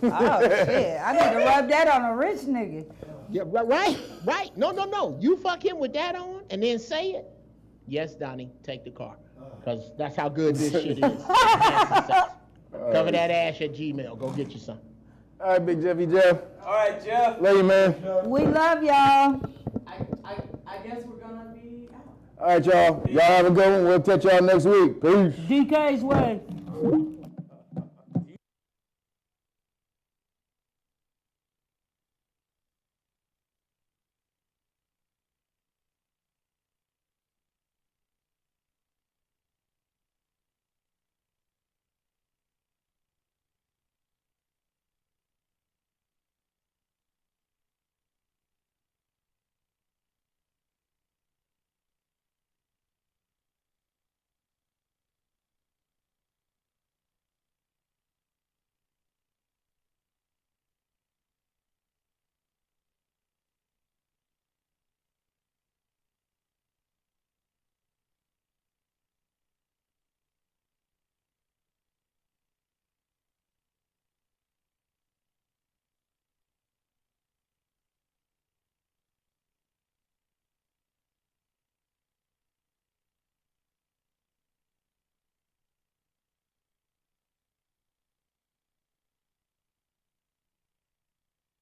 Oh shit! I need to rub that on a rich nigga. Yeah, right. No. You fuck him with that on and then say it. Yes, Donnie, take the car. Because that's how good this shit is. Cover that ash at Gmail. Go get you some. All right, Big Jeffy Jeff. All right, Jeff. Love you, man. We love y'all. I guess we're gonna be out. All right, y'all. Y'all have a good one. We'll catch y'all next week. Peace. DK's way.